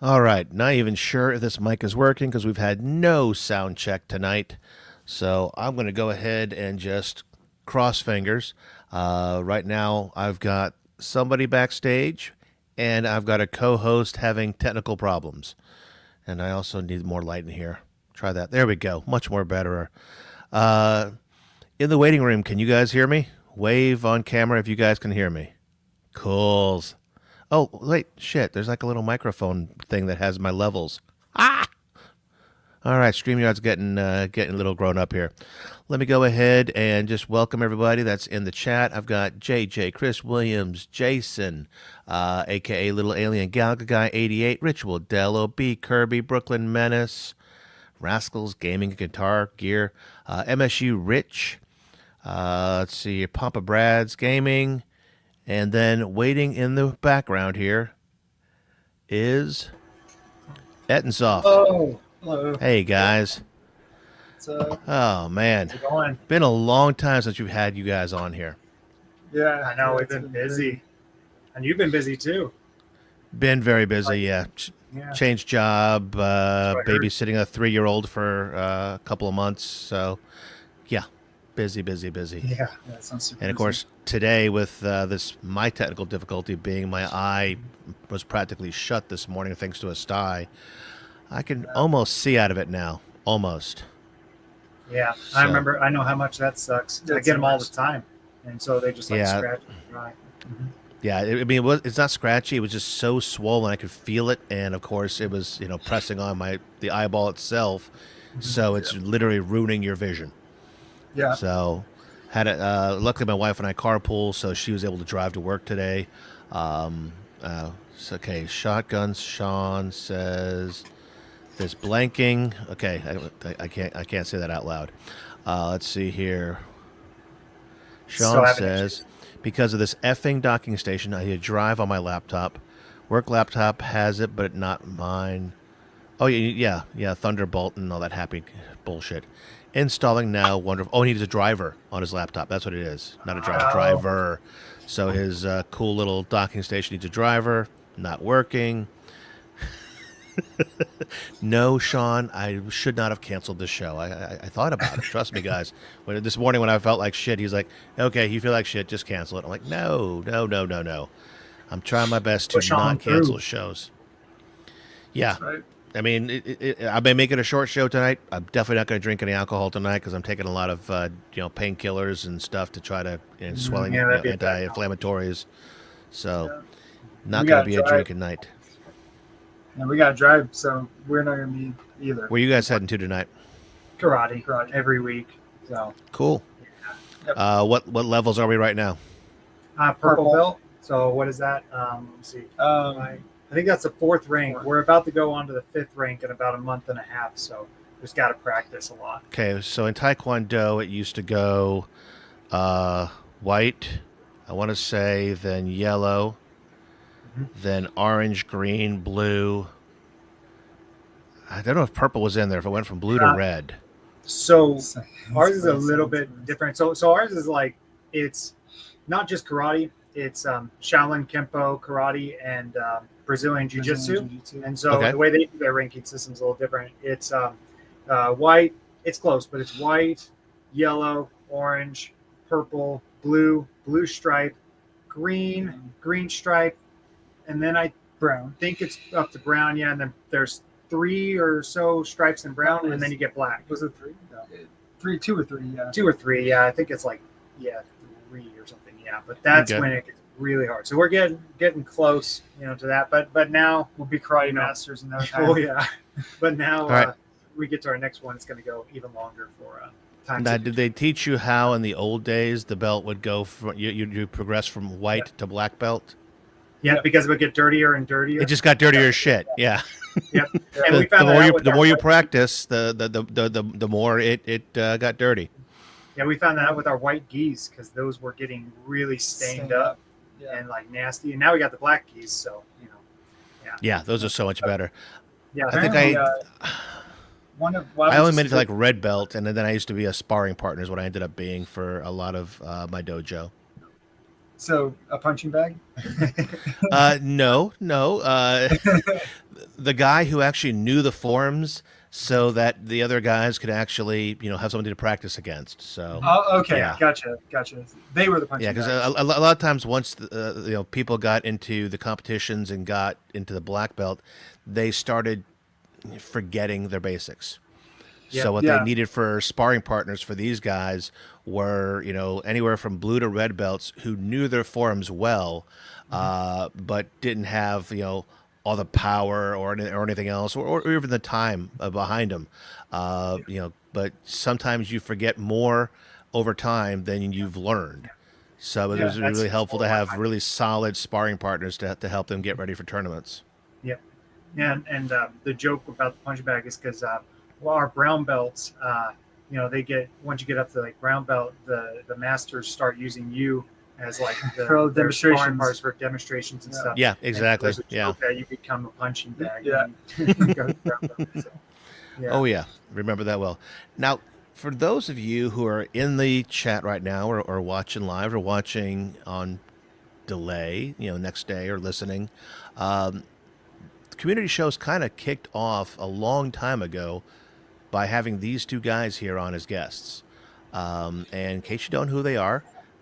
All right, not even sure if this mic is working because we've had no sound check tonight. So I'm going to go ahead and just cross fingers. Right now, I've got somebody backstage, and I've got a co-host having technical problems. And I also need more light in here. Try that. There we go. Much more better. Uh, in the waiting room, can you guys hear me? Wave on camera if you guys can hear me. Cools. Oh, wait, shit. There's like a little microphone thing that has my levels. Ah! All right, StreamYard's getting a little grown up here. Let me go ahead and just welcome everybody that's in the chat. I've got JJ, Chris Williams, Jason, a.k.a. Little Alien Galaga Guy 88, Ritual, Del OB, Kirby, Brooklyn Menace, Rascals, Gaming, Guitar, Gear, MSU Rich, let's see, Papa Brad's Gaming, and then waiting in the background here is Ettensoft. Oh, hello. Hey, guys. Oh, man. How's it going? Been a long time since we've had you guys on here. Yeah, I know. We've been busy. And you've been busy too. Been very busy, yeah. Yeah. Changed job, what I heard. babysitting a 3-year-old for a couple of months. So, yeah, busy. Yeah, that sounds super And of busy. course, today with my technical difficulty being my eye was practically shut this morning thanks to a sty, I can almost see out of it now. Almost. Yeah, So- I remember. I know how much that sucks. I get them all the time. And so they just like Yeah. scratch and dry. Yeah, it's not scratchy. It was just so swollen. I could feel it, and of course, it was pressing on the eyeball itself. So it's literally ruining your vision. Yeah. So had it. Luckily, my wife and I carpool, so she was able to drive to work today. Okay, shotguns. Sean says there's blanking. Okay, I can't say that out loud. Let's see here. Still Sean having says, because of this effing docking station, I need to drive on my laptop. Work laptop has it, but not mine. Oh, yeah, Thunderbolt and all that happy bullshit. Installing now, wonderful. Oh, he needs a driver on his laptop. That's what it is. Not a driver, driver. So his cool little docking station needs a driver. Not working. No, Sean, I should not have canceled this show. I thought about it. Trust me, guys. This morning when I felt like shit, he's like, okay, you feel like shit, just cancel it. I'm like, no. I'm trying my best to Push on not cancel through. shows. Yeah. Right. I mean, I've been making a short show tonight. I'm definitely not going to drink any alcohol tonight because I'm taking a lot of painkillers and stuff to try to swelling, Yeah, that'd be a bad anti-inflammatories. So, Yeah. not We going to gotta be a drive. drinking night. And we got to drive, so we're not going to be either. Where you guys heading to tonight? Karate every week. So Cool. Yep. What levels are we right now? purple belt. So what is that? Let me see. I think that's the 4th rank. We're about to go on to the 5th rank in about a month and a half. So just got to practice a lot. Okay, so in Taekwondo, it used to go white, I want to say, then yellow, then orange, green, blue. I don't know if purple was in there, if it went from blue to red. So ours is a little bit different. So ours is like, it's not just karate. It's Shaolin Kempo karate and Brazilian Jiu-Jitsu. And so Okay. the way they do their ranking system is a little different. It's white. It's close, but it's white, yellow, orange, purple, blue stripe, green stripe, and then I think it's up to brown. Yeah, and then there's 3 or so stripes in brown, and then you get black. Was it 3? No. 2 or 3. Yeah. 2 or 3. Yeah, I think it's like 3 or something. Yeah, but that's Okay. when it gets really hard. So we're getting close, to that. But now we'll be karate masters in no time. Oh yeah. But now All right. we get to our next one. It's going to go even longer for time. Now, did they teach you how in the old days the belt would go from you progress from white to black belt? Yeah, because it would get dirtier and dirtier. It just got dirtier as shit. Yeah. Yep. And we found The more you practice, the more it got dirty. Yeah, we found that out with our white geese because those were getting really stained up and like nasty. And now we got the black geese, so Yeah, those are so much better. Yeah, I think I only made it to like red belt, and then I used to be a sparring partner is what I ended up being for a lot of my dojo. So a punching bag. No. The guy who actually knew the forms so that the other guys could actually, have somebody to practice against. So, Oh, okay, yeah. gotcha. They were the Yeah, punching because bags. a lot of times once people got into the competitions and got into the black belt, they started forgetting their basics. Yeah. So what they Yeah. needed for sparring partners for these guys were, anywhere from blue to red belts who knew their forms well, but didn't have, all the power or anything else, or even the time behind them. But sometimes you forget more over time than you've learned. So it Yeah, was That's really helpful to totally have fine. really solid sparring partners to help them get ready for tournaments. Yep. And the joke about the punch bag is because well, our brown belts, they get once you get up to like brown belt, the masters start using you as like For their sparring demonstrations. partners for demonstrations and Yeah. stuff. Yeah, And exactly. there's a Yeah. joke that you become a punching bag. Yeah. when you go to brown belt. So, yeah. Oh yeah, remember that well. Now, for those of you who are in the chat right now, or watching live, or watching on delay, next day, or listening, the community shows kind of kicked off a long time ago by having these two guys here on as guests. And in case you don't know who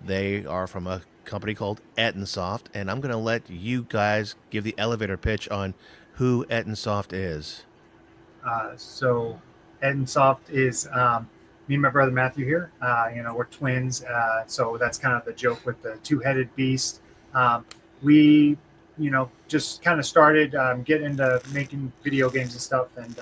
they are from a company called Ettensoft, and I'm going to let you guys give the elevator pitch on who Ettensoft is. So Ed and Soft is me and my brother Matthew here. We're twins, so that's kind of the joke with the two-headed beast. We, just kind of started getting into making video games and stuff, and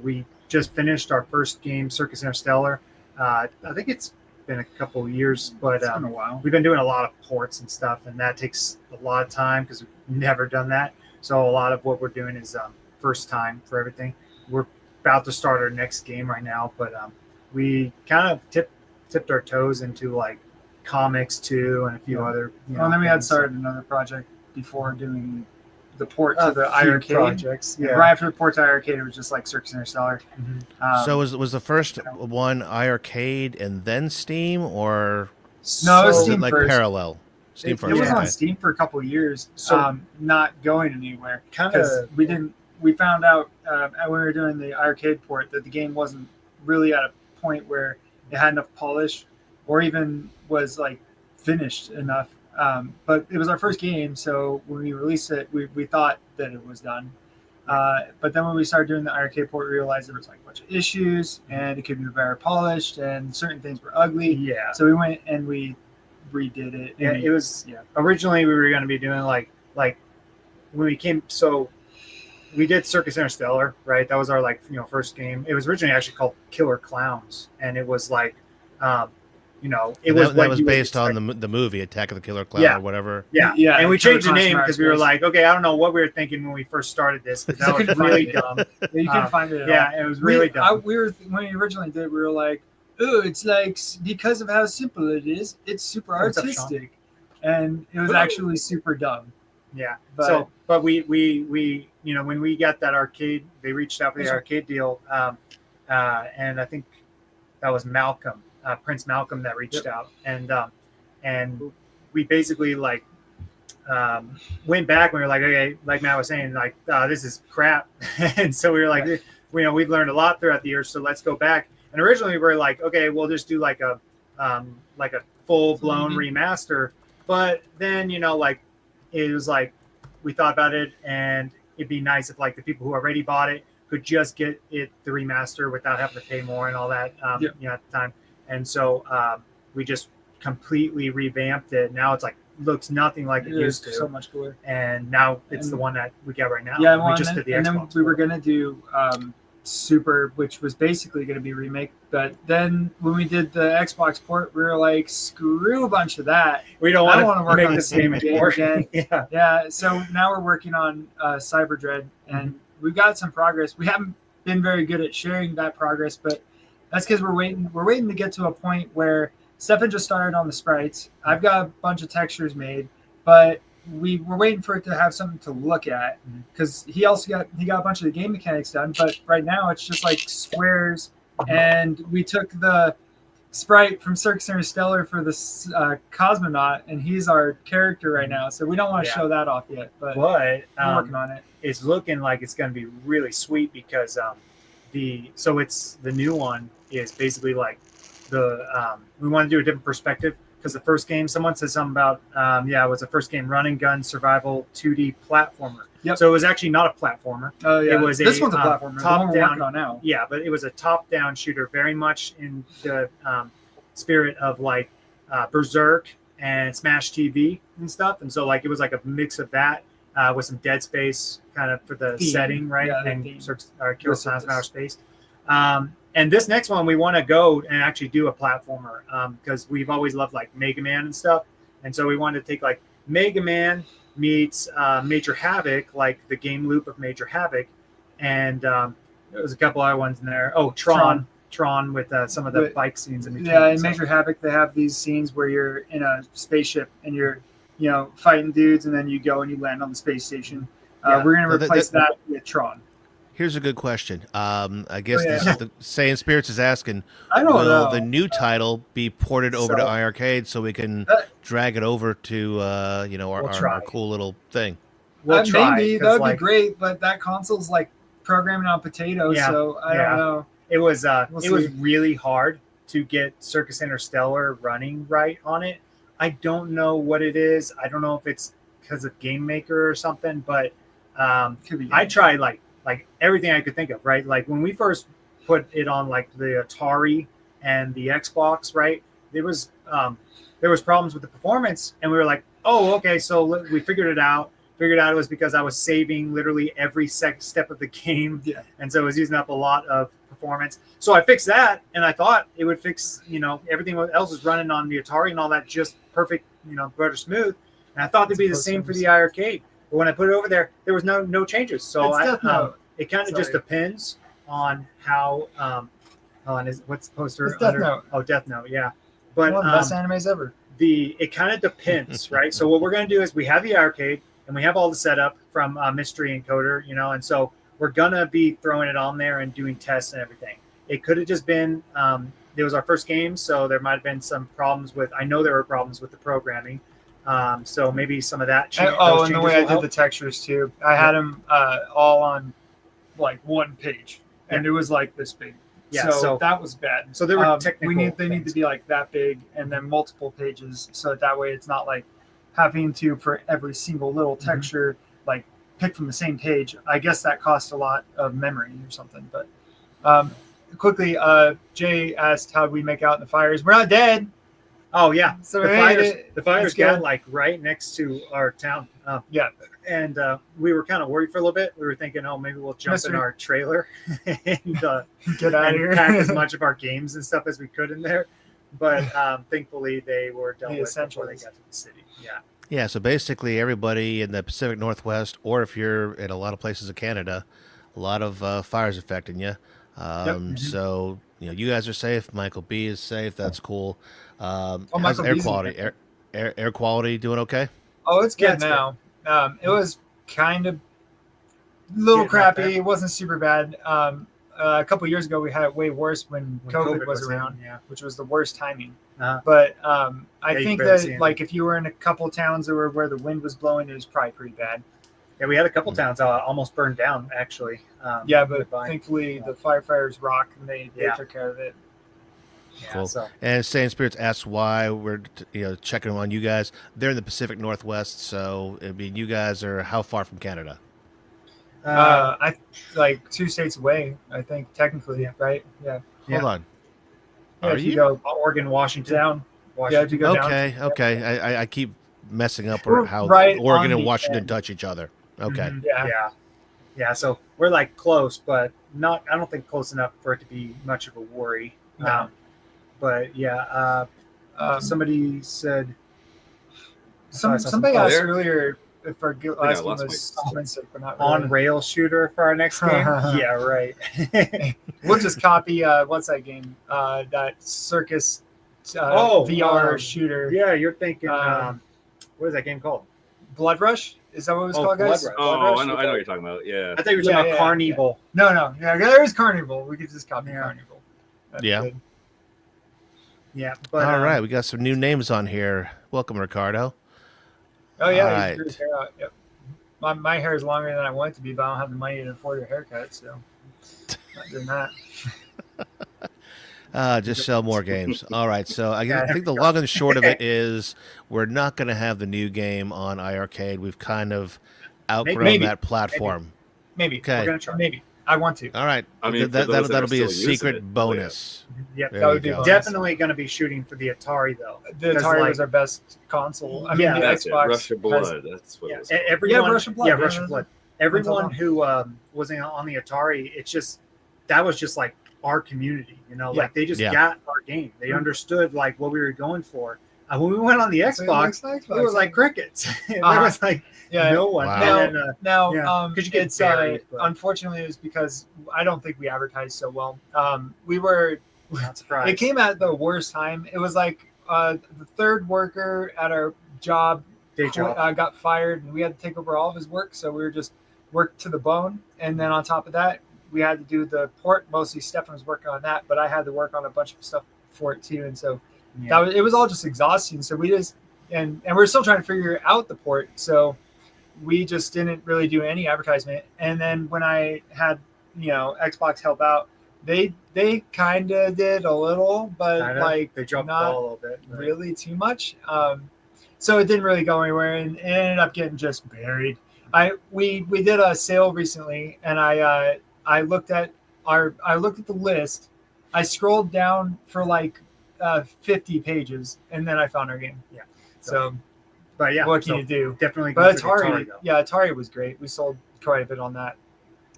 we just finished our first game, Circus Interstellar. I think it's been a couple of years, but It's been a while. we've been doing a lot of ports and stuff, and that takes a lot of time because we've never done that. So a lot of what we're doing is first time for everything. We're about to start our next game right now, but we kind of tipped our toes into like comics too, and a few other. Well, and then we had things. started another project before doing the port to the few iArcade. projects. And Yeah. right after the port to iArcade, it was just like Circus Interstellar. So was the first one iArcade and then Steam, or No, it was was Steam it like first. parallel? Steam It first. was okay. on Steam for a couple of years, So- not going anywhere. Kind Because of. we found out when we were doing the arcade port that the game wasn't really at a point where it had enough polish or even was like finished enough. But it was our first game, so when we released it, we thought that it was done. But then when we started doing the arcade port, we realized there was like a bunch of issues and it could be better polished and certain things were ugly. Yeah. So we went and we redid it. Yeah, and it was. yeah. Originally, we were going to be doing like when we came. So we did Circus Interstellar, right? That was our first game. It was originally actually called Killer Clowns, and it was like, it was that was based on the movie Attack of the Killer Clown, Yeah. or whatever. Yeah, Yeah, and we Killer changed the Clowns name from because we were Outer Space. like, okay, I don't know what we were thinking when we first started this. 'Cause that was really dumb. You can find it. At all. Yeah, it was really dumb. We were when we originally did. We were like, "Oh, it's like because of how simple it is, it's super What's up, Sean? artistic," and it was Hello. actually super dumb. Yeah. But- But we when we got that arcade, they reached out for the arcade deal, and I think that was Malcolm, Prince Malcolm, that reached out, and we basically went back and we were like, okay, like Matt was saying, like this is crap, and so we were like, we've learned a lot throughout the years, so let's go back. And originally we were like, okay, we'll just do like a full blown remaster, but then it was like we thought about it, and it'd be nice if like the people who already bought it could just get it the remaster without having to pay more and all that at the time. And so we just completely revamped it. Now it's like looks nothing like it used to, so much cooler. and now it's And- the one that we got right now. Yeah, we well, just and did the then, Xbox. and then we were port. gonna do Super, which was basically gonna be remake. But then when we did the Xbox port, we were like, "Screw a bunch of that." We don't I don't want wanna to work make on the the same same game anymore. again. Yeah. Yeah, so now we're working on Cyber Dread, and we've got some progress. We haven't been very good at sharing that progress, but that's because we're waiting. We're waiting to get to a point where Stefan just started on the sprites. I've got a bunch of textures made, but we're waiting for it to have something to look at because he got a bunch of the game mechanics done. But right now it's just like squares, and we took the sprite from Circus Interstellar for this cosmonaut, and he's our character right now. So we don't want to show that off yet, but we're working on it. It's looking like it's going to be really sweet because it's the new one is basically like we want to do a different perspective because the first game, someone said something about it was the first game, run and gun survival 2D platformer. Yep. So it was actually not a platformer. Oh yeah, it was this one's a platformer. Top the one we're down working on now. Yeah, but it was a top-down shooter, very much in the spirit of like Berserk and Smash TV and stuff. And so like it was like a mix of that with some Dead Space kind of for the setting, right? Yeah, and Kill Time Outer Space. And this next one, we want to go and actually do a platformer because we've always loved like Mega Man and stuff. And so we wanted to take like Mega Man meets Major Havoc, like the game loop of Major Havoc. And there was a couple other ones in there. Oh, Tron with some of the bike scenes in between. Yeah, in Major Havoc, they have these scenes where you're in a spaceship and you're, fighting dudes, and then you go and you land on the space station. We're going to replace that with Tron. Here's a good question. I guess this is the Saiyan Spirits is asking, I don't know. the new title be ported over to iArcade so we can drag it over to our cool little thing? We'll try, maybe that would be great, but that console's like programming on potatoes, so I don't know. It was was really hard to get Circus Interstellar running right on it. I don't know what it is. I don't know if it's because of Game Maker or something, but I tried like everything I could think of, right? Like when we first put it on like the Atari and the Xbox, right? There was problems with the performance, and we were like, oh, okay. So we figured it out. Figured out it was because I was saving literally every step of the game, and so it was using up a lot of performance. So I fixed that, and I thought it would fix, everything else was running on the Atari and all that just perfect, butter smooth. And I thought it'd be the same for the iArcade. But when I put it over there, there was no changes. So it kind of just depends on how. What's the poster? It's Death Note. Oh, Death Note, yeah. But one of the best animes ever. It kind of depends, right? So what we're going to do is we have the arcade and we have all the setup from Mystery Encoder, and so we're gonna be throwing it on there and doing tests and everything. It could have just been it was our first game, so there might have been some problems with. I know there were problems with the programming. So maybe some of that. And the way I did the textures too. I had them all on like one page, and it was like this big. Yeah, so that was bad. So there were technical. They need to be like that big, and then multiple pages, so that way it's not like having to for every single little texture like pick from the same page. I guess that costs a lot of memory or something. But quickly, Jay asked how we make out in the fires. We're not dead. Oh yeah, so the fires got like right next to our town. And we were kind of worried for a little bit. We were thinking, oh, maybe we'll jump in our trailer and get out of here, pack as much of our games and stuff as we could in there. But thankfully, they were dealt with before they got to the city. Yeah. So basically, everybody in the Pacific Northwest, or if you're in a lot of places in Canada, a lot of fires affecting you. So you guys are safe. Michael B is safe. That's cool. How's air quality? Air quality doing okay? Oh, it's good now. It was kind of a little crappy. It wasn't super bad. A couple of years ago, we had it way worse when COVID was around, which was the worst timing. But I think that like if you were in a couple of towns that were where the wind was blowing, it was probably pretty bad. Yeah, we had a couple towns almost burned down, actually. But thankfully the firefighters rock, and they took care of it. Cool. And Saiyan Spirits asks why we're checking on you guys. They're in the Pacific Northwest, so I mean, you guys are how far from Canada? I like 2 states away, I think, technically, right? Yeah. Hold on. Are you? Go Oregon, Washington. Down. Washington. If you go down. Okay. I keep messing up how right Oregon and Washington touch each other. Okay. Yeah. So we're like close, but not. I don't think close enough for it to be much of a worry. No. But somebody said. Somebody asked earlier if our last game was but not really. On rail shooter for our next game. Yeah, right. We'll just copy. What's that game? That Circus VR shooter. Yeah, you're thinking. What is that game called? Blood Rush. Is that what it was called, guys? Blood Rush. I know what you're talking about. Yeah. I thought you were talking about Carnival. Yeah. No. Yeah, there is Carnival. We could just copy Carnival. That'd be good. Yeah, but All right, we got some new names on here. Welcome, Ricardo. Oh yeah, All he's right. grew his hair out. Yep. My hair is longer than I want it to be, but I don't have the money to afford a haircut, so not doing that. Just sell more games. All right, so I Yeah, think the long and short of it is we're not going to have the new game on iArcade. We've kind of outgrown Maybe. that platform. Maybe. Okay. we're gonna try. Maybe. I want to. All right. I mean, for those that That'll are be a still using secret it, bonus. Yep, There that you would be go. fun. definitely going to be shooting for the Atari though. The 'Cause, Atari like, was our best console. I mean, Yeah. the That's Xbox it. Rush of has- Blood. That's what Yeah, it was. everyone. Rush of Blood, Yeah, yeah, Rush of that's- Blood. that's Everyone all. who wasn't on the Atari, it's just that was just like our community. You know, Yeah. like they just Yeah. got our game. They Mhm. understood like what we were going for. And when we went on the Xbox, it was like crickets. There Uh-huh. was like yeah. no one. Wow. And then, Now, Yeah, 'cause you get it's buried, but- unfortunately it was because I don't think we advertised so well. We were. not surprised. It came at the worst time. It was like the third worker at our job Day job. got fired, and we had to take over all of his work. So we were just worked to the bone. And then on top of that, we had to do the port. Mostly Stefan was working on that, but I had to work on a bunch of stuff for it too. And so Yeah. it was all just exhausting. So we just and we're still trying to figure out the port. So we just didn't really do any advertisement. And then when I had Xbox help out, they kind of did a little, but Kinda. like They dropped the not ball a little bit. but- really too much. So it didn't really go anywhere, and it ended up getting just buried. We did a sale recently, and I looked at the list. I scrolled down for like 50 pages, and then I found our game. Yeah. So But yeah, what can so you do? definitely. But going for the Atari, though. yeah, Atari was great. We sold quite a bit on that.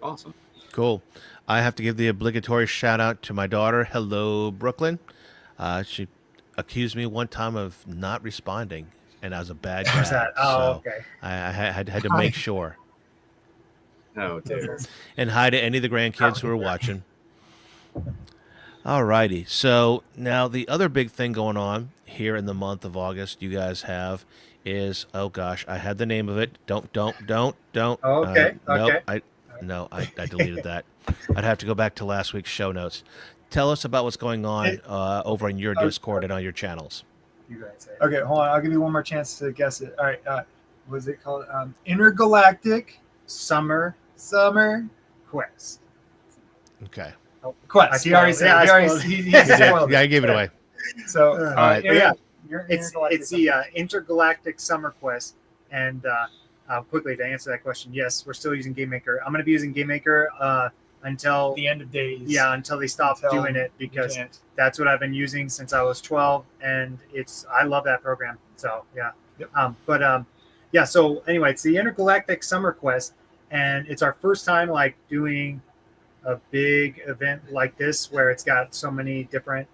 Awesome. Cool. I have to give the obligatory shout out to my daughter. Hello, Brooklyn. She accused me one time of not responding, and I was a bad Where's dad. that? Oh, so okay. I had to make sure. No, it's And hi to any of the grandkids who are watching. All righty. So now the other big thing going on here in the month of August you guys have is, oh gosh, I had the name of it. Don't. Oh, okay, Nope, okay. I deleted that. I'd have to go back to last week's show notes. Tell us about what's going on over in your Discord and on your channels. You guys say. Okay, hold on. I'll give you one more chance to guess it. All right. What is it called? Intergalactic Summer Summer Quest. Okay. Quest. I He already spoiled- said. yeah, I He already. spoiled. He You did. spoiled Yeah, it. I gave it away. So, All right. Yeah. It's It's the Intergalactic Summer Quest, and quickly to answer that question, yes, we're still using GameMaker. I'm going to be using GameMaker until the end of days. until they stop Until doing it, You because can't. that's what I've been using since I was 12, and I love that program. So yeah, Yep. yeah. So anyway, it's the Intergalactic Summer Quest, and it's our first time like doing a big event like this where it's got so many different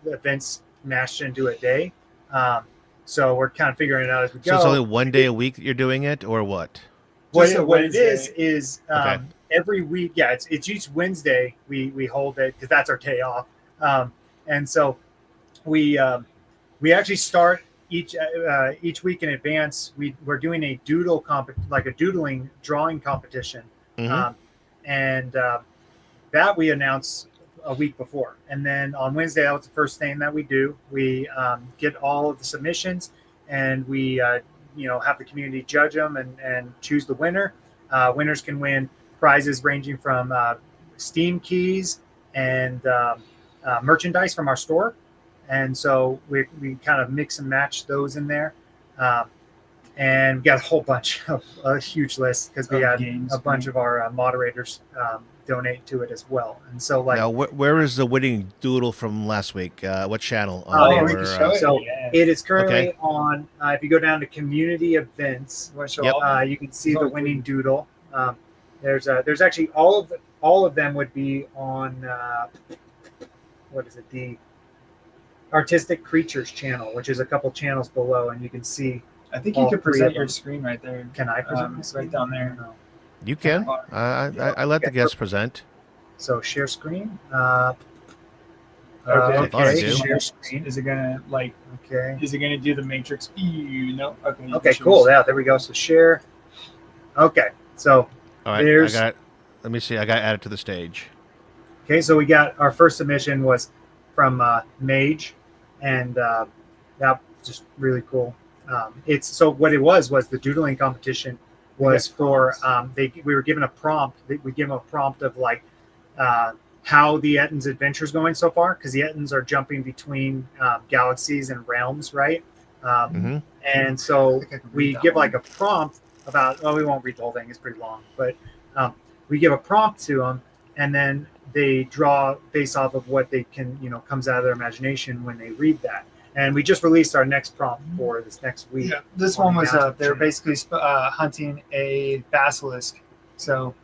events mashed into a day. So we're kind of figuring it out as we So go. it's only one day a week that you're doing it, or what? What Just a it is Wednesday. Okay. every week. Yeah, it's each Wednesday we hold it because that's our day off. And so we actually start each week in advance. We're doing a like a doodling drawing competition, Mhm. and that we announce a week before. And then on Wednesday, that was the first thing that we do. We get all of the submissions, and we have the community judge them and choose the winner. Winners can win prizes ranging from Steam keys and merchandise from our store. And so we kind of mix and match those in there. And we got a whole bunch of a huge list because we Of had games, a bunch of our moderators donate to it as well. And so like Now, where is the winning doodle from last week? What channel? Oh, yeah, On we your, can show it. so Yeah. it is currently Okay. on. If you go down to community events, You want to show Yep. all? you can see It's the all winning doodle. There's actually all of them would be on what is it, the Artistic Creatures channel, which is a couple channels below, and you can see. I think you all can three present of your them. screen right there. Can I present my Right screen? down there. No. You can. I let the guests present. So share screen. Okay. I thought I Okay. do. Share screen. Is it gonna Okay. Is it gonna do the Matrix? No. Okay. you Okay. can Cool. choose. Yeah. There we go. So share. Okay. So All right. There's- Let me see. I got added to the stage. Okay, so we got our first submission was from Mage, and that just really cool. It's so what it was the doodling competition was for we were given a prompt. We give them a prompt of like how the Etton's adventure is going so far, because the Ettons are jumping between galaxies and realms, right? And so we give like a prompt about. Well, we won't read the whole thing; it's pretty long, but we give a prompt to them, and then they draw based off of what they can, comes out of their imagination when they read that. And we just released our next prompt for this next week. Yeah, this one was they were basically hunting a basilisk. So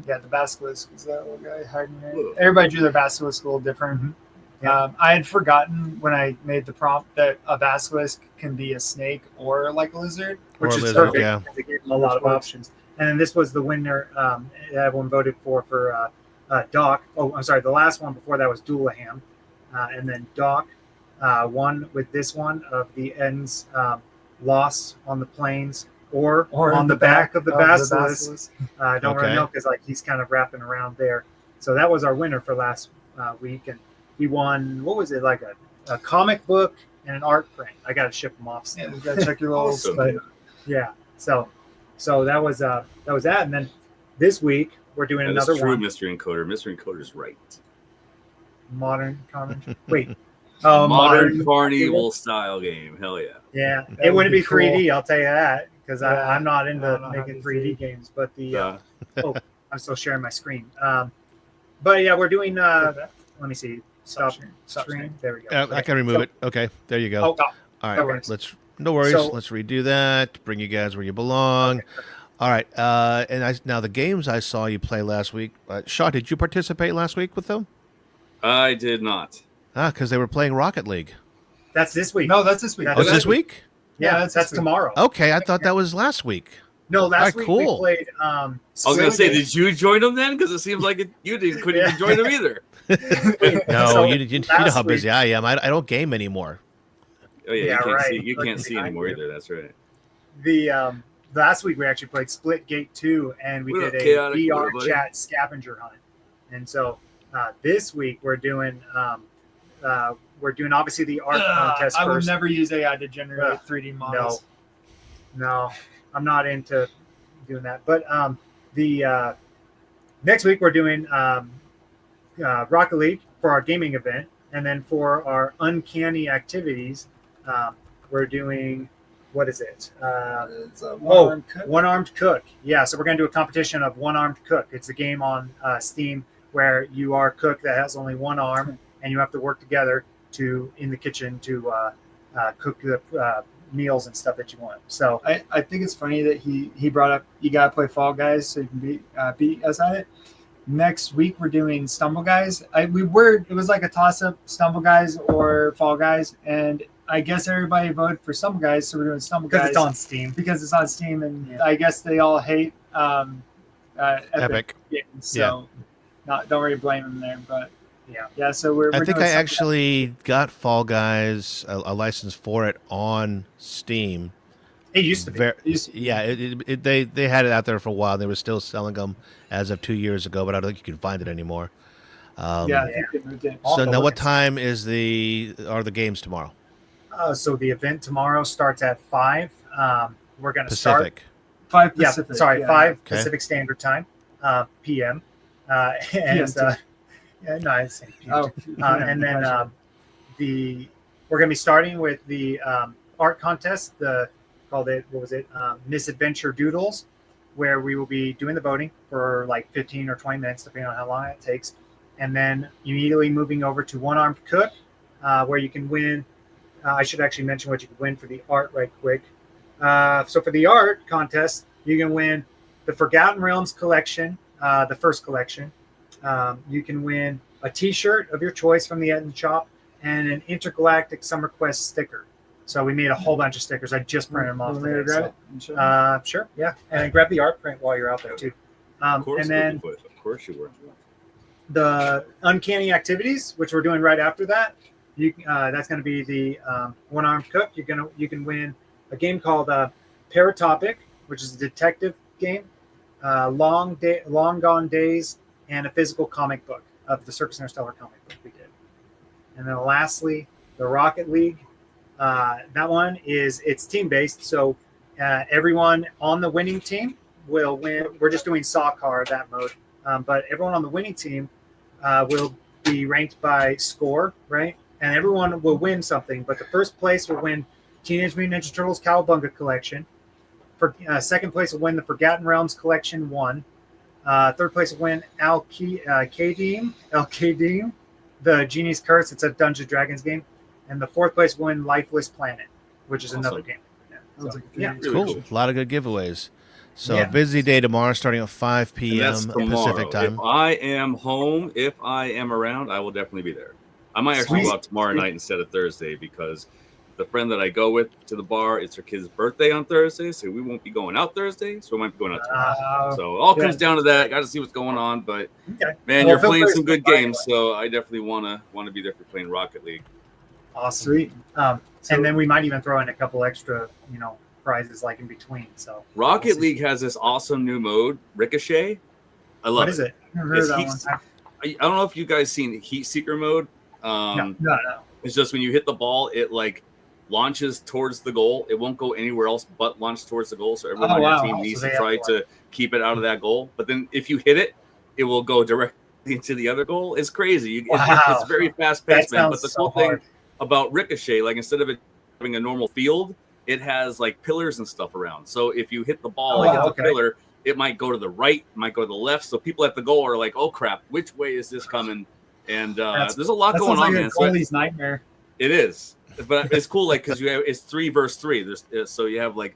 yeah, the basilisk is that little guy hiding there. Everybody drew their basilisk a little different. Yeah. I had forgotten when I made the prompt that a basilisk can be a snake or like a lizard, which is perfect. Because it gave them a lot of options. And then this was the winner that everyone voted for Doc. Oh, I'm sorry. The last one before that was Doolaham. And then Doc won with this one of the ends lost on the plains or on the back of the basilisk. Don't really know because like he's kind of wrapping around there. So that was our winner for last week. And he won, what was it, like a comic book and an art print. I got to ship them off. Yeah, you got to check your little but, yeah. So that was that. And then this week we're doing another true one. Mystery Encoder. Mystery Encoder's right. Modern comment. Wait. Modern Carnival style game. Hell yeah. Yeah. It wouldn't be 3D, I'll tell you that, because I'm not into making 3D games. But I'm still sharing my screen. But yeah, we're doing let me see. Stop screen. There we go. I can remove it. Okay. There you go. All right. No worries. Let's redo that. Bring you guys where you belong. Okay. All right. Now the games I saw you play last week. Shaw, did you participate last week with them? I did not. Because they were playing Rocket League. That's this week. No, that's this week. That's this week? Yeah, that's tomorrow. Okay, I thought that was last week. No, last week we played. I was going to say, did you join them then? Because it seems like you couldn't even join them either. No, you know how busy I am. I don't game anymore. Oh yeah, you can't see anymore either. That's right. The last week we actually played Splitgate 2, and we did a VR chat scavenger hunt. And so this week we're doing obviously the art contest. I would never use AI to generate 3D models. No, I'm not into doing that. But the next week we're doing Rocket League for our gaming event, and then for our uncanny activities, we're doing, what is it? One-Armed Cook. Yeah, so we're going to do a competition of One-Armed Cook. It's a game on Steam where you are a cook that has only one arm, and you have to work together in the kitchen to cook the meals and stuff that you want. So I think it's funny that he brought up you got to play Fall Guys so you can beat us at it. Next week we're doing Stumble Guys. It was like a toss-up, Stumble Guys or Fall Guys, and I guess everybody voted for Stumble Guys, so we're doing Stumble Guys. Because it's on Steam. Because it's on Steam, and I guess they all hate Epic games, so don't really blame them there. But yeah. So we're. I think I actually got Fall Guys a license for it on Steam. It used to be. They had it out there for a while. They were still selling them as of 2 years ago, but I don't think you can find it anymore. I think they moved in. So now, what time are the games tomorrow? So the event tomorrow starts at 5. We're going to Pacific. 5 Pacific. 5 Pacific Standard Time, PM. Nice. And then we're going to be starting with the art contest. Misadventure Doodles, where we will be doing the voting for like 15 or 20 minutes, depending on how long it takes. And then immediately moving over to One-Armed Cook, where you can win. I should actually mention what you can win for the art right quick. So for the art contest, you can win the Forgotten Realms collection, the first collection. You can win a T-shirt of your choice from the Etton shop and an Intergalactic Summer Quest sticker. So we made a whole bunch of stickers. I just printed them off today. Sure, yeah. And then grab the art print while you're out there too. Of course you were. The uncanny activities, which we're doing right after that. That's going to be the One-Armed Cook. You can win a game called Paratopic, which is a detective game. Long Gone Days, and a physical comic book of the Circus Interstellar comic book we did. And then lastly, The Rocket League, that one it's team based. So everyone on the winning team will win. We're just doing soccer that mode, but everyone on the winning team will be ranked by score, right? And everyone will win something. But the first place will win Teenage Mutant Ninja Turtles Cowabunga Collection. For second place will win the Forgotten Realms Collection 1. Third place will win Al-Qadim, the Genie's Curse. It's a Dungeons Dragons game. And the fourth place will win Lifeless Planet, which is another game. Yeah, Cool. A lot of good giveaways. So Yeah. a busy day tomorrow, starting at 5 And p.m. that's tomorrow. Pacific time. If I am home, if I am around, I will definitely be there. I might actually go out tomorrow night instead of Thursday because the friend that I go with to the bar, it's her kid's birthday on Thursday, so we won't be going out Thursday, so we might be going out tomorrow. So it all comes down to that. Got to see what's going on, but man, you're playing some good games, so I definitely want to be there for playing Rocket League. Awesome. Sweet. And then we might even throw in a couple extra, prizes like in between. So Rocket League has this awesome new mode, Ricochet. I love what is it? Never heard of that one. I don't know if you guys seen Heat Seeker mode. No. It's just when you hit the ball, it like launches towards the goal. It won't go anywhere else but launch towards the goal. So everyone on your team needs to try to keep it out of that goal. But then if you hit it, it will go directly into the other goal. It's crazy. It's very fast paced, man. But the cool thing about Ricochet, like instead of it having a normal field, it has like pillars and stuff around. So if you hit the ball, a pillar, it might go to the right, might go to the left. So people at the goal are like, "Oh crap, which way is this coming?" And there's a lot going on, man. Goalie's nightmare. It is, but it's cool, like because it's 3 versus 3. So you have like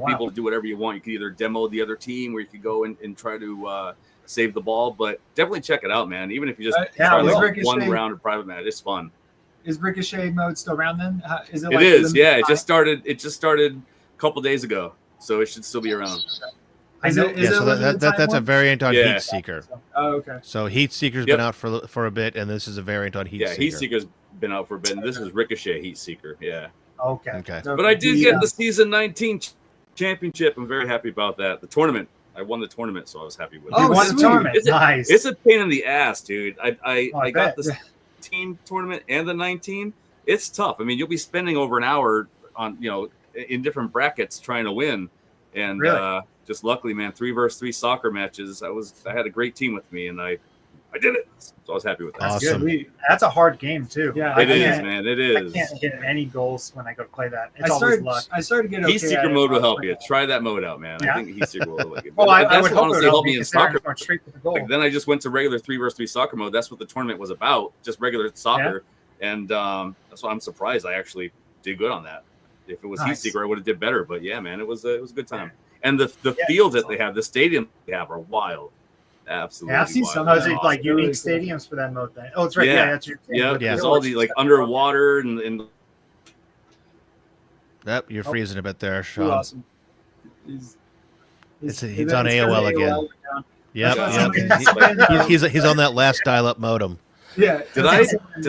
people do whatever you want. You can either demo the other team, or you could go and try to save the ball. But definitely check it out, man. Even if you just try one round of private match, it's fun. Is Ricochet mode still around then? Is it? It is, yeah. It just started a couple days ago, so it should still be around. That's a variant on Heat Seeker. Oh, okay. So Heat Seeker's been out for a bit, and this is a variant on Heat Seeker. Yeah, Heat Seeker's been out for a bit, and this is Ricochet Heat Seeker. Yeah. Okay. But I did get the season 19 championship. I'm very happy about that. The tournament. I won the tournament, so I was happy with it. You won the tournament. Nice. It's a pain in the ass, dude. I got this team tournament and the 19. It's tough. I mean, you'll be spending over an hour on in different brackets trying to win, and just luckily, man, 3 versus 3 soccer matches. I had a great team with me, and I did it. So I was happy with that. Awesome. That's a hard game too. Yeah, it is, man. It is. I can't get any goals when I go to play that. It's always luck. I started getting Heat Seeker mode will help you. Try that mode out, man. I think Heat Seeker will help you. Well, I would hope honestly help me in soccer. Straight to the goal. Like, then I just went to regular 3 versus 3 soccer mode. That's what the tournament was about, just regular soccer. And that's why I'm surprised I actually did good on that. If it was Heat Seeker, I would have did better. But yeah, man, it was a good time. And the fields that they have, the stadium they have are wild. Absolutely. Yeah, I've seen some of those like unique stadiums for that mode. Oh, it's right. Yeah, that's your thing. Yeah, there's all the like underwater and. Yep, you're freezing a bit there, Sean. Awesome. He's on AOL again. Yep. He's on that last dial-up modem. Yeah. Did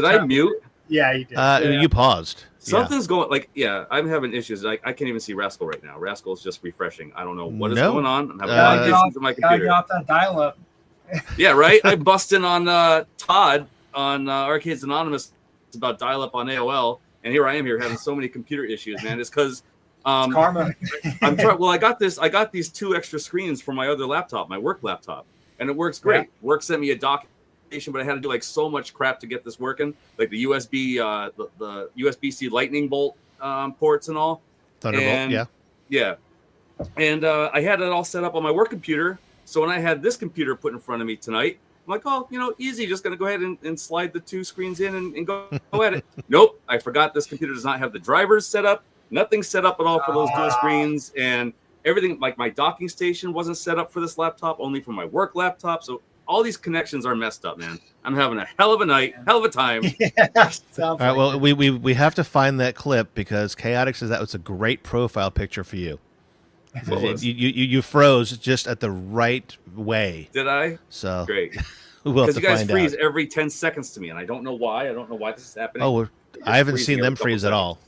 I mute? Yeah, you did. You paused. Something's going I'm having issues. Like I can't even see Rascal right now. Rascal's just refreshing. I don't know what is going on. I'm having a lot of issues with my computer. Get off that dial-up. Yeah, right. I busted on Todd on Arcades Anonymous about dial-up on AOL, and here I am having so many computer issues, man. It's because karma. I'm trying. Well, I got these 2 extra screens for my other laptop, my work laptop, and it works great. Yeah. Work sent me a doc. But I had to do like so much crap to get this working, like the USB, the USB-C lightning bolt ports and all. Thunderbolt, yeah. And I had it all set up on my work computer. So when I had this computer put in front of me tonight, I'm like, oh, easy, just gonna go ahead and slide the 2 screens in and go at it. Nope, I forgot this computer does not have the drivers set up. Nothing's set up at all for those dual screens, and everything like my docking station wasn't set up for this laptop, only for my work laptop. So all these connections are messed up, man. I'm having a hell of a night, hell of a time. All right, well, we have to find that clip because Chaotic says that was a great profile picture for you. You froze just at the right way. Did I? So great. We'll because you guys freeze every 10 seconds to me, and I don't know why. I don't know why this is happening. I haven't seen them freeze at all.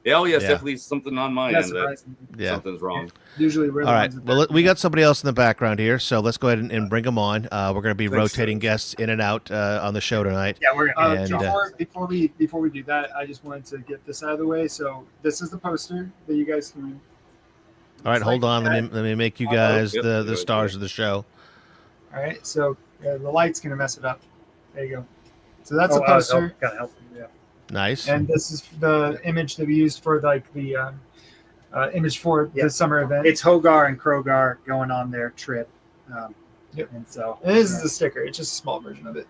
Yeah, oh yes, Yeah. definitely something on my That's end that surprising. Yeah. something's wrong. Usually we're the All right. ones that Well, we got somebody else in the background here, so let's go ahead and bring them on. We're going to be Thanks, rotating sir. guests in and out on the show tonight. Yeah, we're gonna And, before we do that, I just wanted to get this out of the way. So this is the poster that you guys can. All right, it's hold like on. that. Let me make you guys Yep, the good stars idea. of the show. All right, so the light's gonna mess it up. There you go. So that's a oh, poster, gotta help. Yeah. Nice. and this is the image that we used for like the image for Yeah. the summer event. It's Hogar and Krogar going on their trip. Yep. And so and this is the sticker. It's just a small version of it.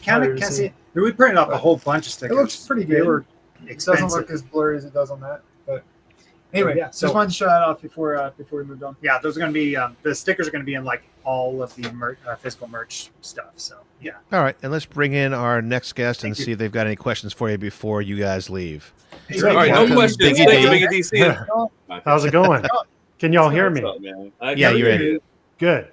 kind harder of to can see. see. We printed off a whole bunch of stickers. It looks pretty They good. were It doesn't expensive. look as blurry as it does on that, but anyway, Yeah, so- just wanted to show that off before we moved on. Yeah, those are going to be the stickers are going to be in like all of the physical merch stuff. So yeah, All right, and let's bring in our next guest and Thank you. see if they've got any questions for you before you guys leave. Hey, All All right, no Welcome, questions. Biggie Thank you, D. Biggie DC. How's it going? Can y'all hear me? What's up, man? Yeah, you're in. Good.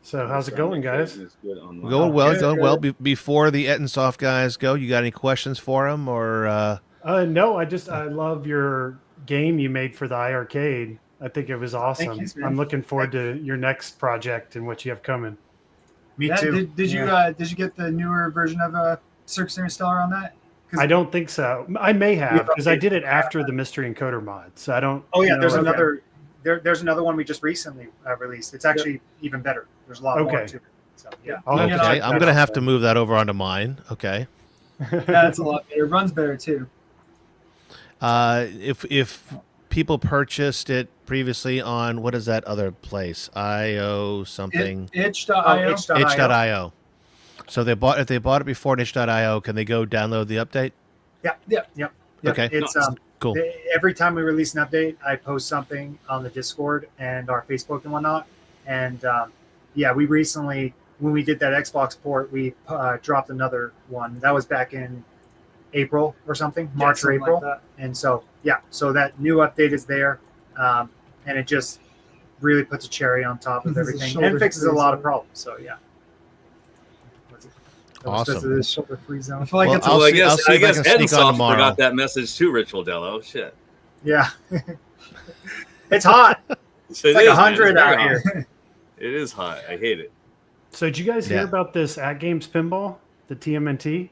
So how's it going, guys? Going well, good, going well. good. Before the Ettensoft guys go, you got any questions for them or? No, I love your game you made for the iArcade. I think it was awesome. you, man. I'm looking forward to your next project and what you have coming. me Yeah, too. Did you get the newer version of Circus Interstellar on that? I don't think so. I may have Yeah. because I did it after the Mystery Encoder mod. So I don't. Oh yeah, know there's if- another. There's another one we just recently released. It's actually even better. There's a lot more Okay. to it. So yeah. I'll have to Okay, check I'm that gonna out have to then. move that over onto mine. Okay. Yeah, that's a lot better. It runs better too. If people purchased it previously on what is that other place? IO something. Itch.io. itch.io. Itch.io. So if they bought it before itch.io, can they go download the update? Yep. Okay. It's Cool. every time we release an update, I post something on the Discord and our Facebook and whatnot. And yeah, we recently, when we did that Xbox port, we dropped another one. That was back in April or something, March or something like April. that. And so, yeah, so that new update is there. And it just really puts a cherry on top of This is a everything shoulder and fixes a lot of freezer. problems. So, yeah. Awesome. This is the shoulder free zone. I feel like Well, it's I'll Well, I see- I'll guess see I if I guess can sneak on Headsoft tomorrow. forgot that message too, Ritual Dello. Shit. Yeah. It's hot. It's like 100 out here. It is hot. I hate it. So did you guys hear Yeah. about this at Games Pinball, the TMNT?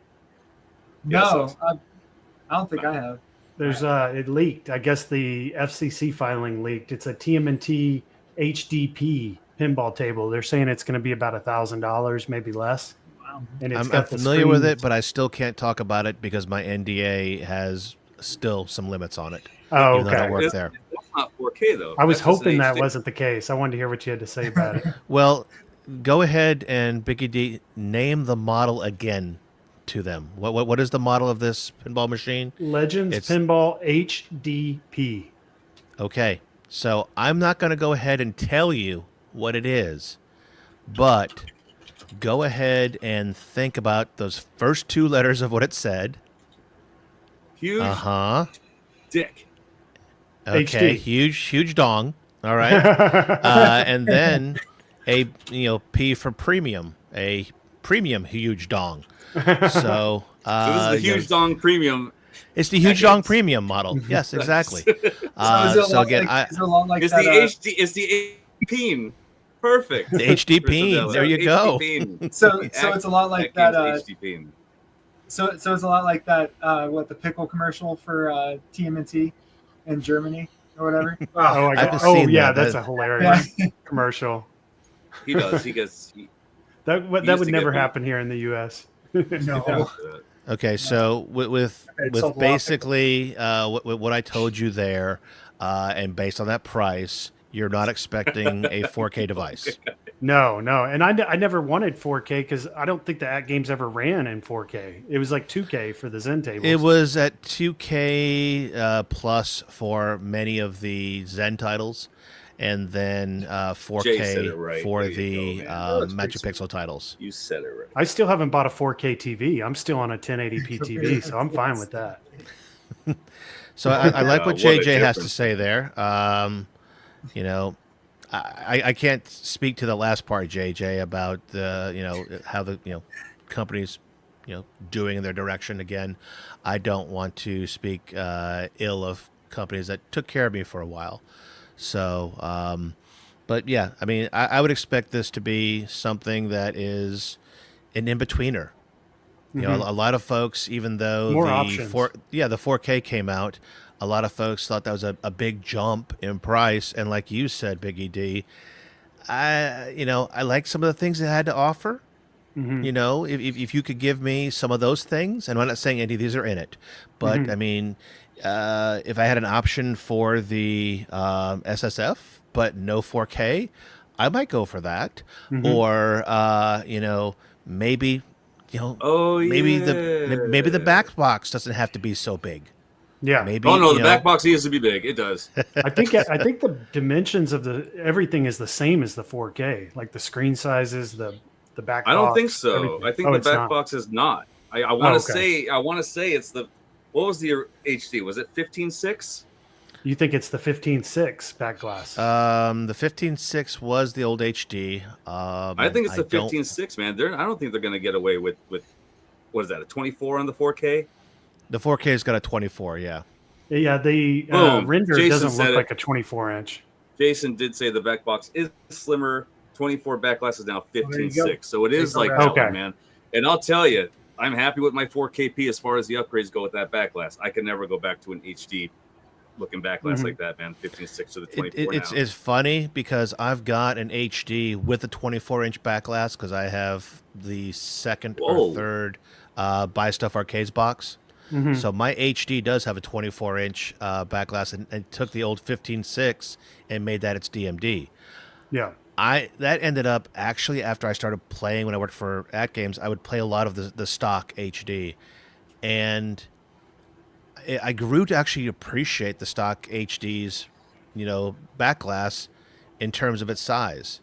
no, Yes, I don't think I have. There's it leaked. I guess the FCC filing leaked. It's a TMNT HDP pinball table. They're saying it's going to be about $1,000, maybe less. Wow. And it's I'm got the familiar with screen- it, but I still can't talk about it because my NDA has still some limits on it. Oh, even though I okay. don't work It's- there. That's not 4K though. I was That's just an hoping that HD. wasn't the case. I wanted to hear what you had to say about it. Well, go ahead and Biggie D, name the model again to them. What is the model of this pinball machine? Legends It's- Pinball HDP. Okay, so I'm not going to go ahead and tell you what it is, but go ahead and think about those first two letters of what it said. Huge dick. Okay, HD. huge dong. All right, and then a P for premium, a premium huge dong. So, So this is the huge dong premium. it's the huge Decades. dong premium model. Yes, exactly. Is it So again, is it a lot like It's that, the HD. It's the peen. Perfect. the HD Ritual peen. Dello. There you go. HD peen. so it's a lot like that. HD peen. So it's a lot like that. What the pickle commercial for TMNT in Germany or whatever. Oh, I I haven't got, oh seen yeah, that. that's That- a hilarious Yeah. commercial. He does. He gets. That used would to never get me. happen here in the U.S. No. Okay, so with It's a lot. basically what I told you there, and based on that price, you're not expecting a 4K device. No, and I never wanted 4K because I don't think the at games ever ran in 4K. It was like 2K for the Zen tables. It was at 2K plus for many of the Zen titles, and then Jay said it 4K right. for There you the go, man. Oh, that's Magic pretty Pixel titles. You said it right. I still haven't bought a 4K TV. I'm still on a 1080p TV, so I'm fine with that. So I like what What a JJ has to difference. say there. I can't speak to the last part, JJ, about the how the companies doing in their direction. Again, I don't want to speak ill of companies that took care of me for a while. So, but yeah, I mean, I would expect this to be something that is an in-betweener. A lot of folks, even though More the options. the 4K came out, a lot of folks thought that was a big jump in price. And like you said, Biggie D, I like some of the things it had to offer. If you could give me some of those things, and I'm not saying any of these are in it, but I mean, if I had an option for the SSF but no 4K, I might go for that. Or maybe maybe the back box doesn't have to be so big. Yeah. Maybe. Oh no, the back box needs to be big. It does. I think the dimensions of everything is the same as the 4K, like the screen sizes, the back box. I don't think so. Everything. I think the back box is not. I want to say it's the, what was the HD? Was it 15.6? You think it's the 15.6 back glass? The 15.6 was the old HD. I think it's the 15.6, man. I don't think they're going to get away with what is that, a 24 on the 4K? The 4K's got a 24, yeah. Yeah, the render doesn't look like a 24-inch. Jason did say the back box is slimmer. 24 back glass is now 15.6, so it is like that one, man. And I'll tell you, I'm happy with my 4KP as far as the upgrades go with that back glass. I can never go back to an HD looking back glass like that, man. 15.6 to the 24 It's funny because I've got an HD with a 24-inch back glass because I have the second or third Buy Stuff Arcades box. So my HD does have a 24-inch back glass, and took the old 15.6 and made that its DMD. Yeah. That ended up actually after I started playing when I worked for At Games, I would play a lot of the stock HD, and I grew to actually appreciate the stock HD's, back glass in terms of its size.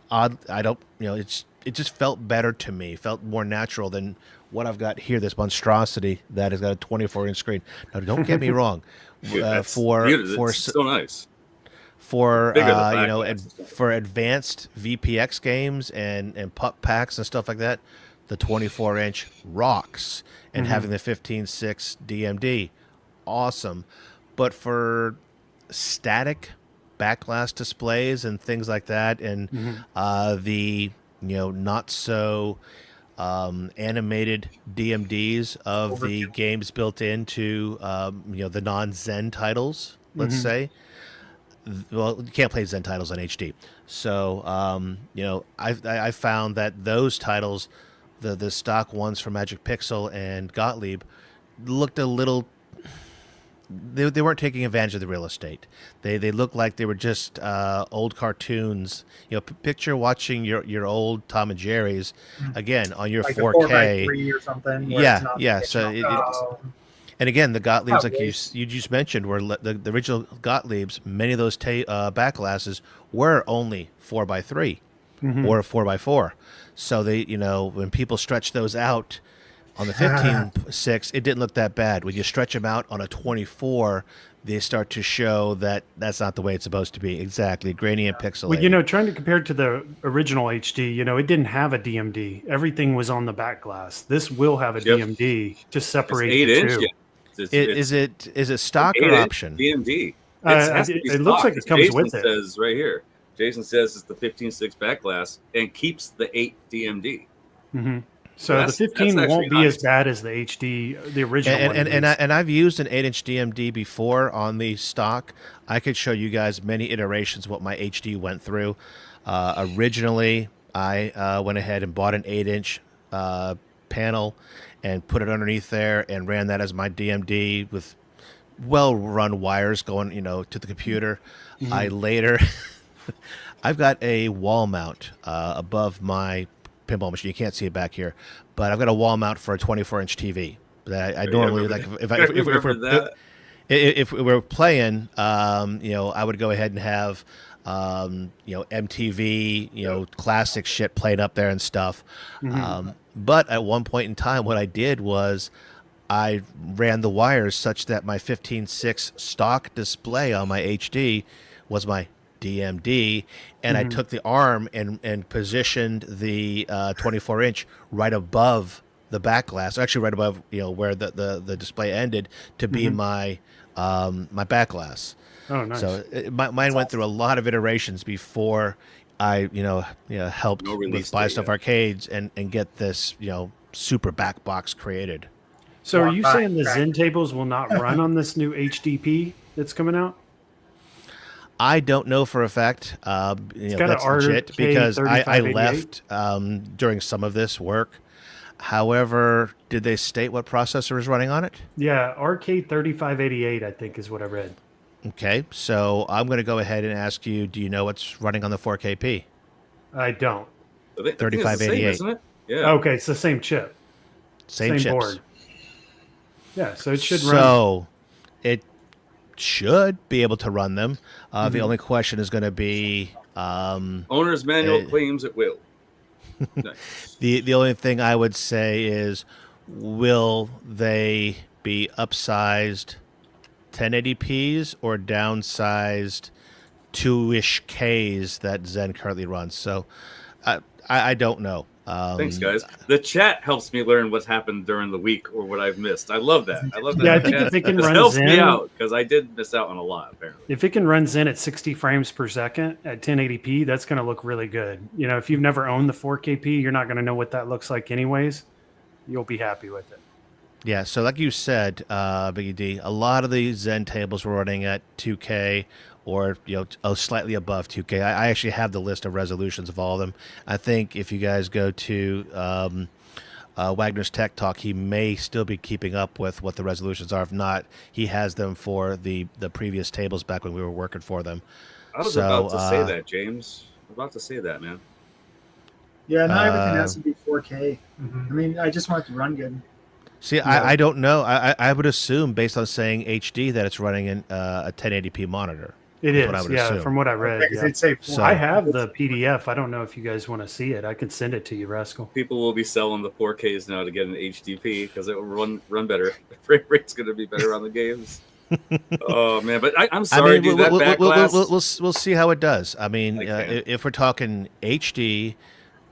I don't, it just felt better to me, felt more natural than what I've got here, this monstrosity that has got a 24-inch screen. Now, don't get me wrong. It's so nice. For for advanced VPX games and pup packs and stuff like that, the 24-inch rocks, and having the 15.6 DMD, awesome. But for static back glass displays and things like that, and the not so animated DMDs of the games built into the non-Zen titles, let's say. Well, you can't play Zen titles on HD. So, I found that those titles, the stock ones from Magic Pixel and Gottlieb, looked a little. They weren't taking advantage of the real estate. They looked like they were just old cartoons. Picture watching your old Tom and Jerry's again on your like 4K. 4x3 or something. Yeah. So and again, the Gottliebs, like you just mentioned, were the original Gottliebs. Many of those back glasses were only 4x3 or 4x4. So they, when people stretch those out on the 15.6, it didn't look that bad. When you stretch them out on a 24, they start to show that that's not the way it's supposed to be. Exactly, grainy and pixelated. Well, trying to compare it to the original HD, it didn't have a DMD. Everything was on the back glass. This will have a DMD to separate the two. Is it stock or option? DMD. It looks like it comes Jason with it. Says right here. Jason says it's the 15.6 back glass and keeps the 8 DMD. So the 15 won't be as bad as the HD, the original one. And I've used an 8-inch DMD before on the stock. I could show you guys many iterations of what my HD went through. Originally, I went ahead and bought an 8-inch panel and put it underneath there and ran that as my DMD with well-run wires going, to the computer. I later, I've got a wall mount above my pinball machine. You can't see it back here, but I've got a wall mount for a 24-inch TV that I normally like. If we're playing, I would go ahead and have MTV, classic shit played up there and stuff. But at one point in time, what I did was I ran the wires such that my 15.6 stock display on my HD was my DMD, and I took the arm and positioned the 24-inch right above the back glass, actually right above where the display ended, to be my my back glass. Oh, nice. So mine went through a lot of iterations before I helped with Buy Stuff Arcades and get this super back box created. So are you saying the Zen tables will not run on this new HDP that's coming out? I don't know for a fact. That's legit because I left during some of this work. However, did they state what processor is running on it? Yeah, Arcade 3588, I think, is what I read. Okay, so I'm going to go ahead and ask you, do you know what's running on the 4KP? I don't. 3588, isn't it? Yeah. Okay, it's the same chip. Same chips. Board. Yeah, so it should run. So it should be able to run them. The only question is going to be... owner's manual claims it will. Nice. The only thing I would say is, will they be upsized 1080p's or downsized 2-ish Ks that Zen currently runs? So I don't know. Thanks, guys. The chat helps me learn what's happened during the week or what I've missed. I love that. I love that. Yeah, I think if it can run helps Zen, me out because I did miss out on a lot, apparently. If it can run Zen at 60 frames per second at 1080p, that's going to look really good. If you've never owned the 4KP, you're not going to know what that looks like anyways. You'll be happy with it. Yeah, so like you said, Biggie D, a lot of the Zen tables were running at 2K or slightly above 2K. I actually have the list of resolutions of all of them. I think if you guys go to Wagner's Tech Talk, he may still be keeping up with what the resolutions are. If not, he has them for the previous tables back when we were working for them. I was about to say that, James. I was about to say that, man. Yeah, not everything has to be 4K. I mean, I just want it to run good. See, I don't know. I would assume, based on saying HD, that it's running in a 1080p monitor. It is, assume. From what I read. Yeah. So I have the PDF. I don't know if you guys want to see it. I could send it to you, Rascal. People will be selling the 4Ks now to get an HDP because it will run better. The frame rate's going to be better on the games. Oh man, but I'm sorry, dude. We'll see how it does. I mean, if we're talking HD,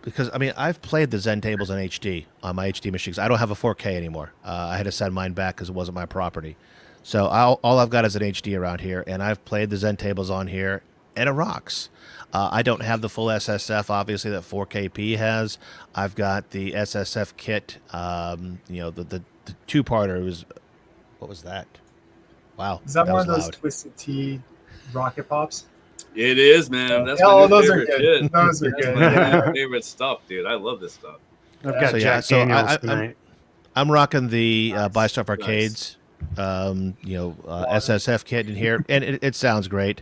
because I mean, I've played the Zen tables on HD on my HD machines. I don't have a 4K anymore. I had to send mine back because it wasn't my property. So all I've got is an HD around here, and I've played the Zen tables on here, and it rocks. I don't have the full SSF, obviously, that 4KP has. I've got the SSF kit, the two-parter. What was that? Wow. Is that one of those Twisted Tea rocket pops? It is, man. That's those are good. Shit. Those are good. That's my favorite stuff, dude. I love this stuff. I've got Jack Daniels tonight. I'm rocking the Buy Stuff Arcades. SSF kit in here, and it sounds great.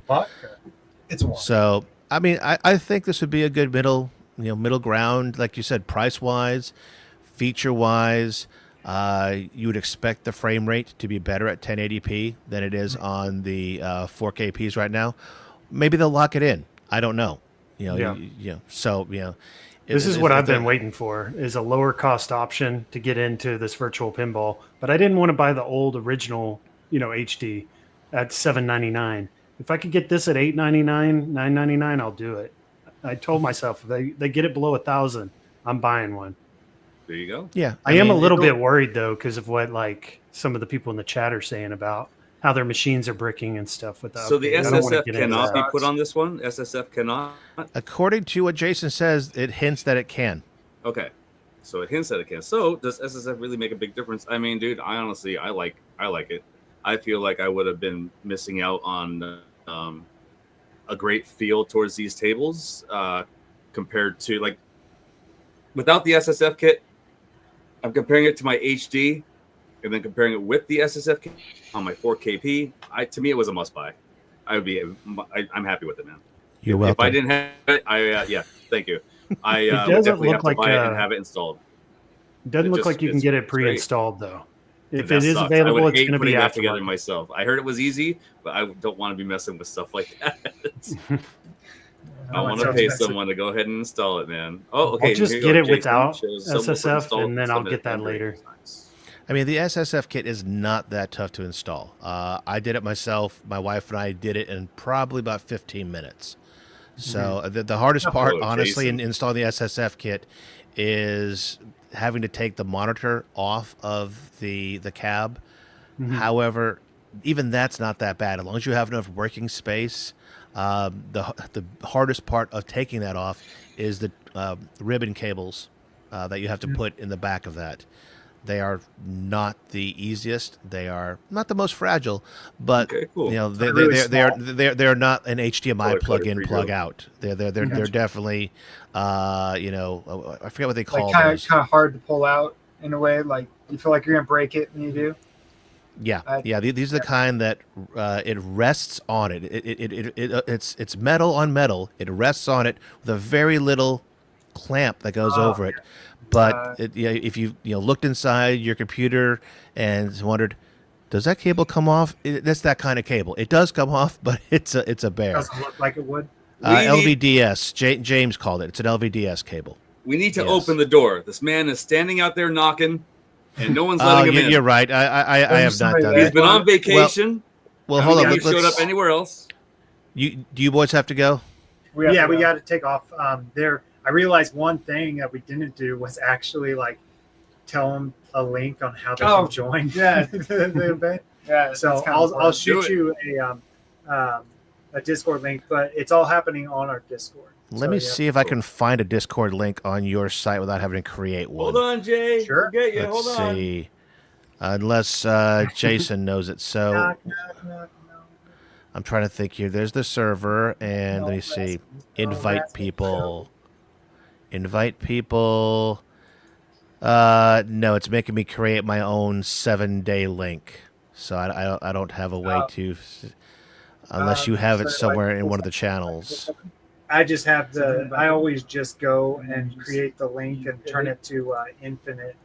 It's one. So I mean, I think this would be a good middle ground, like you said, price wise, feature wise. You would expect the frame rate to be better at 1080p than it is on the 4KPs right now. Maybe they'll lock it in. I don't know. This is what I've been waiting for, is a lower cost option to get into this virtual pinball. But I didn't want to buy the old original, HD at $799. If I could get this at $899, $999, I'll do it. I told myself if they get it below 1,000, I'm buying one. There you go. Yeah, I am a little bit worried though because of what some of the people in the chat are saying about how their machines are bricking and stuff with that. So the SSF cannot be put on this one? SSF cannot? According to what Jason says, it hints that it can. Okay. So it hints that it can. So does SSF really make a big difference? I mean, dude, I honestly, I like it. I feel like I would have been missing out on a great feel towards these tables compared to, without the SSF kit, I'm comparing it to my HD and then comparing it with the SSF kit on my 4KP. To me, it was a must buy. I'm happy with it, man. You're welcome. If I didn't have it, thank you. I would definitely have to buy it and have it installed. It doesn't look like you can get it pre-installed though. If it is available, it's going to be that together myself. I heard it was easy, but I don't want to be messing with stuff like that. I want to pay someone to go ahead and install it, man. Oh, okay. I'll just get it without SSF, and then I'll get that later. I mean, the SSF kit is not that tough to install. I did it myself. My wife and I did it in probably about 15 minutes. So the hardest part, honestly, in installing the SSF kit is having to take the monitor off of the cab. Mhm. However, even that's not that bad as long as you have enough working space. The hardest part of taking that off is the ribbon cables that you have to put in the back of that. They are not the easiest. They are not the most fragile, but Okay, cool. you know Really they're not an HDMI Color plug in, coded plug rebuild. out. They're definitely I forget what they call Like kind those. of hard to pull out in a way. Like you feel like you're gonna break it, and you do. Yeah. These are the kind that it rests on it. It's metal on metal. It rests on it with a very little clamp that goes over it. But if you looked inside your computer and wondered, does that cable come off? That's that kind of cable. It does come off, but it's a bear. Doesn't look like it would. LVDS. James called it. It's an LVDS cable. We need to Yes. open the door. This man is standing out there knocking, and no one's letting him in. You're right. I have not done He's that. been on vacation. Well, I hold don't on. think he showed up anywhere else. Do you boys have to go? We got to take off. There, I realized one thing that we didn't do was actually like tell them a link on how they can join. Yeah. the event. Yeah. So I'll shoot you a Discord link, but it's all happening on our Discord. Let me see if I can find a Discord link on your site without having to create one. Hold on, Jay. Sure. We'll get you. Let's Hold on. see. Unless Jason knows it. So Knock. I'm trying to think here. There's the server, and let me see. Invite people. Invite people. No, it's making me create my own 7-day link. So I don't have a way to, unless you have it somewhere in one of the channels. I just have I always just go and create the link and turn it to infinite.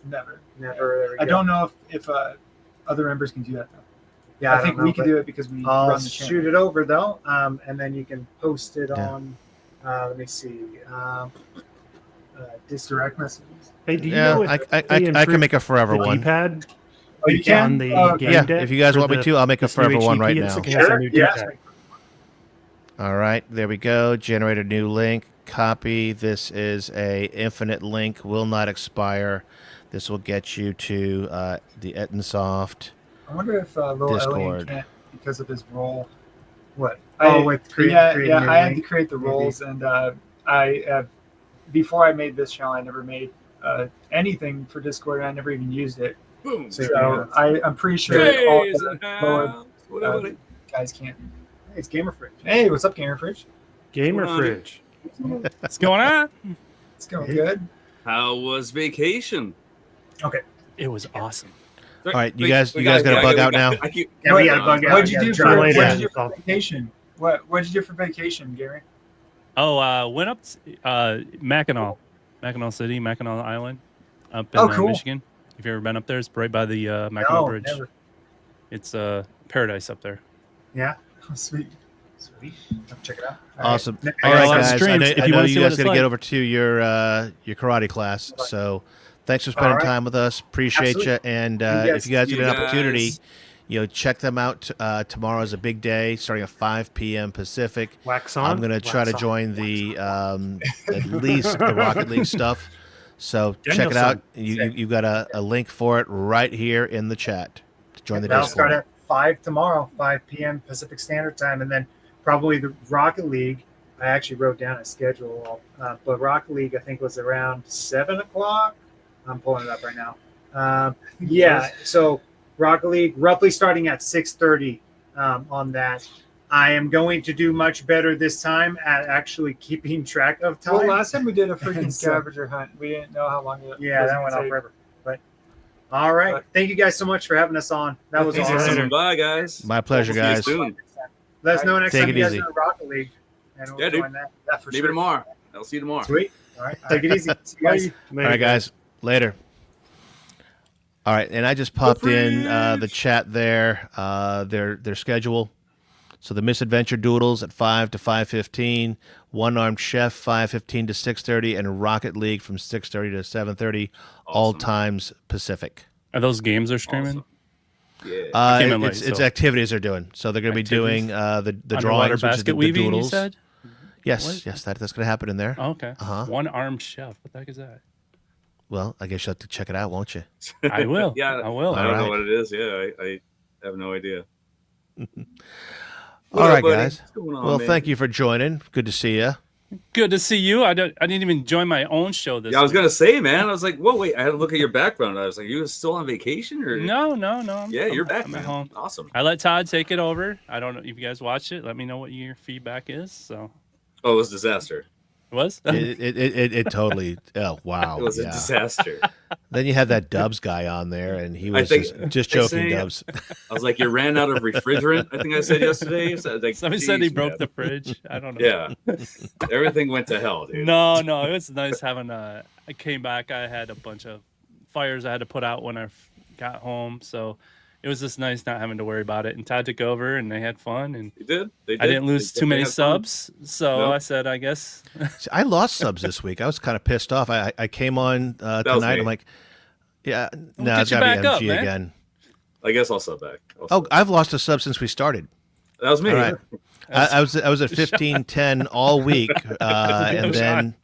Never. There we I go. don't know if other members can do that though. Yeah, I think we can do it because we I'll run the channel. shoot it over though, and then you can post it Yeah. on. Let me see. Direct messages. Hey, do you Yeah, know if I they can improved make a forever the one. D-pad Oh, you can on the game Yeah, deck if you guys for want me to, I'll make a this new forever one HDP? right It's now. like it has a new Yeah. D-pad. All right, there we go. Generate a new link. Copy. This is a infinite link. Will not expire. This will get you to the Ettensoft. I wonder if little Discord. Alien can't because of his role. What? I creating I had to link? create the maybe. roles, and I before I made this channel, I never made anything for Discord. I never even used it. Boom. So I'm pretty sure all Jay's the in the lower house. What up, buddy? guys can't. Hey, it's Gamer Fridge. Hey, what's up, Gamer Fridge? Gamer Come on. fridge. What's going on? It's going good. How was vacation? It was awesome. All right, you guys gotta bug out now? I keep, Yeah, we got to bug out. What'd you do Yeah, for try later. What'd you do Yeah. for vacation? What'd you do for vacation, Gary? Oh, went up Mackinac City, Mackinac Island, up in cool. Michigan. If you've ever been up there, it's right by the Mackinac No, Bridge. never. It's paradise up there. Yeah. Oh, sweet. Sweet. I'll check it out. Awesome. All All got right, a lot of guys. streams if I you know wanna you see what guys it's got to like. get over to your karate class. So thanks for spending All right. time with us. Appreciate you. Absolutely. And guys- if you guys get an you opportunity, guys. check them out. Tomorrow is a big day, starting at 5 p.m. Pacific. Wax on. I'm gonna try to Wax join the at least the Rocket League stuff. So check it out. You've got a link for it right here in the chat to join the That'll start Discord. at 5 tomorrow, 5 p.m. Pacific Standard Time, and then probably the Rocket League. I actually wrote down a schedule, but Rocket League I think was around 7 o'clock. I'm pulling it up right now. Yeah, so Rocket League roughly starting at 6:30 on that. I am going to do much better this time at actually keeping track of time. Well, last time we did a freaking So- scavenger hunt. We didn't know how long it Yeah, was that gonna went on take. forever. But all right, But- thank you guys so much for having us on. That was Thanks, awesome. later. Bye, guys. My pleasure, We'll see you guys. soon. Let us know next Take time it you guys easy. are in Rocket League, and we'll Yeah, dude. join that. Yeah, for Maybe sure. tomorrow. I'll see you tomorrow. Sweet. All right, take it easy. See you guys. All right, guys. Later. All right, and I just popped in the chat there, their schedule. So the Misadventure Doodles at 5 to 5:15, One Armed Chef 5:15 to 6:30, and Rocket League from 6:30 to 7:30, all Awesome. times Pacific. Are those games they're streaming? Awesome. Yeah. came in late, It's so- activities they're doing. So they're going to be doing the Underwater drawings, which is basket the weaving, you doodles. said? Yes, What? yes, that's going to happen in there. Oh, okay. Uh-huh. One armed chef. What the heck is that? Well, I guess you'll have to check it out, won't you? I will. Yeah, I will. I don't All know right. what it is. Yeah, I have no idea. All right, buddy? guys. What's going on, Well, man? thank you for joining. Good to see you. Good to see you. I didn't even join my own show this. Yeah, I was week. gonna say, man. I was like, whoa, wait. I had to look at your background. I was like, you still on vacation or? No. Yeah, you're back, I'm man. at home. Awesome. I let Todd take it over. I don't know if you guys watched it. Let me know what your feedback is. So Oh, it was a disaster. it was. It totally. Oh wow. It was a Yeah. disaster. Then you had that Dubs guy on there, and he I was think- just I joking, say- Dubs. I was like, you ran out of refrigerant. I think I said yesterday. So I was like, Somebody said he "Geez, broke man." the fridge. I don't know. Yeah, everything went to hell, dude. No, it was nice having I came back. I had a bunch of fires I had to put out when I got home, so it was just nice not having to worry about it. And Todd took over, and they had fun, and You did. They did. I didn't lose They too many definitely had fun. subs. So No. I said, I guess. See, I lost subs this week. I was kind of pissed off. I came on was tonight. me. I'm like, yeah, no, get it's you got to be back up, MG man. again. I guess I'll sub back. Oh, I've lost a sub since we started. That was me. All right. I was at 1510 all week, and then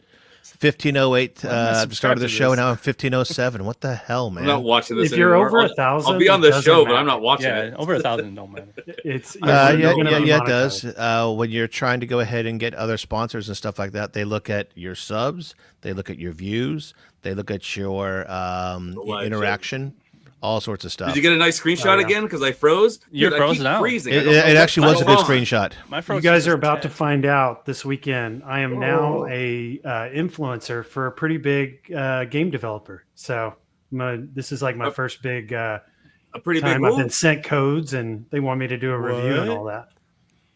1508 at the start of the show. And now I'm 1507. What the hell, man? I'm not watching this If you're anymore. over 1,000, I'll be on it the doesn't show, but matter. I'm not watching Yeah, it. over 1,000 don't matter. It's Yeah, you're gonna be it monetized. does. When you're trying to go ahead and get other sponsors and stuff like that, they look at your subs, they look at your views, they look at your live interaction, all sorts of stuff. Did you get a nice screenshot Oh, yeah. again? Because I froze. You're Dude, frozen I keep out. freezing. I It, don't know it what's actually was a good going on. screenshot. My You frozen guys are is about to 10. find out this weekend. I am now a influencer for a pretty big game developer. So this is like my first big A pretty big time. I've been move. sent codes, and they want me to do a review and What? all that.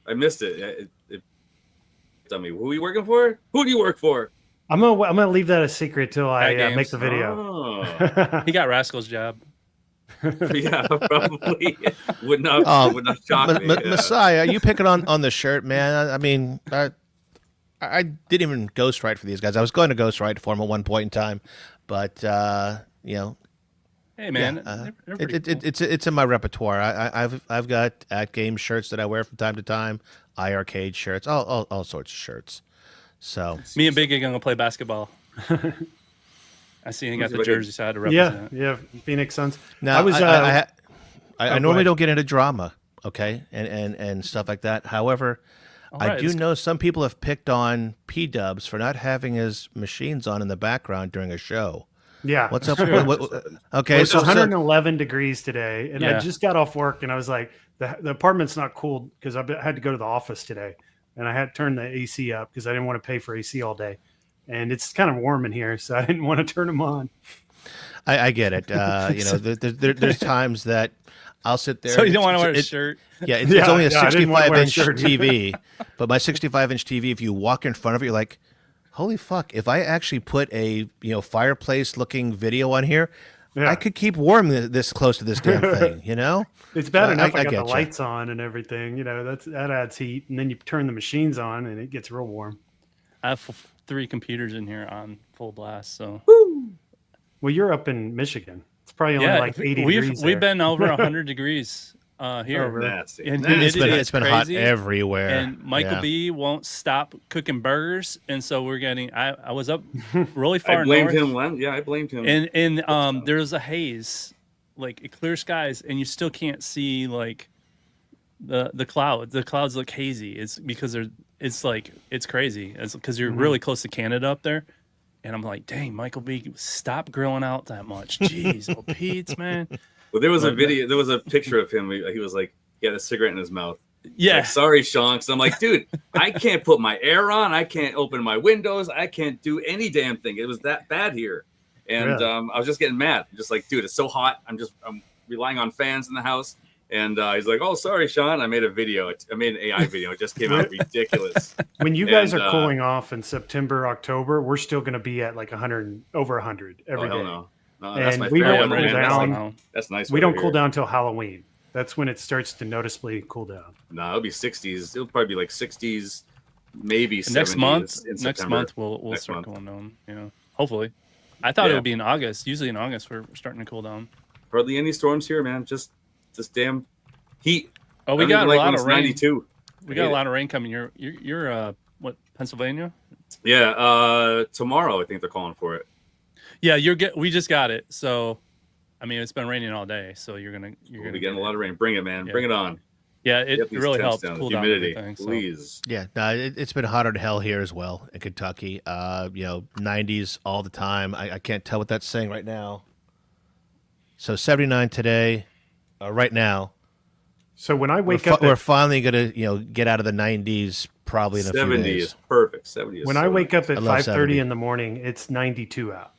I missed it. Tell me, who are you working for? Who do you work for? I'm gonna leave that a secret till I Games. make the video. Oh. He got Rascal's job. Yeah, probably would not shock me. Yeah. Messiah, you picking on the shirt, man? I mean, I didn't even ghostwrite for these guys. I was going to ghostwrite for them at one point in time, but you know, Hey man, yeah, they're pretty cool. it's in my repertoire. I've got at game shirts that I wear from time to time, iArcade shirts, all sorts of shirts. So Me and Big are gonna play basketball. I see he got the Who's jersey side to Yeah, represent. yeah, Phoenix Suns. now I was. I go normally ahead. don't get into drama, okay, and stuff like that. However, All I right, do it's- know some people have picked on P-Dubs for not having his machines on in the background during a show. Yeah. What's up? Sure. Okay, It's so 111 degrees today, and I Yeah. just got off work, and I was like, the apartment's not cool because I had to go to the office today, and I had to turn the AC up because I didn't want to pay for AC all day, and it's kind of warm in here, so I didn't want to turn them on. I get it. You know, there's times that I'll sit there. So you don't want to it's- wear a it- shirt. Yeah, it's Yeah, only a yeah, I didn't wanna wear a 65-inch shirt. TV, but my 65-inch TV, if you walk in front of it, you're like, holy fuck! If I actually put a fireplace-looking video on here, Yeah. I could keep warm this close to this damn thing. You know? It's bad I- enough I I got get the ya. lights on and everything, that adds heat, and then you turn the machines on, and it gets real warm. I have 3 computers in here on full blast. So Well, you're up in Michigan. It's probably only like 80 degrees. we've there. been over 100 degrees here. Oh, really? Nasty. And Nasty. It's been hot crazy. everywhere. And Michael Yeah. B won't stop cooking burgers, and so we're getting. I was up really far I blamed north, him. Yeah, I blamed him. and there's a haze, like clear skies, and you still can't see like the clouds. The clouds look hazy. It's because it's crazy. It's because you're really close to Canada up there. And I'm like, dang, Michael B, stop grilling out that much. Jeez, oh Pete's, man. Well, there was a But- video. There was a picture of him. He was like, he had a cigarette in his mouth. Yeah, Like, sorry, Sean. Because I'm like, dude, I can't put my air on. I can't open my windows. I can't do any damn thing. It was that bad here. And Really? I was just getting mad. Just like, dude, it's so hot. I'm relying on fans in the house. And he's like, oh, sorry, Sean. I made a video. I made an AI video. It just came out ridiculous. When you guys And, are cooling off in September, October, we're still going to be at like 100, over 100 Oh, every day. hell no. No, that's And my we favorite don't weather, cool man. down. That's nice. We weather don't cool here. down till Halloween. That's when it starts to noticeably cool down. No, it'll be 60s. It'll probably be like 60s, maybe 70s next month. in Next September. month we'll Next start month. cooling down. Yeah, hopefully. I thought it Yeah. would be in August. Usually in August we're starting to cool down. Hardly any storms here, man. Just this damn heat. Oh, we I don't got even a like lot when of it's rain. 92. We got a lot of rain coming. You're what, Pennsylvania? Yeah, tomorrow I think they're calling for it. Yeah, we just got it. So, I mean, it's been raining all day, so you're gonna be getting a lot of rain. Bring it, man. Yeah. Bring it on. Yeah, it really helps down. cool Humidity, down everything. please. Yeah, no, it's been hotter than hell here as well in Kentucky. 90s all the time. I can't tell what that's saying right now. So 79 today, right now. So when I wake up, we're finally gonna get out of the 90s probably in a few 70 days. is perfect. 70 is when so I wake nice. up at I love 5:30 70. in the morning, it's 92 out.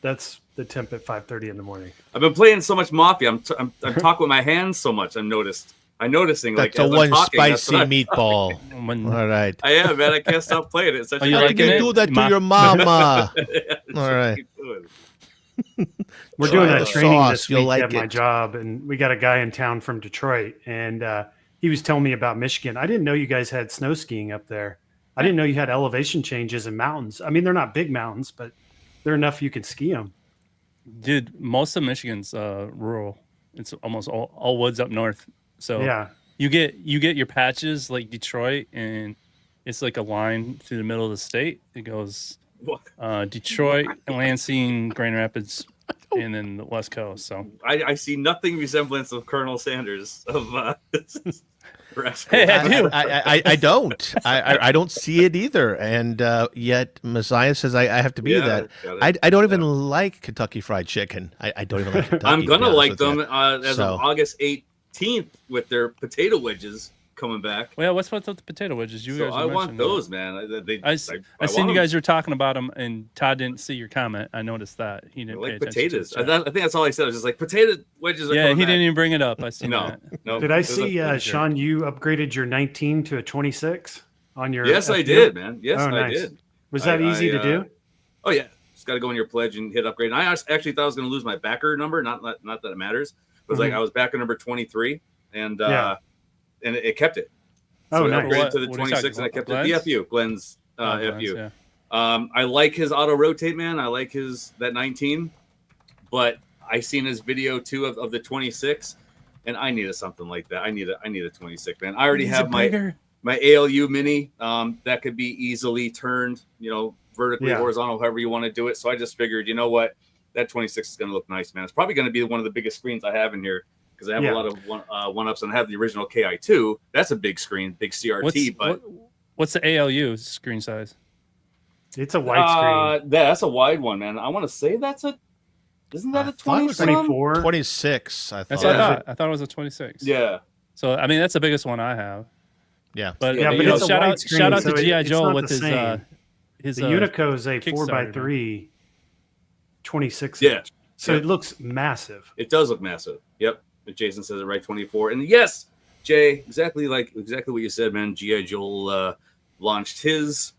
That's the temp at 5:30 in the morning. I've been playing so much Mafia. I'm talking with my hands so much. I'm noticing That's like a as one I'm talking, that's spicy what meatball. All right. I am, man. I can't stop playing it. It's such Oh, a you How liking can you it? do that to your mama? All right. We're Try doing a the training sauce, this you'll week like at my it. job, and we got a guy in town from Detroit, and he was telling me about Michigan. I didn't know you guys had snow skiing up there. I didn't know you had elevation changes in mountains. I mean, they're not big mountains, but they're enough you can ski them. Dude, most of Michigan's rural. It's almost all woods up north. So Yeah. you get your patches like Detroit, and it's like a line through the middle of the state. It goes Detroit, Lansing, Grand Rapids, and then the West Coast. So I see nothing resemblance of Colonel Sanders of Hey, I do. I don't. I don't see it either. And yet Messiah says I have to be that. I don't even like Kentucky Fried Chicken. I don't even like Kentucky. I'm gonna to be like honest with them you. as of August 18th with their potato wedges coming back. Well, what's with the potato wedges? You So guys I were want mentioning those, that. man. I seen you want guys were talking about them, and Todd didn't see your comment. I noticed that he them. didn't I pay like attention potatoes. to the I chat. think that's all I said. I was just like potato wedges. Are Yeah, coming he back. didn't even bring it up. I seen No, that. no. Did I Those see, are- Sean, you upgraded your 19 to a 26 on your Yes, I FU? did, man. Yes, Oh, I nice. did. Was that easy to do? Oh yeah, just got to go in your pledge and hit upgrade. And I actually thought I was going to lose my backer number. Not that it matters. It was like I was backer number 23, and it kept it. So Oh, I nice. upgraded to the What are you 26, and I talking kept about? it. The FU, Glenn's Glenn's, FU. yeah. I like his auto rotate, man. I like that 19, but I seen his video too of the 26, and I needed something like that. I need a 26, man. I already have my ALU mini that could be easily turned, vertically, horizontal, however you want to do it. So I just figured, you know what, that 26 is going to look nice, man. It's probably going to be one of the biggest screens I have in here because I have a lot of one-ups, and I have the original KI2. That's a big screen, big CRT. What's the ALU screen size? It's a wide screen. That's a wide one, man. I want to say isn't that a 20? 24? 26, I thought. That's what I thought. I thought it was a 26. Yeah. So I mean, that's the biggest one I have. Yeah. But Yeah, but it's a shout wide out screen, shout out so to GI it's Joe not with the same. his The Unico is a Kickstarter, 4x3 26 Yeah. inch. So it looks massive. It does look massive. Yep. Jason says it right, 24. And yes, Jay, exactly what you said, man. GI Joel launched his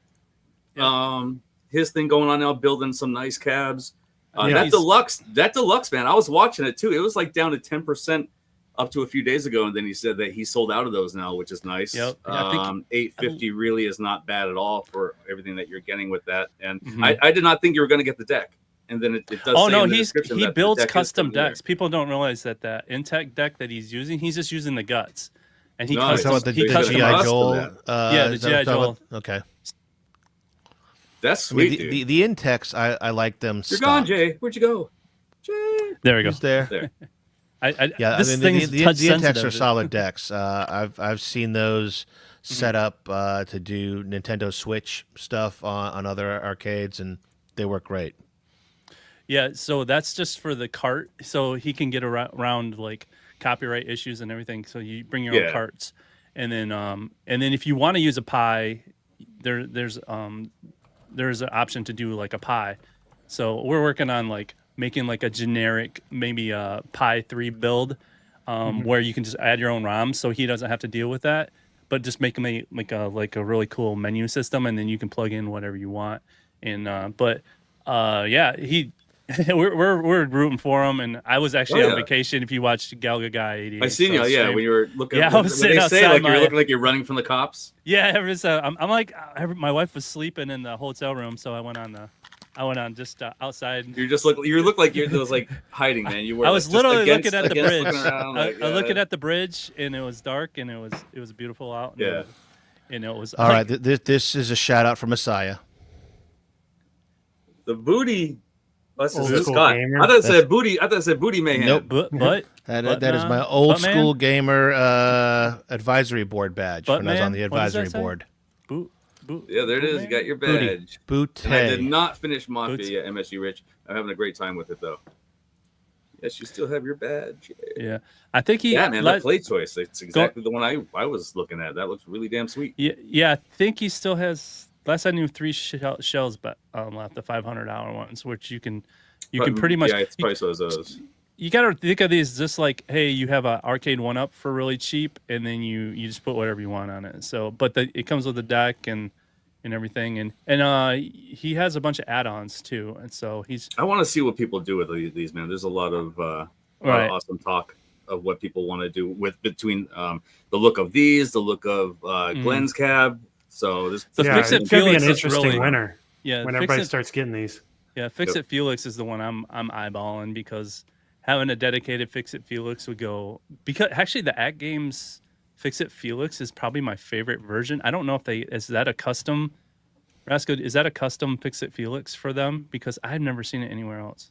thing going on now, building some nice cabs. That deluxe, man. I was watching it too. It was like down to 10% up to a few days ago, and then he said that he sold out of those now, which is nice. Yep. I think 850 really is not bad at all for everything that you're getting with that. And I did not think you were going to get the deck. And then it does. Oh say no, in the description he that the builds deck is custom coming there. decks. People don't realize that Intech deck that he's just using the guts, and he No, Is that what the he custom- GI custom Joel? that. Yeah, the is that G.I. what you're talking Joel. about? Okay. That's I mean, sweet, dude. the Intex, I like them. You're stock. gone, Jay. Where'd you go? Jay. There we go. Who's there? There. Yeah, this I mean thing's the touch Intex sensitive. are solid decks. I've seen those set up to do Nintendo Switch stuff on other arcades, and they work great. Yeah, so that's just for the cart, so he can get around like copyright issues and everything. So you bring your own carts, and then if you want to use a Pi, there's an option to do like a Pi. So we're working on like making like a generic maybe a Pi 3 build, where you can just add your own ROMs, so he doesn't have to deal with that. But just make a really cool menu system, and then you can plug in whatever you want. And we're rooting for him, and I was actually on vacation. If you watched Galga Guy 88, I seen you, when you were looking. Yeah, I was sitting outside. Like you're looking like you're running from the cops. Yeah, I'm like, my wife was sleeping in the hotel room, so I went on just outside. You look like it was like hiding, man. You were. I was literally looking at the bridge. Looking I looking at the bridge, and it was dark, and it was beautiful out. Yeah. And it was All right. This is a shout out for Messiah. The booty. That's Old just school Scott. gamer. I thought it said booty. I thought it said booty mayhem. Nope. But That is my old school gamer advisory board badge when I was on the advisory board. Yeah, there it is. You got your badge. Booty. And I did not finish Mafia yet, MSG Rich. I'm having a great time with it though. Yes, you still have your badge. Yeah, I think he. Yeah, man, that play choice. It's exactly the one I was looking at. That looks really damn sweet. Yeah, I think he still has. Last I knew, 3 shells, but left, the $500 ones, which you can pretty much. Yeah, it's probably so those. You gotta think of these just like, hey, you have an arcade 1-up for really cheap, and then you just put whatever you want on it. So, but it comes with a deck and everything, and he has a bunch of add-ons too, and so he's. I want to see what people do with these, man. There's a lot of awesome talk of what people want to do between the look of these, the look of Glenn's cab. So this it's going to be an interesting winter. Yeah, when everybody starts getting these. Yeah, Fix It Felix is the one I'm eyeballing, because having a dedicated Fix It Felix would go, because actually the At Games Fix It Felix is probably my favorite version. I don't know if is that a custom, Rasco, is that a custom Fix It Felix for them? Because I've never seen it anywhere else.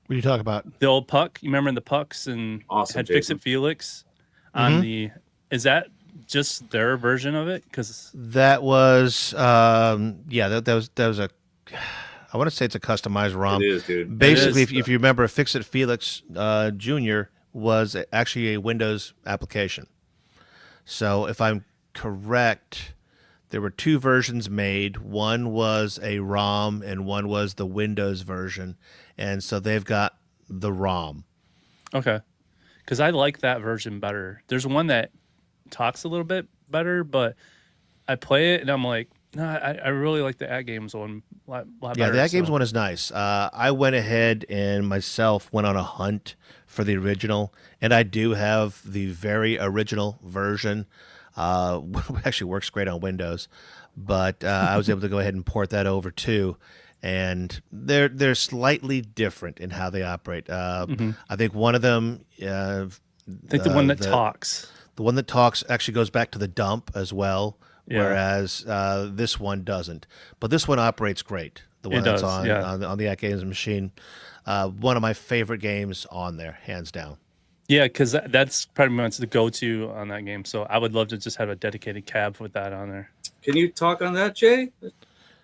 What are you talking about? The old puck, you remember the pucks and awesome, had Jason. Fix It Felix on is that just their version of it? Because that was that was a, I want to say it's a customized ROM. It is, dude. Basically, if you remember, Fix It Felix Jr. was actually a Windows application. So if I'm correct, there were 2 versions made. One was a ROM and one was the Windows version. And so they've got the ROM. Okay. Because I like that version better. There's one that talks a little bit better, but I play it and I'm like, no, I really like the At Games one a lot better. Yeah, the At Games one is nice. I went ahead and myself went on a hunt for the original, and I do have the very original version. Actually works great on Windows, but I was able to go ahead and port that over too. And they're slightly different in how they operate. I think one of them, I think the one that talks. The one that talks actually goes back to the dump as well, whereas this one doesn't. But this one operates great. The one that's on the At Games machine. One of my favorite games on there, hands down. Yeah, because that's pretty much the go-to on that game. So I would love to just have a dedicated cab with that on there. Can you talk on that, Jay?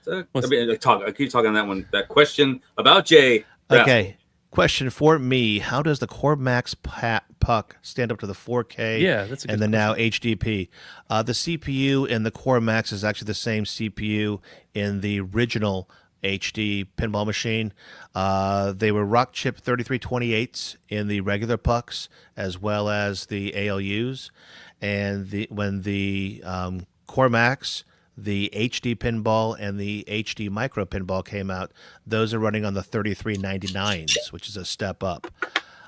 I keep talking on that one. That question about Jay. Okay. Question for me: how does the Core Max puck stand up to the 4K? Yeah, that's a good and the now HDP. The CPU in the Core Max is actually the same CPU in the original HD pinball machine. They were rock chip 3328s in the regular pucks as well as the ALUs. And when the Core Max, the HD pinball, and the HD micro pinball came out, those are running on the 3399s, which is a step up.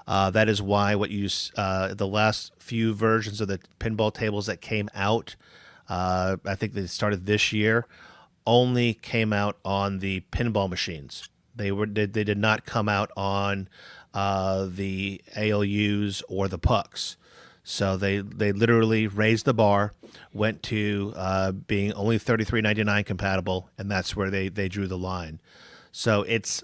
That is why the last few versions of the pinball tables that came out, I think they started this year, only came out on the pinball machines. They did not come out on the ALUs or the pucks. So they literally raised the bar, went to being only 3399 compatible, and that's where they drew the line. So it's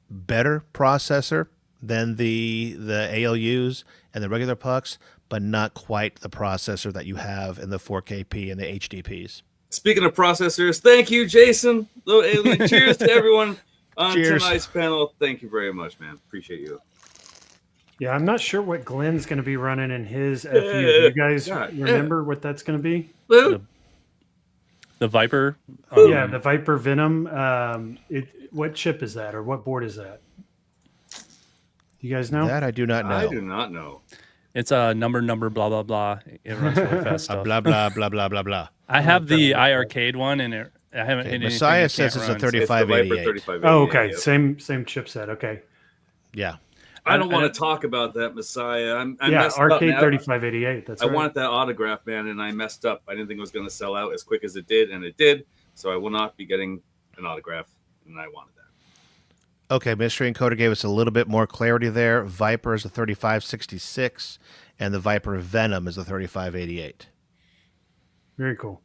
better processor than the ALUs and the regular pucks, but not quite the processor that you have in the 4KP and the HDPs. Speaking of processors, thank you, Jason. Cheers to everyone on tonight's panel. Thank you very much, man. Appreciate you. Yeah, I'm not sure what Glenn's going to be running in his FU. Do you guys remember what that's going to be? The Viper? Yeah, the Viper Venom. What chip is that, or what board is that? You guys know? That I do not know. I do not know. It's a number, blah, blah, blah. It runs really fast stuff. Blah, blah, blah, blah, blah, blah. I have the iArcade one, and I haven't hit anything. Messiah says it's a 3588. Oh, okay. Same chipset. Okay. Yeah. I don't want to talk about that, Messiah. I yeah, messed Arcade up, 3588. That's right. I wanted that autograph, man, and I messed up. I didn't think it was going to sell out as quick as it did, and it did. So I will not be getting an autograph, and I wanted that. Okay, Mystery Encoder gave us a little bit more clarity there. Viper is a 3566, and the Viper Venom is a 3588. Very cool.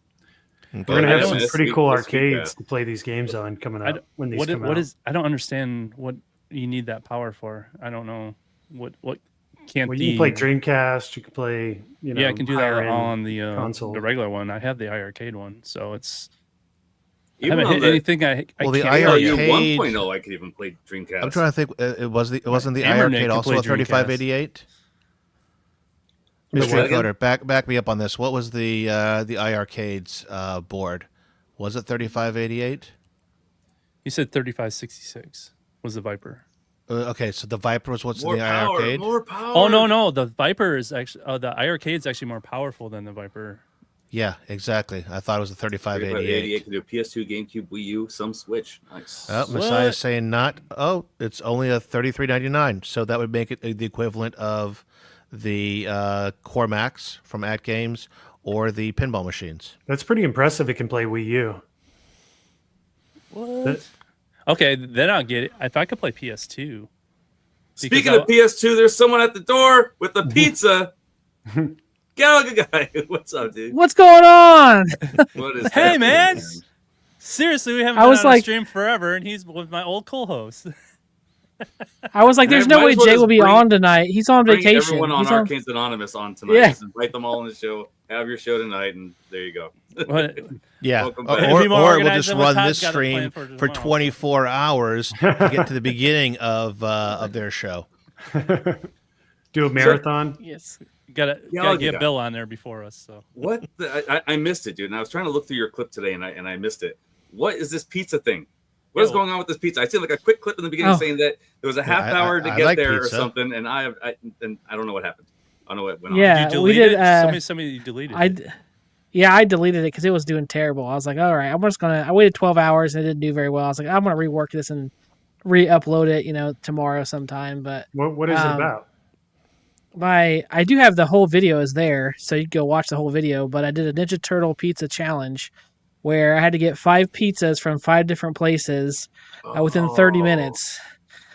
Okay. We're going to have some pretty cool arcades to play these games on coming up when these come out. I don't understand what you need that power for. I don't know what can't Well, the you can play Dreamcast. You can play, yeah, I can do that higher all end on the console. regular one. I have the iarcade one, so it's I Even haven't on hit the anything. I Well, the can't Halo play U yet. iArcade- 1.0, I could even play Dreamcast. I'm trying to think. It wasn't the Hammerneck iArcade can also play a 3588? The Mystery what? Encoder, back me up on this. What was the iArcade's board? Was it 3588? You said 3566 was the Viper. Okay, so the Viper was what's More in the power, iArcade? more power. Oh no, the Viper is actually the iArcade is actually more powerful than the Viper. Yeah, exactly. I thought it was the 3588. Could do PS2, GameCube, Wii U, some Switch. Nice. Oh, Messiah's saying not. Oh, it's only a 33.99, so that would make it the equivalent of the Core Max from At Games or the pinball machines. That's pretty impressive. It can play Wii U. What? Okay, then I'll get it. If I could play PS2. Speaking of PS2, there's someone at the door with the pizza. Gallagher guy, what's up, dude? What's going on? What is Hey, happening, man! Seriously, we haven't I been was on a like- stream forever, and he's with my old co-host. I was like, there's no Might way as well Jay just will be bring- on tonight. He's on Bring vacation. everyone on He's on- Arcane's Anonymous on tonight. Yeah. Just invite them all on the show. Have your show tonight, and there you go. What? Yeah, Welcome or, back. It'd be more or we'll organized just than what run Todd's this got stream planned for tomorrow. 24 hours to get to the beginning of their show. Do a marathon. Yes. Gotta Gallagher get guy. Bill on there before us. So What? I missed it, dude. And I was trying to look through your clip today, and I missed it. What is this pizza thing? What is Yo. going on with this pizza? I see like a quick clip in the beginning Oh. saying that there was a half I- hour I to get like there pizza. or something, and I don't know what happened. I don't know what went on. Yeah, did you we delete did. it? Somebody deleted it. I deleted it because it was doing terrible. I was like, all right, I waited 12 hours and it didn't do very well. I was like, I'm gonna rework this and re-upload it, tomorrow sometime. But What is it about? I do have the whole video is there, so you can go watch the whole video. But I did a Ninja Turtle pizza challenge where I had to get 5 pizzas from 5 different places within 30 minutes.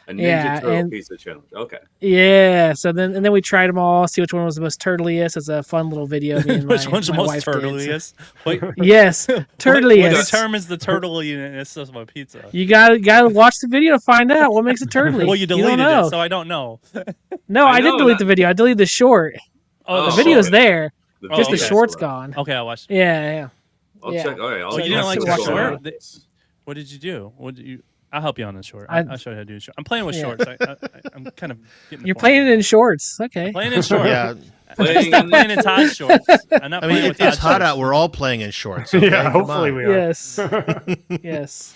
A Ninja Yeah, Turtle and- pizza challenge. Okay. Yeah, so then we tried them all, see which one was the most turtliest. It's a fun little video. Me and Which my, one's the my most wife did, so- turtliest? Wait, Yes, What turtliest. determines the turtliness of my pizza? You gotta watch the video to find out what makes it turtly. Well, you don't deleted know. it, so I don't know. No, I I didn't know, delete that- the video. I deleted the short. Oh, The Oh, video's okay. there, The just the okay. short's gone. Okay, I watched. Yeah. I'll Yeah. check. All right. I'll Oh, you you didn't have like to the watch short? it. What did you do? What did you? I'll help you on the short. I- I'll show you how to do the short. I'm playing with Yeah. shorts. I'm kind of getting. You're playing it in shorts. Okay. Playing in shorts. Yeah, Playing I'm in playing in Todd's shorts. I'm not I playing mean with it's Todd's hot shorts. out. We're all playing in shorts. Okay? Yeah, Come hopefully on. we are. Yes. Yes.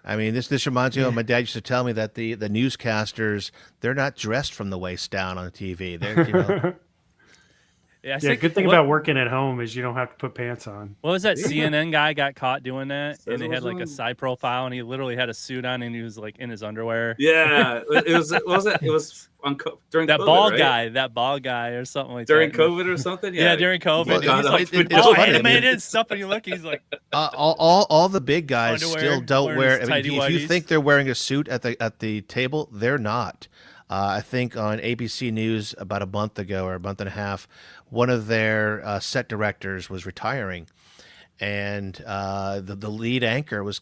I mean, this reminds me of my dad used to tell me that the newscasters, they're not dressed from the waist down on TV. They're Yeah, I Yeah, think- good thing what- about working at home is you don't have to put pants on. What was that CNN guy got caught doing that? Says And they it had was like a on- side profile, and he literally had a suit on, and he was like in his underwear. Yeah, it was. What was it? It was during That COVID, bald right? guy, or something like During that. COVID or something. Yeah, during COVID. Well, and he's like, it's all funny, I mean- animated and stuff, and you look, he's like, all the big guys Underwear, still don't wearing wear. his I mean, if you tighty-whities. think they're wearing a suit at the table, they're not. I think on ABC News about a month ago or a month and a half, one of their set directors was retiring, and the lead anchor was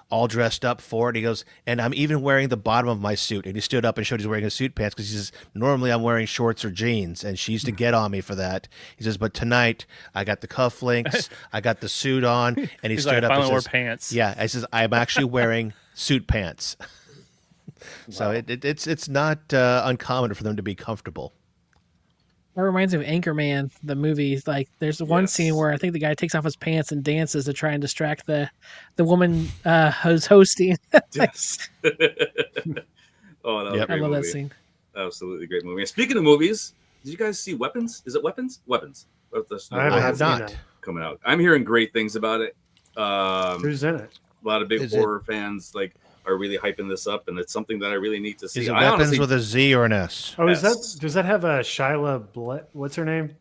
all dressed up for it. He goes, and I'm even wearing the bottom of my suit, and he stood up and showed he's wearing his suit pants because he says normally I'm wearing shorts or jeans, and she used to get on me for that. He says, but tonight I got the cufflinks, I got the suit on, and he he's stood like, I up and finally wore says, pants. yeah, I says I'm actually wearing suit pants. So it's not uncommon for them to be comfortable. That reminds me of Anchorman, the movie. Like, there's one Yes. scene where I think the guy takes off his pants and dances to try and distract the woman who's hosting. Yes. Oh, that was Yep. a great I love that movie. scene. Absolutely great movie. And speaking of movies, did you guys see Weapons? Is it Weapons? Weapons. I I have seen not. that. Coming out. I'm hearing great things about it. Who's in it? A lot of big Is it- horror fans are really hyping this up, and it's something that I really need to see. Is it I weapons honestly- with a Z or an S? Oh, is Yes. that? Does that have a Shyla? What's her name? Chick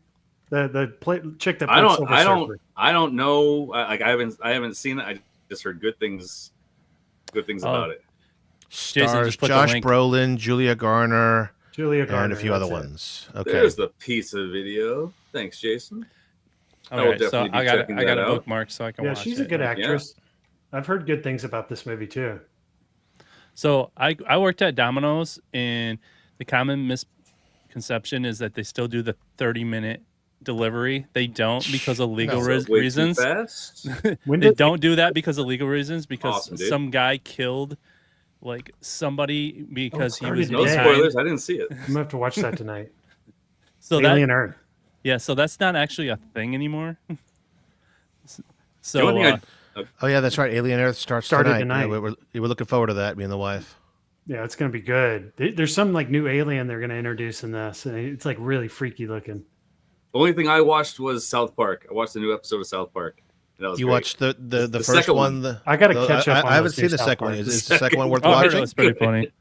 that played Silver Surfer. I don't know. I haven't seen it. I just heard good things about it. Stars just put the Josh link. Brolin, Julia Garner, Julia Garner, and a few that's other it. ones. Okay. There's the pizza video. Thanks, Jason. I will All right, so definitely be I got checking I got that a out. bookmark so I can Yeah, watch she's a it. good actress. I've heard good things about this movie too. So I worked at Domino's, and the common misconception is that they still do the 30-minute delivery. They don't because of legal reasons. They don't do that because of legal reasons, because some guy killed like somebody because he was no spoilers. I didn't see it. I'm gonna have to watch that tonight. So Alien Earth. Yeah, so that's not actually a thing anymore. So oh yeah, that's right. Alien Earth started tonight. Yeah, we're looking forward to that, me and the wife. Yeah, it's gonna be good. There's some like new alien they're gonna introduce in this, and it's like really freaky looking. The only thing I watched was South Park. I watched a new episode of South Park. That was you great. watched the first one. I got to catch up. I haven't seen the second one. Is the second one worth watching? It's pretty funny.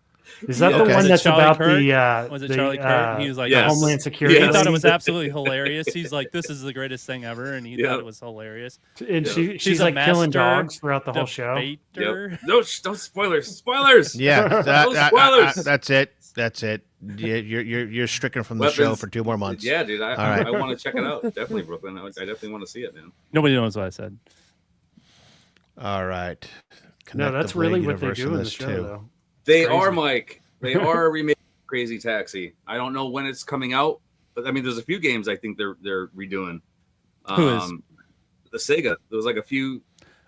Is that the one that's about was it Charlie Kirk? He was like Homeland Security. He thought it was absolutely hilarious. He's like, "This is the greatest thing ever," and he thought it was hilarious. And she's like killing dogs throughout the whole show. Yep. No spoilers. Spoilers. Yeah, spoilers. That's it. That's it. You're stricken from the show for 2 more months. Yeah, dude. I want to check it out. Definitely, Brooklyn. I definitely want to see it, man. Nobody knows what I said. All right. No, that's really what they do in the show, though. They are, Mike. They are a remake of Crazy Taxi. I don't know when it's coming out, but I mean, there's a few games I think they're redoing. Who is? The Sega. There was like a few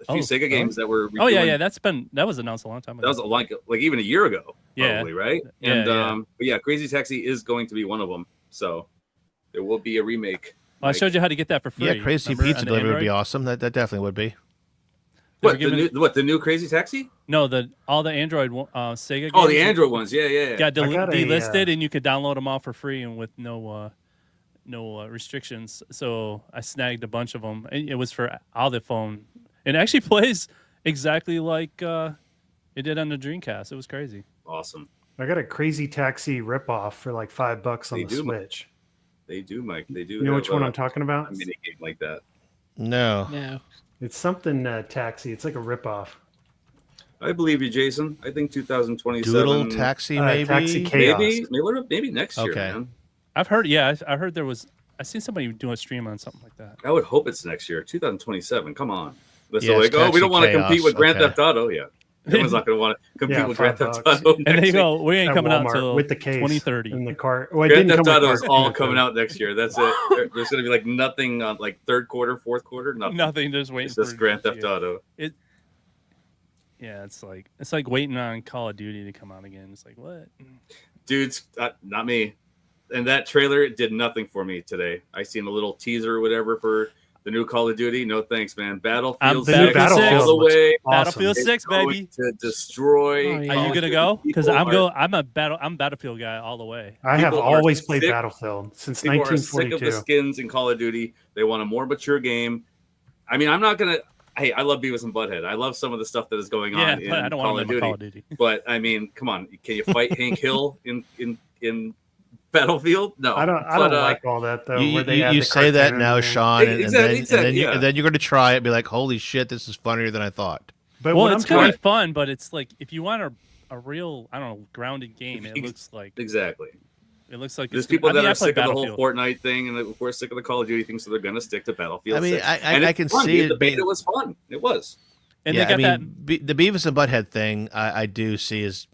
Sega games that were. Oh yeah, that was announced a long time ago. That was like even a year ago, probably, right? Yeah, and but yeah, Crazy Taxi is going to be one of them. So there will be a remake. Well, I showed you how to get that for free. Yeah, Crazy Pizza Delivery would be awesome. That definitely would be. What the new Crazy Taxi? No, all the Android Sega games. Oh, the Android ones, yeah. Got delisted, and you could download them all for free and with no restrictions. So I snagged a bunch of them. It was for all the phone. It actually plays exactly like it did on the Dreamcast. It was crazy. Awesome. I got a Crazy Taxi ripoff for like $5 on the Switch. They do, Mike. They do. You know which one I'm talking about? A mini game like that. No. It's something Taxi. It's like a ripoff. I believe you, Jason. I think 2027. Doodle Taxi, maybe. Taxi Chaos. Maybe next year. Okay. Man. I've heard. Yeah, I heard there was. I seen somebody doing a stream on something like that. I would hope it's next year, 2027. Come on. We don't want to compete with Grand Theft Auto. Yeah. Everyone's not going to want to compete with Grand Theft Auto. And they go, we ain't coming out until with the case 2030 in the car. Grand Theft Auto is all coming out next year. That's it. There's going to be like nothing on like third quarter, fourth quarter. Nothing. Just waiting. It's just Grand Theft Auto. Yeah, it's like waiting on Call of Duty to come out again. It's like, what? Dudes, not me. And that trailer did nothing for me today. I seen a little teaser or whatever for the new Call of Duty. No thanks, man. Battlefield 6 all the way. Awesome. Battlefield 6, baby. To destroy. Are you gonna go? Because I'm a Battlefield guy all the way. I have always played Battlefield since 1942. Sick of the skins in Call of Duty. They want a more mature game. I mean, I'm not gonna. Hey, I love Beavis and Butthead. I love some of the stuff that is going on in I don't Call want of Call of Duty. But I mean, come on, can you fight Hank Hill in Battlefield? No, I don't like all that though. You say that now, Sean, and then you're going to try it and be like, "Holy shit, this is funnier than I thought." But it's going to be fun. But it's like if you want a real, I don't know, grounded game, it looks like exactly. It looks like there's people that are sick of the whole Fortnite thing, and of course sick of the Call of Duty thing, so they're going to stick to Battlefield. I mean, 6. I can see it. The beta was fun. It was. And they got the Beavis and Butthead thing. I do see as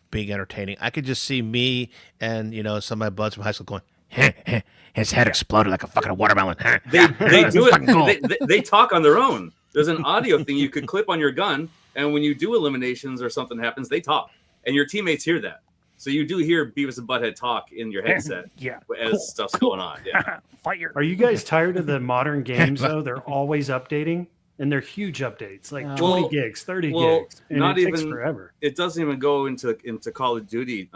being entertaining. I could just see me and some of my buds from high school going, his head exploded like a fucking watermelon. They do it. They talk on their own. There's an audio thing you could clip on your gun, and when you do eliminations or something happens, they talk, and your teammates hear that. So you do hear Beavis and Butthead talk in your headset as stuff's going on. Yeah. Fire. Are you guys tired of the modern games though? They're always updating. And they're huge updates, like 20 gigs, 30 gigs. And it takes forever. It doesn't even go into Call of Duty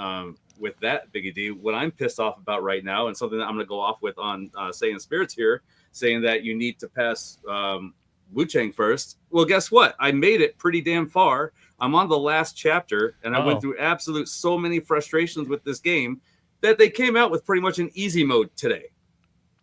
with that, Biggie D. What I'm pissed off about right now, and something that I'm going to go off with on Saying Spirits here, saying that you need to pass Wu-Chang first. Well, guess what? I made it pretty damn far. I'm on the last chapter, and I went through so many frustrations with this game that they came out with pretty much an easy mode today.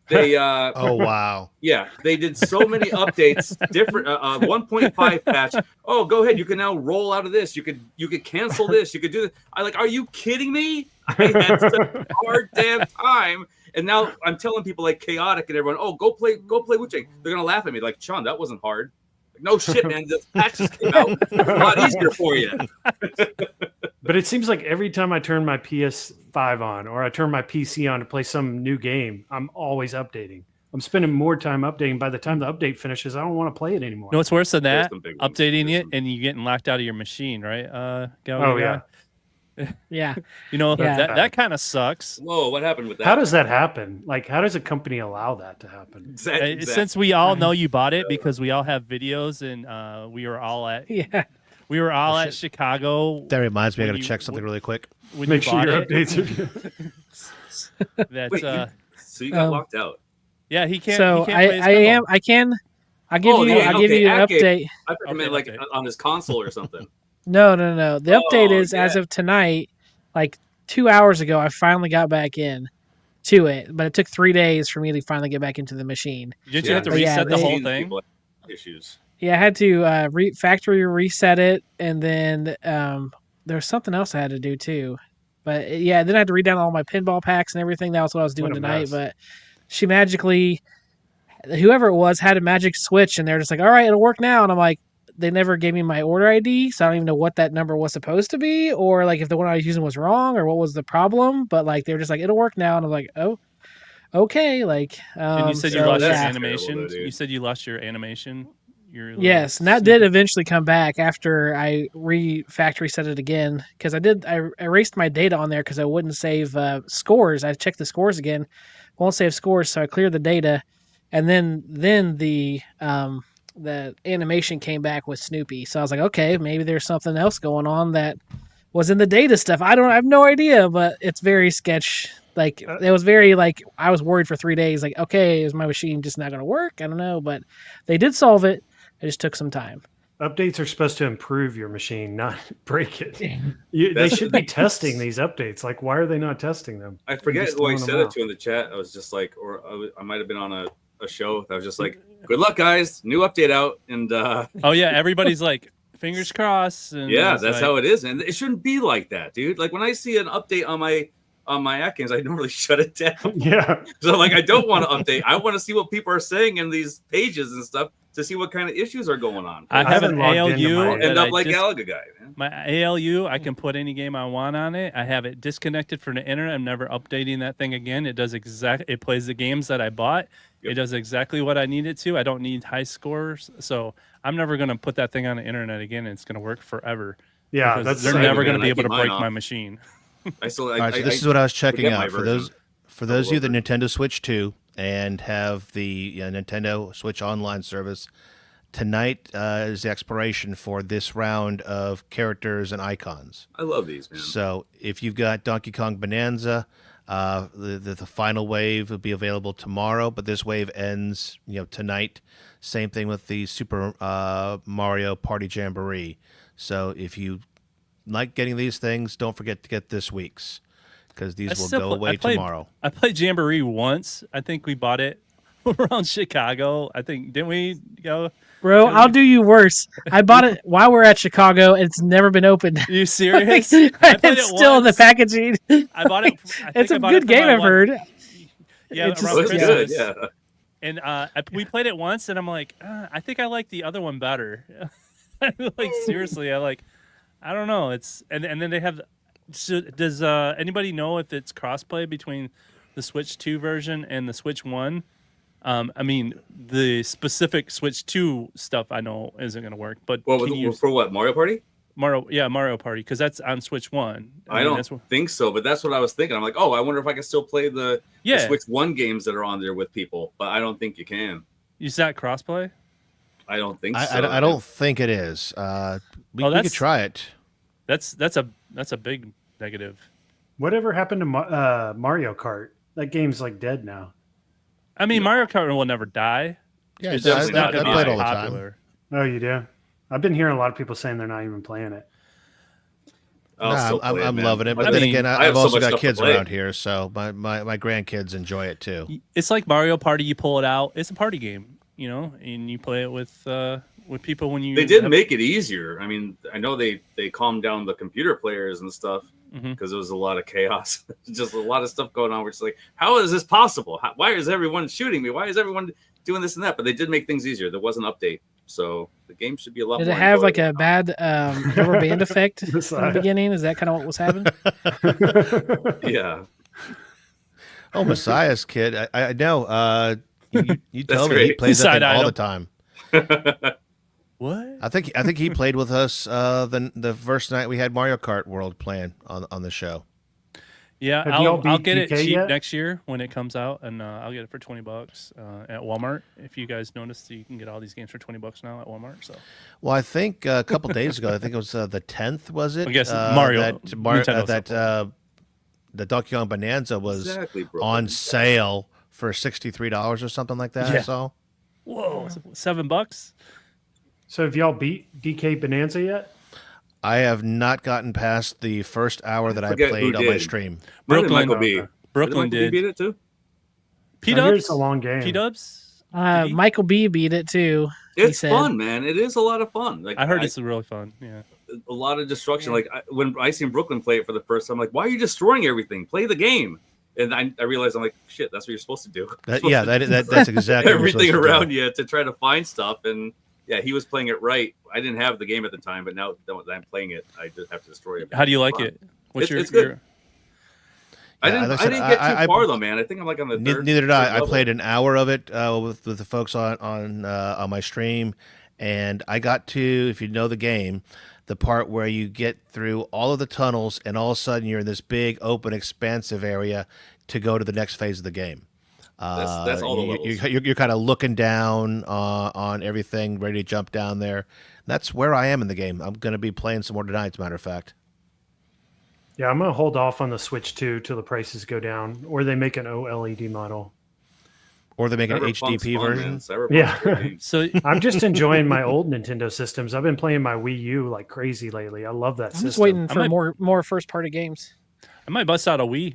They oh wow. Yeah, they did so many updates, different 1.5 patch. Oh, go ahead. You can now roll out of this. You could cancel this. You could do this. Are you kidding me? I had such a hard damn time. And now I'm telling people like Chaotic and everyone, oh, go play Wu-Chang. They're gonna laugh at me like, Sean, that wasn't hard. no shit, man. The patch just came out. It's a lot easier for you. But it seems like every time I turn my PS5 on or I turn my PC on to play some new game, I'm always updating. I'm spending more time updating. By the time the update finishes, I don't want to play it anymore. No, it's worse than that. Updating It and you getting locked out of your machine, right? Yeah. Yeah. That kind of sucks. Whoa, what happened with that? How does that happen? Like, how does a company allow that to happen? Since we all know you bought it because we all have videos and we were all at at Chicago. That reminds me, I got to check something really quick. Make sure your updates are good. That's so you got locked out. Yeah, he can't. So he can't play his pinball. I'll give you an update. I thought you meant like on his console or something. No. The update is as of tonight, like 2 hours ago, I finally got back in to it, but it took 3 days for me to finally get back into the machine. Did you have to reset the whole thing? Issues. Yeah, I had to factory reset it, and then there was something else I had to do too. But yeah, then I had to read down all my pinball packs and everything. That was what I was doing tonight. Mess. But she magically, whoever it was, had a magic switch, and they're just like, "All right, it'll work now." And I'm like, they never gave me my order ID, so I don't even know what that number was supposed to be, or like if the one I was using was wrong, or what was the problem. But like they were just like, "It'll work now," and I'm like, "Oh, okay." Like, and you said you lost your animation. You said you lost your animation. Yes, and that did eventually come back after I factory set it again, because I erased my data on there because I wouldn't save scores. I checked the scores again, won't save scores, so I cleared the data, and then the animation came back with Snoopy. So I was like, okay, maybe there's something else going on that was in the data stuff. I have no idea, but it's very sketch. Like it was very like I was worried for 3 days. Like, okay, is my machine just not going to work? I don't know, but they did solve it. It just took some time. Updates are supposed to improve your machine, not break it. They should be testing these updates. Like, why are they not testing them? I forget who I said it to in the chat. I was just like, or I might have been on a show. I was just like, good luck, guys. New update out. And oh, yeah. Everybody's like, fingers crossed. And yeah, that's how it is. And it shouldn't be like that, dude. Like, when I see an update on my Atkins, I normally shut it down. Yeah. So, like, I don't want to update. I want to see what people are saying in these pages and stuff to see what kind of issues are going on. I have an ALU. End up like Galaga guy, man. My ALU, I can put any game I want on it. I have it disconnected from the internet. I'm never updating that thing again. It does it plays the games that I bought. Yep. It does exactly what I need it to. I don't need high scores. So I'm never going to put that thing on the internet again. And it's going to work forever. Yeah, they're never going to be able to break my machine. All right, so this is what I was checking out for those of you the Nintendo Switch 2 and have the Nintendo Switch Online service. Tonight is the expiration for this round of characters and icons. I love these, man. So if you've got Donkey Kong Bonanza, the final wave will be available tomorrow, but this wave ends tonight. Same thing with the Super Mario Party Jamboree. So if you like getting these things, don't forget to get this week's, because these will go away tomorrow. I played Jamboree once. I think we bought it around Chicago. I think, didn't we go? Bro, I'll do you worse. I bought it while we're at Chicago. And it's never been opened. Are you serious? It's still in the packaging. I bought it. It's a good game, I've heard. Yeah, it around Christmas. Good, yeah. And we played it once, and I'm like, I think I like the other one better. Like, seriously, I don't know. And then they have. So does anybody know if it's crossplay between the Switch 2 version and the Switch 1? I mean, the specific Switch 2 stuff I know isn't going to work. But for what, Mario Party? Mario Party, because that's on Switch 1. I don't think so, but that's what I was thinking. I'm like, I wonder if I can still play the Switch 1 games that are on there with people, but I don't think you can. Is that crossplay? I don't think so. I don't think it is. We could try it. That's a big negative. Whatever happened to Mario Kart? That game's like dead now. I mean, Mario Kart will never die. Yeah, it's just not going to be all the popular. time. Oh, you do? I've been hearing a lot of people saying they're not even playing it. I'm loving it, but then again, I've also got kids around here, so my grandkids enjoy it too. It's like Mario Party. You pull it out. It's a party game, and you play it with people when you. They did make it easier. I mean, I know they calmed down the computer players and stuff because there was a lot of chaos, just a lot of stuff going on. We're just like, how is this possible? Why is everyone shooting me? Why is everyone doing this and that? But they did make things easier. There was an update So the game should be a lot Did more it have like enjoyable a now. bad rubber band effect in the Messiah. beginning? Is that kind of what was happening? Yeah. Oh, Messiah's kid. I know. You That's tell me he great. plays that Side thing all item. the time. What? I think he played with us the first night we had Mario Kart World playing on the show. Yeah, Have y'all I'll beat get it DK cheap yet? next year when it comes out, and I'll get it for $20 at Walmart. If you guys noticed, you can get all these games for $20 now at Walmart. So Well, I think a couple days ago, I think it was the 10th, was it? I guess Mario- that Nintendo the Donkey Kong Bonanza was Exactly, bro. on sale for $63 or something like that. I Yeah. saw. whoa, $7. So have y'all beat DK Bonanza yet? I have not gotten past the first hour that I forget who played on my did. stream. Mine and Brooklyn- Michael B. Brooklyn Michael B beat did. it too. P I hear Dubs. it's a long game. P Dubs. Did he? Michael B beat it too. He It's said. fun, man. It is a lot of fun. Like I heard it's really fun. Yeah. a lot of destruction. Like when I seen Brooklyn play it for the first time, I'm like, why are you destroying everything? Play the game. And I realized I'm like, shit, that's what you're supposed to do. That's exactly what you're Everything supposed to do. around you to try to find stuff. And yeah, he was playing it right. I didn't have the game at the time, but now that I'm playing it, I just have to destroy it. How do you like Fun. it? What's It's good. I Yeah, didn't, like I I said, didn't get too I- far though, man. I think I'm like on the third. Neither did I. third I level. played an hour of it with the folks on my stream, and I got to, if you know the game, the part where you get through all of the tunnels, and all of a sudden you're in this big, open, expansive area to go to the next phase of the game. That's all the levels. You're kind of looking down on everything, ready to jump down there. That's where I am in the game. I'm going to be playing some more tonight, as a matter of fact. Yeah, I'm gonna hold off on the Switch 2 till the prices go down, or they make an OLED model. Or they make an Cyberpunk's HDP fun, version. man. Cyberpunk's Yeah. a good game. So I'm just enjoying my old Nintendo systems. I've been playing my Wii U like crazy lately. I love that I'm system. just waiting I for might- more first party games. I might bust out a Wii,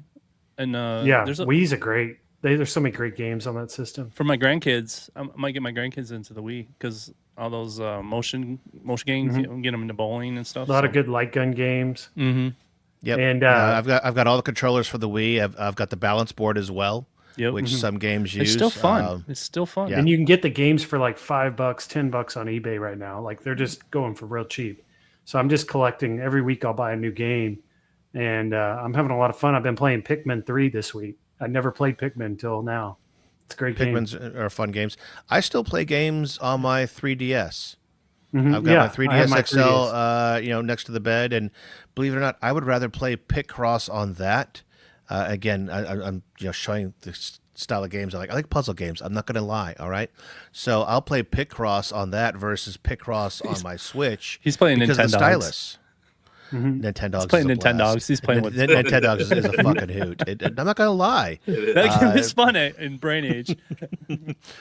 and Yeah, there's Wii's a great. There's so many great games on that system. for my grandkids. I might get my grandkids into the Wii because all those motion games, Mhm. you know, get them into bowling and stuff. A lot of good light gun games. Mm-hmm. Yep. And I've got all the controllers for the Wii. I've got the balance board as well, Yep. which some games use. It's still fun. It's still fun. yeah. And you can get the games for like $5, $10 on eBay right now. Like they're just going for real cheap. So I'm just collecting. Every week I'll buy a new game, and I'm having a lot of fun. I've been playing Pikmin 3 this week. I never played Pikmin until now. It's a great game. Pikmin's are fun games. I still play games on my 3DS. Mhm. I've got Yeah, my I 3DS have my XL, 3DS. next to the bed, and believe it or not, I would rather play Picross on that. Again, I'm showing the style of games I like. I like puzzle games. I'm not going to lie. All right, so I'll play Picross on that versus Picross on my Switch. He's playing because of the Nintendogs. stylus. Mhm. Nintendogs. He's playing is a blast. Nintendogs. He's playing with Nintendogs is a fucking hoot. I'm not going to lie. that game is fun in Brain Age.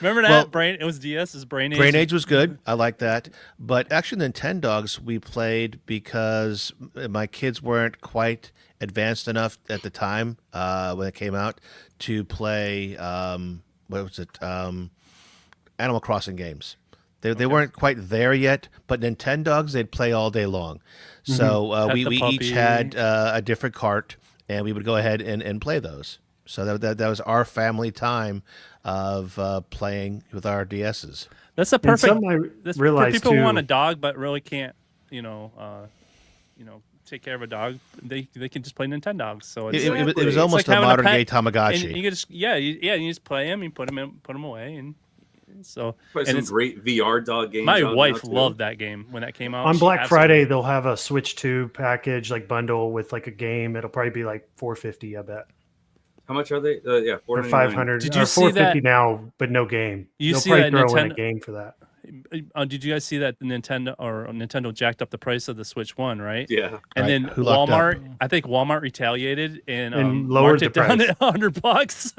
Remember that Well, Brain? It was DS's Brain Age. Brain Age was good. I like that. But actually, Nintendogs we played because my kids weren't quite advanced enough at the time when it came out to play, what was it, Animal Crossing games. They weren't quite there yet, but Nintendogs, they'd play all day long. So Pet we the each puppy. had a different cart, and we would go ahead and play those. So that was our family time of playing with our DSs. That's a And perfect. something I That's for realized people too. who want a dog but really can't, take care of a dog. They can just play Nintendogs. So it's, It was It's almost like a having a modern day pet, Tamagotchi. and you can just you just play them, you put them away, and so Play and some it's, great VR dog games. my out wife now, too. loved that game when that came out. On She Black absolutely- Friday, they'll have a Switch 2 package, like bundle with like a game. It'll probably be like $450, I bet, How much are they? Yeah, or $499. $500. Did or you see $450 that- now, but no game. You They'll see probably that throw in a Nintendo- game for that. Did you guys see that Nintendo jacked up the price of the Switch 1, right? Yeah. And Right. then Who locked up? Walmart, I think Walmart retaliated and lowered marked the it down price. at $100.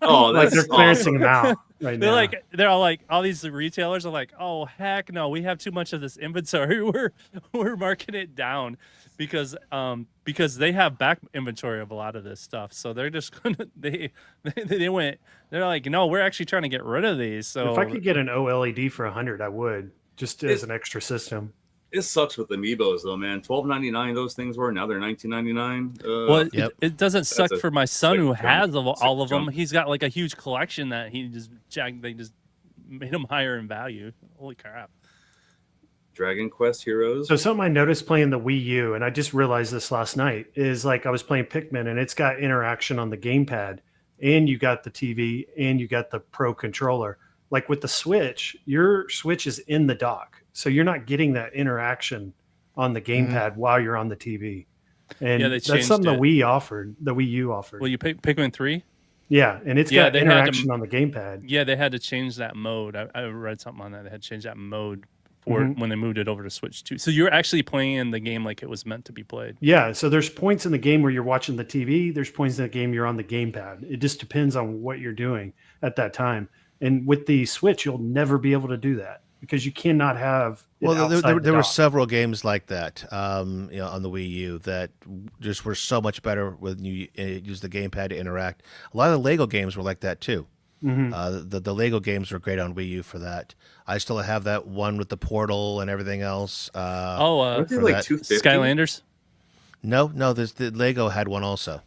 Oh, Like that's they're clearancing awesome. them out right now. They're all like, all these retailers are like, oh heck no, we have too much of this inventory. We're marking it down because they have back inventory of a lot of this stuff. So they're just gonna they're like, no, we're actually trying to get rid of these. So If I could get an OLED for $100, I would, just as It- an extra system. It sucks with Amiibos though, man. $12.99 those things were. Now they're $19.99. well, Yep. it doesn't suck a for my son sick who jump. has all Sick of them. jump. He's got like a huge collection that he just made them higher in value. Holy crap! Dragon Quest Heroes. So something I noticed playing the Wii U, and I just realized this last night, is like I was playing Pikmin, and it's got interaction on the gamepad, and you got the TV, and you got the Pro controller. Like with the Switch, your Switch is in the dock, so you're not getting that interaction on the gamepad while you're on the TV. And Yeah, they that's changed something it. the Wii U offered. Well, you pick Pikmin 3? Yeah, and it's got they had to- interaction on the gamepad. Yeah, they had to change that mode. I read something on that. They had to change that mode for when they moved it over to Switch 2. So you're actually playing the game like it was meant to be played. Yeah, so there's points in the game where you're watching the TV. There's points in the game you're on the gamepad. It just depends on what you're doing at that time. And with the Switch, you'll never be able to do that because you cannot have. Well, there were several games like that, on the Wii U that just were so much better when you use the gamepad to interact. A lot of the Lego games were like that too. The Lego games were great on Wii U for that. I still have that one with the portal and everything else. Weren't they like 250? Skylanders? No, the Lego had one also.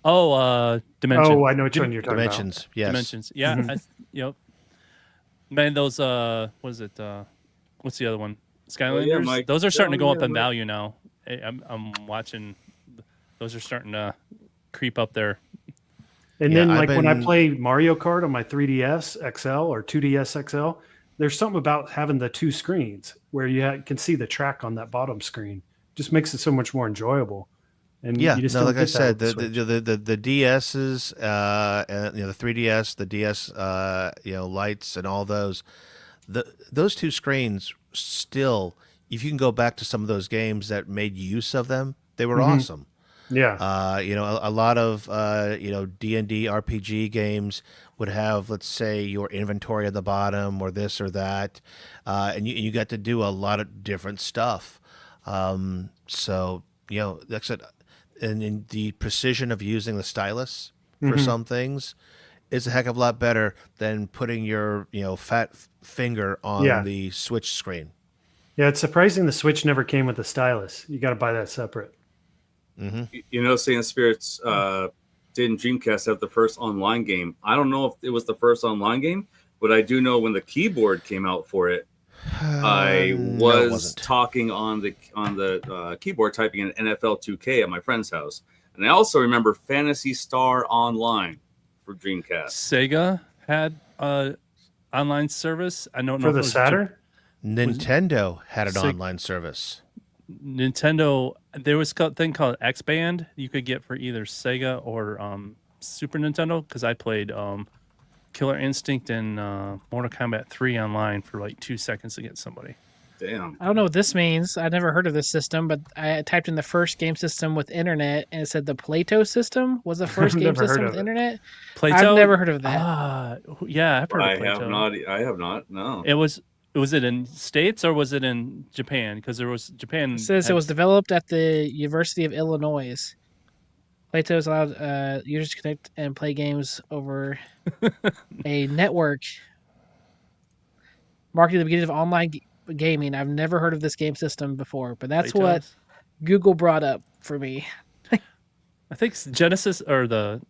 Dimension. Oh, I know which one you're talking Dimensions, about. yes. Dimensions. Yeah, man, those what is it? What's the other one? Skylanders. Mike, those are starting to go up in Mike. value now. I'm watching. Those are starting to creep up there. And Yeah, then, I've like when I been- play Mario Kart on my 3DS XL or 2DS XL, there's something about having the two screens where you can see the track on that bottom screen. Just makes it so much more enjoyable. And Yeah, you just no, don't like I get that said, with the Switch. the DSs, and, the 3DS, the DS, lights, and all those, those two screens still, if you can go back to some of those games that made use of them, they were awesome. Yeah. A lot of D&D RPG games would have, let's say, your inventory at the bottom or this or that, and you got to do a lot of different stuff. So like I said, and in the precision of using the stylus for some things is a heck of a lot better than putting your fat finger on the Switch screen. Yeah, it's surprising the Switch never came with a stylus. You got to buy that separate. Saiyan Spirits didn't Dreamcast have the first online game? I don't know if it was the first online game, but I do know when the keyboard came out for it, I was talking on the keyboard, typing in NFL 2K at my friend's house, and I also remember Phantasy Star Online for Dreamcast. Sega had online service. I don't know For if the it was Saturn? Nintendo had an online service. Nintendo. There was a thing called X Band you could get for either Sega or Super Nintendo, because I played Killer Instinct and Mortal Kombat 3 online for like 2 seconds to get somebody. Damn. I don't know what this means. I never heard of this system, but I typed in the first game system with internet, and it said the Plato system was the first game Never heard system of with it. internet. Plato? I've never heard of that. Yeah, I've heard of Plato. I have not. No. Was it in States or was it in Japan? Because there was Japan. It says it was developed at the University of Illinois. Plato has allowed users to connect and play games over a network. Marking the beginning of online gaming. I've never heard of this game system before, but that's Plato. what Google brought up for me. I think Genesis or the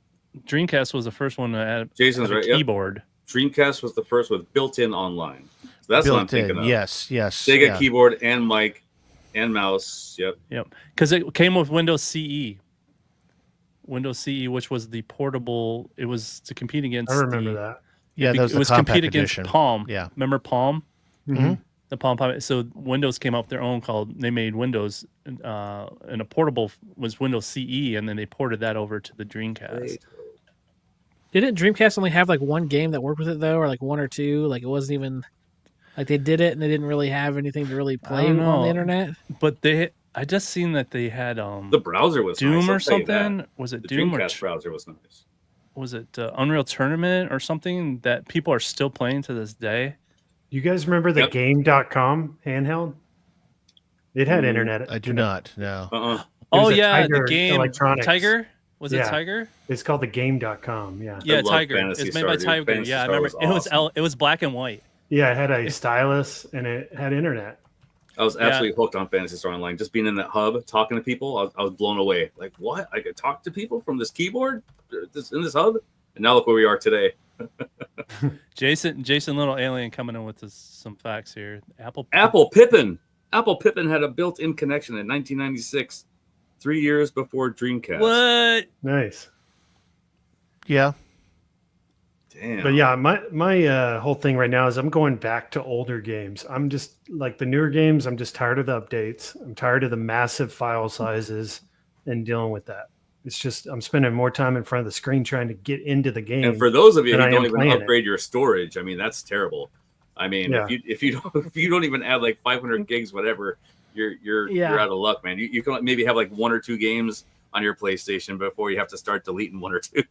Dreamcast was the first one to add Jason's a right. Yep. keyboard. Dreamcast was the first with built-in online. So that's what I'm thinking of. Yes. Sega keyboard and mic and mouse. Yep. Because it came with Windows CE. Windows CE, which was the portable. It was to compete against. I remember that. Yeah, that was it the was compact compete against edition. Palm. Yeah. Remember Palm? Mm-hmm. The Palm Pilot. So Windows came up with their own called. They made Windows, and a portable was Windows CE, and then they ported that over to the Dreamcast. Didn't Dreamcast only have like one game that worked with it though, or like one or two? Like it wasn't even like they did it and they didn't really have anything to really play on the internet. But I just seen that they had the browser was Doom nice, or I'll tell you that. something. Was it The Doom Dreamcast browser was nice. Was it Unreal Tournament or something that people are still playing to this day? You guys remember the Game.com handheld? It had internet. I do not. No. Uh-uh. Oh was a yeah, Tiger the game Electronics. Tiger. Was it Yeah. Tiger? It's called the Game.com. Yeah. Yeah, love Tiger. Phantasy It's made Star, by dude. Tiger. Phantasy Yeah, I Star remember. was awesome. It was black and white. Yeah, it had a stylus and it had internet. I was absolutely hooked on Phantasy Star Online. Just being in that hub, talking to people, I was blown away. Like, what? I could talk to people from this keyboard in this hub? And now look where we are today. Jason, little alien, coming in with some facts here. Apple Pippin had a built-in connection in 1996, 3 years before Dreamcast. What? Nice. Yeah. Damn. But yeah, my whole thing right now is I'm going back to older games. I'm just like the newer games. I'm just tired of the updates. I'm tired of the massive file sizes and dealing with that. It's just I'm spending more time in front of the screen trying to get into the game. And for those of you who than I don't am even playing upgrade your storage, I mean that's terrible. I mean, Yeah. if you don't even add like 500 gigs, whatever, you're out of luck, man. You can maybe have like 1 or 2 games on your PlayStation before you have to start deleting 1 or 2.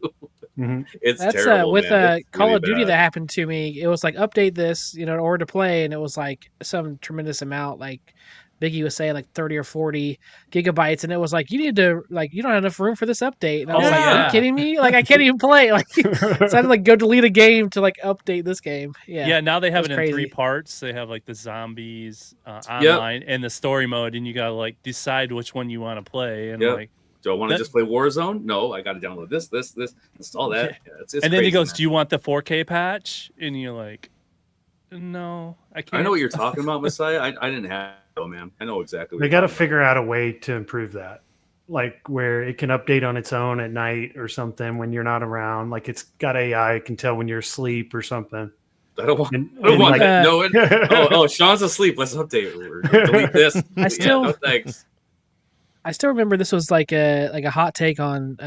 Mm-hmm. It's That's terrible. with man. Call really of Duty bad. that happened to me. It was like update this, in order to play, and it was like some tremendous amount, like Biggie was saying, like 30 or 40 gigabytes, and it was like you need to you don't have enough room for this update. And I was like, are you kidding me? Like I can't even play. Like so I had to like go delete a game to like update this game. Yeah. Now they have it in crazy. 3 parts. They have like the zombies online and the story mode, and you gotta like decide which one you want to play. And like, do I want to just play Warzone? No, I got to download this, install that. Yeah, it's and then crazy, he goes, man. "Do you want the 4K patch?" And you're like, "No, I can't." I know what you're talking about, Messiah. I didn't have it, man. I know exactly. They got to figure out a way to improve that, like where it can update on its own at night or something when you're not around. Like it's got AI, it can tell when you're asleep or something. I don't want that. No, Sean's asleep. Let's update. Or delete this. I still remember this was like a hot take on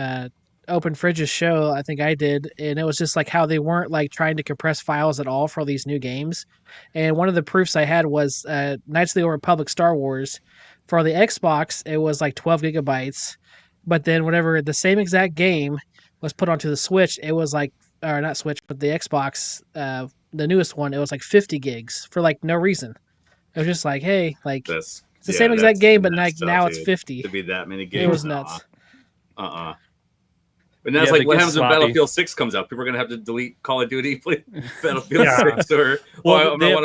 Open Fridge's show. I think I did, and it was just like how they weren't like trying to compress files at all for all these new games. And one of the proofs I had was Knights of the Old Republic Star Wars. For the Xbox, it was like 12 gigabytes, but then whenever the same exact game was put onto the Switch, it was like, or not Switch, but the Xbox, the newest one, it was like 50 gigs for like no reason. It was just like, hey, like it's the same exact game, but like now it's 50. To be that many games, it was nuts. But now it's like what happens when Battlefield 6 comes out? People are gonna have to delete Call of Duty, play Battlefield 6, or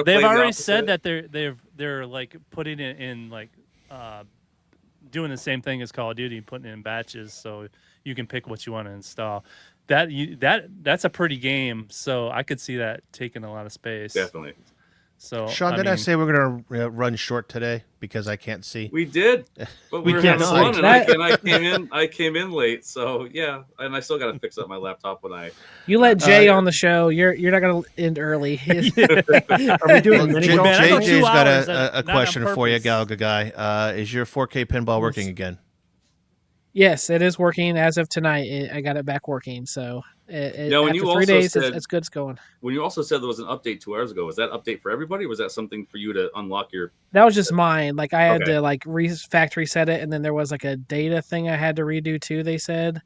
they've already said that they're like putting it in like doing the same thing as Call of Duty, putting it in batches, so you can pick what you want to install. That's a pretty game, so I could see that taking a lot of space. Definitely. So Sean, did I say we're gonna run short today because I can't see? We did, but we were having fun, and I came in late, so yeah, and I still got to fix up my laptop when I. You let Jay on the show. You're not gonna end early. Are we doing JJ's got a question for you, Galga guy. Is your 4K pinball working again? Yes, it is working as of tonight. I got it back working, so after 3 days, it's good. It's going. When you also said there was an update 2 hours ago, was that update for everybody, or was that something for you to unlock your? That was just mine. Like I had to like factory set it, and then there was like a data thing I had to redo too. They said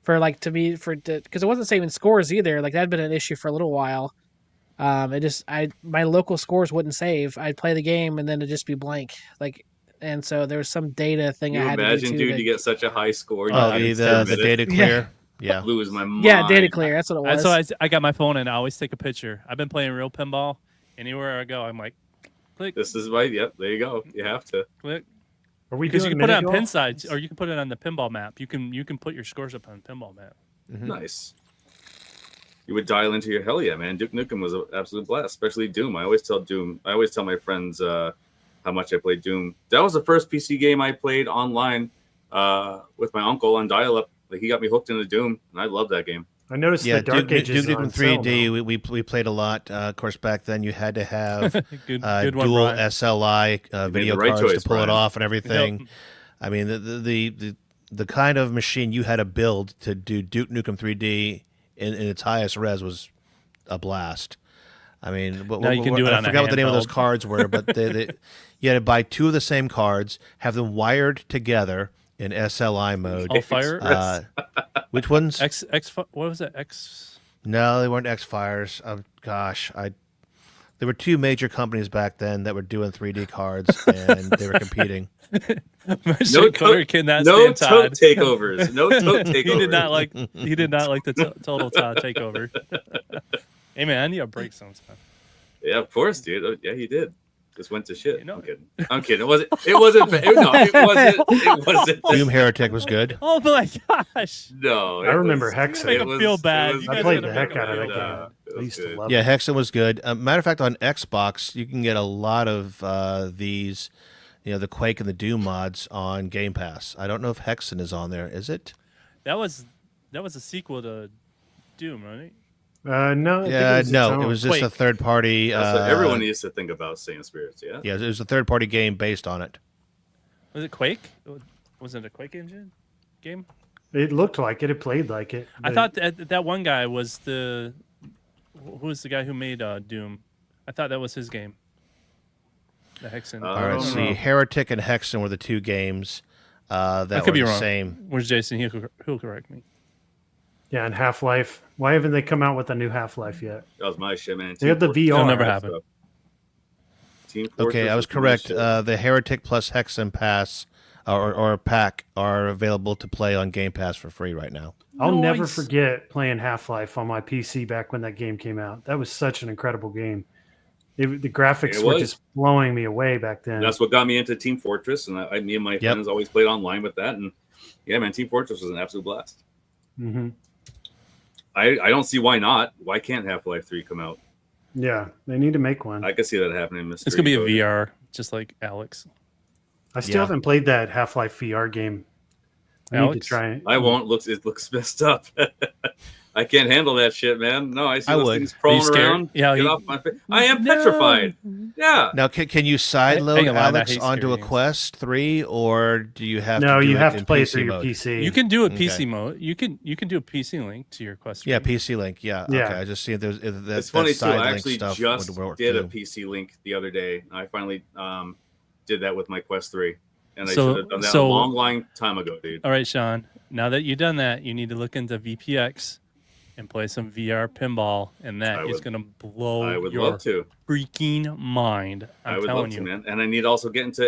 for like because it wasn't saving scores either. Like that had been an issue for a little while. My local scores wouldn't save. I'd play the game and then it'd just be blank. Like. And so there was some data thing I had to do. Imagine, dude, you get such a high score. The data clear. Yeah. Lose my mind. Yeah, data clear. That's what it was. So I got my phone and I always take a picture. I've been playing real pinball. Anywhere I go, I'm like, click. This is right. Yep, there you go. You have to click. Are we because you can put it on pin sides, or you can put it on the pinball map. You can put your scores up on the pinball map. Mm-hmm. Nice. You would dial into your hell yeah, man. Duke Nukem was an absolute blast, especially Doom. I always tell my friends how much I played Doom. That was the first PC game I played online with my uncle on dial-up. Like he got me hooked into Doom, and I love that game. I noticed the Dark Ages Duke Nukem 3D. We played a lot. Of course, back then you had to have good dual SLI video cards to pull it off and everything. Yep. I mean, the kind of machine you had to build to do Duke Nukem 3D in its highest res was a blast. I mean, now you can do it on I forgot what the name of those cards were, but you had to buy 2 of the same cards, have them wired together in SLI mode. All fire? Which ones? X. What was it? X. No, they weren't X Fires. There were 2 major companies back then that were doing 3D cards, and they were competing. No tote takeovers. No tote takeovers. He did not like the total takeover. Hey man, I need a break sometime. Yeah, of course, dude. Yeah, he did. Just went to shit. I'm kidding. It wasn't. It wasn't. Doom Heretic was good. Oh my gosh. No, I remember Hex. Make him feel bad. I played the heck out of that game. It I used to love Yeah, it. Hexen was good. Matter of fact, on Xbox, you can get a lot of these, the Quake and the Doom mods on Game Pass. I don't know if Hexen is on there. Is it? That was a sequel to Doom, right? No, I think Yeah, it was its no, own. it was just a Quake. third party. That's what everyone needs to think about Satan Spirits. Yeah. Yeah, it was a third party game based on it. Was it Quake? Was it a Quake engine game? It looked like it. It played like it. I thought that one guy was who was the guy who made Doom? I thought that was his game. The Hexen. All right, let's see. Heretic and Hexen were the two games that I were could be the wrong. same. Where's Jason? He'll correct me. Yeah, and Half-Life. Why haven't they come out with a new Half-Life yet? That was my shit, man. They had the VR. It'll never happen. Team Fortress Okay, I was correct. The Heretic plus Hexen Pass or pack are available to play on Game Pass for free right now. I'll never Nice. forget playing Half-Life on my PC back when that game came out. That was such an incredible game. The graphics It were was. just blowing me away back then. That's what got me into Team Fortress, and me and my friends always played online with that. And yeah, man, Team Fortress was an absolute blast. Mm-hmm. I don't see why not. Why can't Half-Life 3 come out? Yeah, they need to make one. I could see that happening. It's gonna be a VR, just like Alex. I still haven't played that Half-Life VR game. I need to Alex? try it. I won't. It looks messed up. I can't handle that shit, man. No, I see those things Are you crawling scared? around. Yeah, Get off my face. I am petrified. Yeah. Now, can you sideload Hang on, I Alex hate onto a scary games. Quest 3, or do you have No, to do you it have in to play it PC through your mode? PC. You can do a Okay. PC mode. You can do a PC link to your Quest. Yeah, 3. PC Link. Yeah. Yeah. Okay. I just see if there's if that, It's funny that too. side I link actually stuff just would work did a too. PC link the other day. I finally did that with my Quest 3, and I So- should have done that so- a long time ago, dude. All right, Sean. Now that you've done that, you need to look into VPX and play some VR pinball, and that is going to blow I would your love to. freaking mind. I I'm would telling love you. to, man. And I need to also get into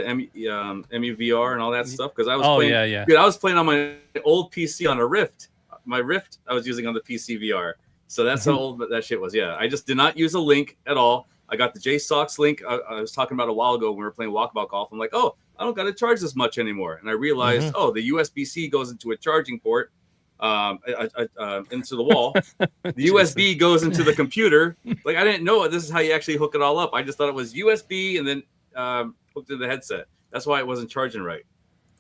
MUVR and all that stuff because I was Oh, playing. yeah. Dude, I was playing on my old PC on a Rift. My Rift I was using on the PC VR. So that's how old that shit was. Yeah, I just did not use a link at all. I got the JSOX link. I was talking about a while ago when we were playing walkabout golf. I'm like, oh, I don't got to charge this much anymore. And I realized, oh, the USB-C goes into a charging port into the wall. The USB goes into the computer. Like, I didn't know this is how you actually hook it all up. I just thought it was USB and then hooked to the headset. That's why it wasn't charging right.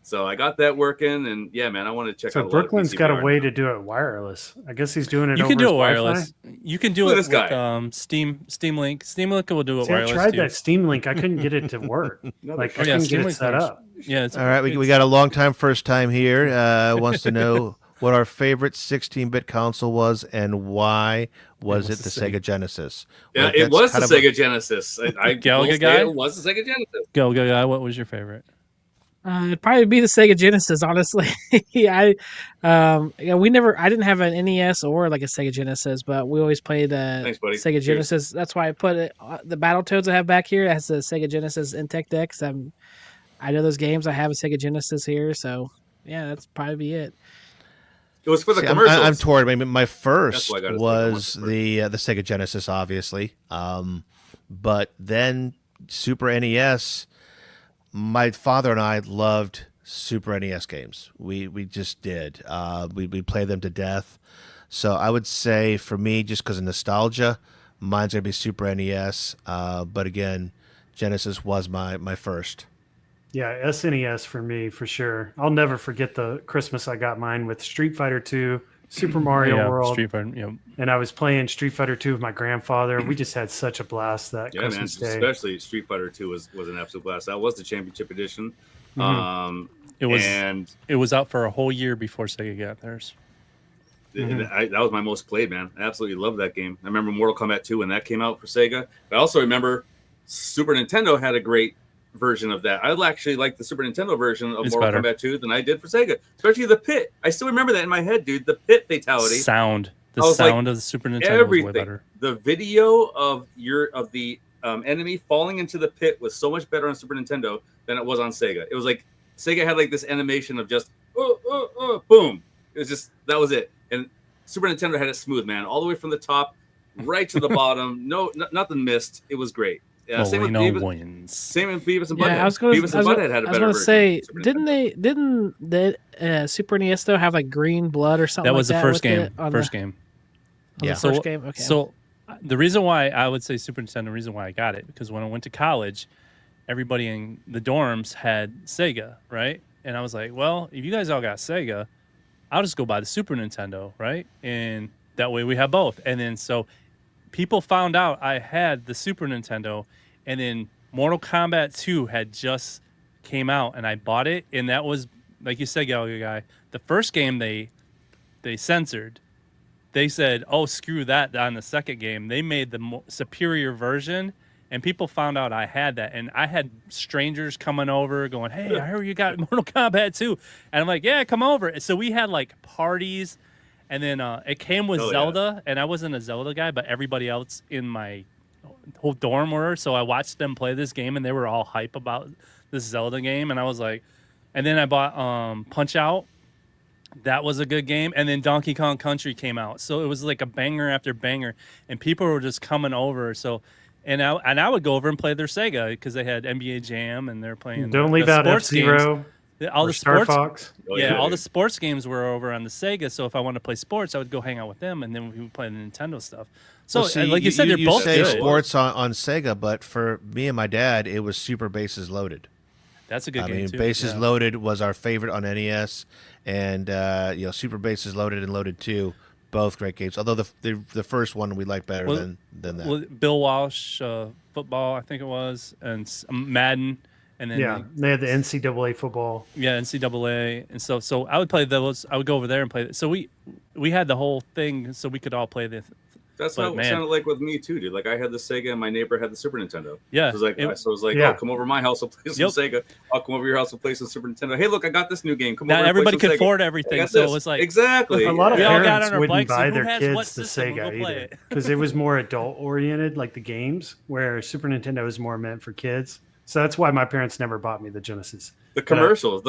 So I got that working, and yeah, man, I want to check So out. Brooklyn's got a VR way now. to do it wireless. I guess he's doing it. You over can do his it wireless. Wi-Fi. You can do Look it at this with guy. Steam Link. Steam Link will do it See, I wireless tried too. that Steam Link. I couldn't get it to work. Like I couldn't Steam get it Link set works. up. Yeah, it's All right, we got a long time first time here. Wants to know what our favorite 16-bit console was and why was it the Sega Genesis? Yeah, Well, it that's was the kind of Sega Genesis. I Galaga will say guy? it was the Sega Genesis. Go guy. What was your favorite? It'd probably be the Sega Genesis, honestly. I didn't have an NES or like a Sega Genesis, but we always played Thanks, buddy. Sega Cheers. Genesis. That's why I put it. The Battletoads I have back here has the Sega Genesis Intec decks. I know those games. I have a Sega Genesis here, so yeah, that's probably be it. It was for the See, commercials. I'm torn. I mean, my first why I got his was commercial the Sega Genesis, obviously, but then Super NES. My father and I loved Super NES games. We just did. We played them to death. So I would say for me, just because of nostalgia, mine's gonna be Super NES. But again, Genesis was my first. Yeah, SNES for me for sure. I'll never forget the Christmas I got mine with Street Fighter 2, Super Mario World, Street Fighter. Yeah. and I was playing Street Fighter 2 with my grandfather. We just had such a blast that Yeah, man. Christmas day. Especially Street Fighter 2 was an absolute blast. That was the championship edition. It was. And It was out for a whole year before Sega got theirs. that was my most played, man. I absolutely loved that game. I remember Mortal Kombat 2 when that came out for Sega. But I also remember Super Nintendo had a great version of that. I actually like the Super Nintendo version of It's Mortal better. Kombat 2 than I did for Sega, especially the pit. I still remember that in my head, dude. The pit fatality. Sound. The I was like, sound of the Super Nintendo was way Everything. better. The video of the enemy falling into the pit was so much better on Super Nintendo than it was on Sega. It was like Sega had like this animation of just boom. It was just that was it. And Super Nintendo had it smooth, man, all the way from the top right to the bottom. Nothing missed. It was great. Same with Molino Beavis. wins. Same with Beavis and Butthead. Yeah, I was going Beavis and Butthead had a better version. say, of Super Nintendo. didn't the Super NES though have like green blood or something? That was like the first with game. it on First the, game. on Yeah. the first game. Okay. So The reason why I would say Super Nintendo, the reason why I got it, because when I went to college, everybody in the dorms had Sega, right? And I was like, well, if you guys all got Sega, I'll just go buy the Super Nintendo, right? And that way we have both. And then so people found out I had the Super Nintendo, and then Mortal Kombat 2 had just came out, and I bought it. And that was, like you said, Gallagher Guy, the first game they censored. They said, oh, screw that on the second game. They made the superior version, and people found out I had that. And I had strangers coming over going, hey, I heard you got Mortal Kombat 2. And I'm like, yeah, come over. So we had like parties, and then it came with Zelda, and I wasn't a Zelda guy, but everybody else in my whole dorm were. So I watched them play this game, and they were all hype about this Zelda game. And I was like, and then I bought Punch Out. That was a good game. And then Donkey Kong Country came out. So it was like a banger after banger, and people were just coming over. So, and I would go over and play their Sega because they had NBA Jam, and they're playing. Don't leave out F-Zero. All the Star sports, Fox. all the sports games were over on the Sega. So if I wanted to play sports, I would go hang out with them, and then we would play the Nintendo stuff. So, well, see, like you said, they're both say good. sports on Sega, but for me and my dad, it was Super Bases Loaded. That's a good game too. Bases Loaded was our favorite on NES, and Super Bases Loaded and Loaded 2, both great games. Although the first one we liked better than that. Well, Bill Walsh football, I think it was, and Madden, and then they had the NCAA football. Yeah, NCAA, and so I would play those. I would go over there and play. So we had the whole thing, so we could all play the. That's how it sounded like with me too, dude. Like I had the Sega, and my neighbor had the Super Nintendo. Yeah, so it was like, oh, come over to my house, I'll play some Sega. I'll come over to your house, and play some Super Nintendo. Hey, look, I got this new game. Come over. Now everybody could Sega. afford everything, so it was like exactly. A lot of parents wouldn't bikes, buy so their kids the system? Sega either because it was more adult oriented, like the games, where Super Nintendo is more meant for kids. So that's why my parents never bought me the Genesis. The commercials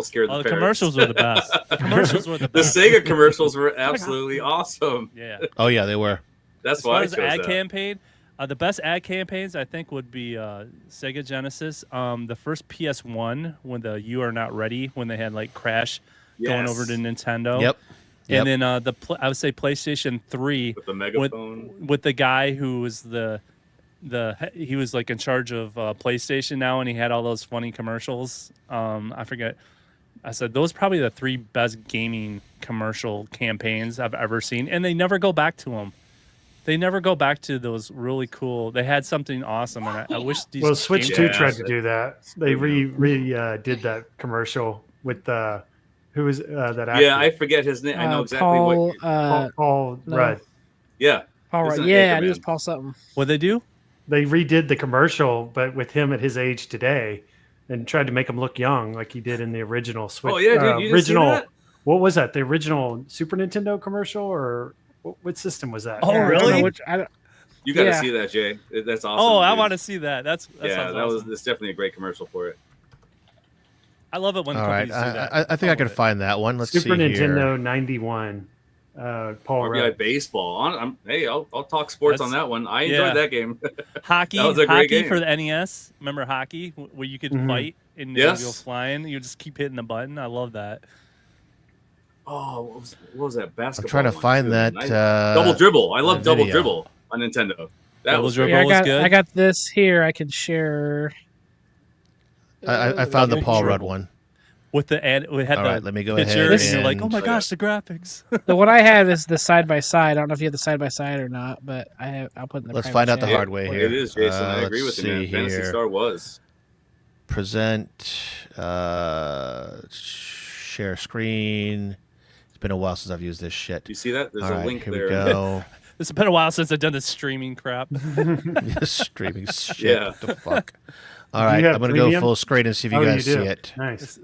scared the parents. The commercials were the best. The commercials were the best. The Sega commercials were absolutely awesome. Yeah. Oh yeah, they were. That's as why far as ad campaign, the best ad campaigns I think would be Sega Genesis. The first PS1 when the "You Are Not Ready" when they had like Crash going over to Nintendo. Yep. And then I would say PlayStation 3 with the megaphone with the guy who was he was like in charge of PlayStation now, and he had all those funny commercials. I forget. I said those are probably the 3 best gaming commercial campaigns I've ever seen, and they never go back to them. They never go back to those really cool. They had something awesome, and I wish these. Well, Switch 2 tried to do that. They did that commercial with who was that actor? Yeah, I forget his name. I know exactly Paul Rudd. Yeah, Paul Rudd. Yeah, he was Paul something. What'd they do? They redid the commercial, but with him at his age today, and tried to make him look young, like he did in the original Switch. Oh yeah, dude, you original. Didn't see that? What was that? The original Super Nintendo commercial, or what system was that? Oh, really? You got to see that, Jay. That's awesome. Oh, I want to see that. That's awesome. That's definitely a great commercial for it. I love it when companies do that. I think I can find that one. Let's Super see Nintendo here. 91. Paul RBI Rudd. baseball. Hey, I'll talk sports on that one. I enjoyed that game. Hockey, that was a great game for the NES. Remember hockey where you could fight and you go flying? You just keep hitting the button. I love that. Oh, what was that basketball? I'm trying to find that. Double dribble. I love double dribble on Nintendo. That was dribble was good. I got this here. I can share. I found the Paul Rudd one. With the ad, we had let me go picture, ahead. And you're like, oh my gosh, the graphics. The one I have is the side by side. I don't know if you have the side by side or not, but I'll put in the. Let's find out the hard way here. It is, Jason. I agree with you, man. Phantasy Star was. Present. Share screen. It's been a while since I've used this shit. You see that? There's a link here there. We go. It's been a while since I've done this streaming crap. Streaming shit. Yeah. What the fuck? All right, I'm going to go full screen and see if you guys see it. Nice.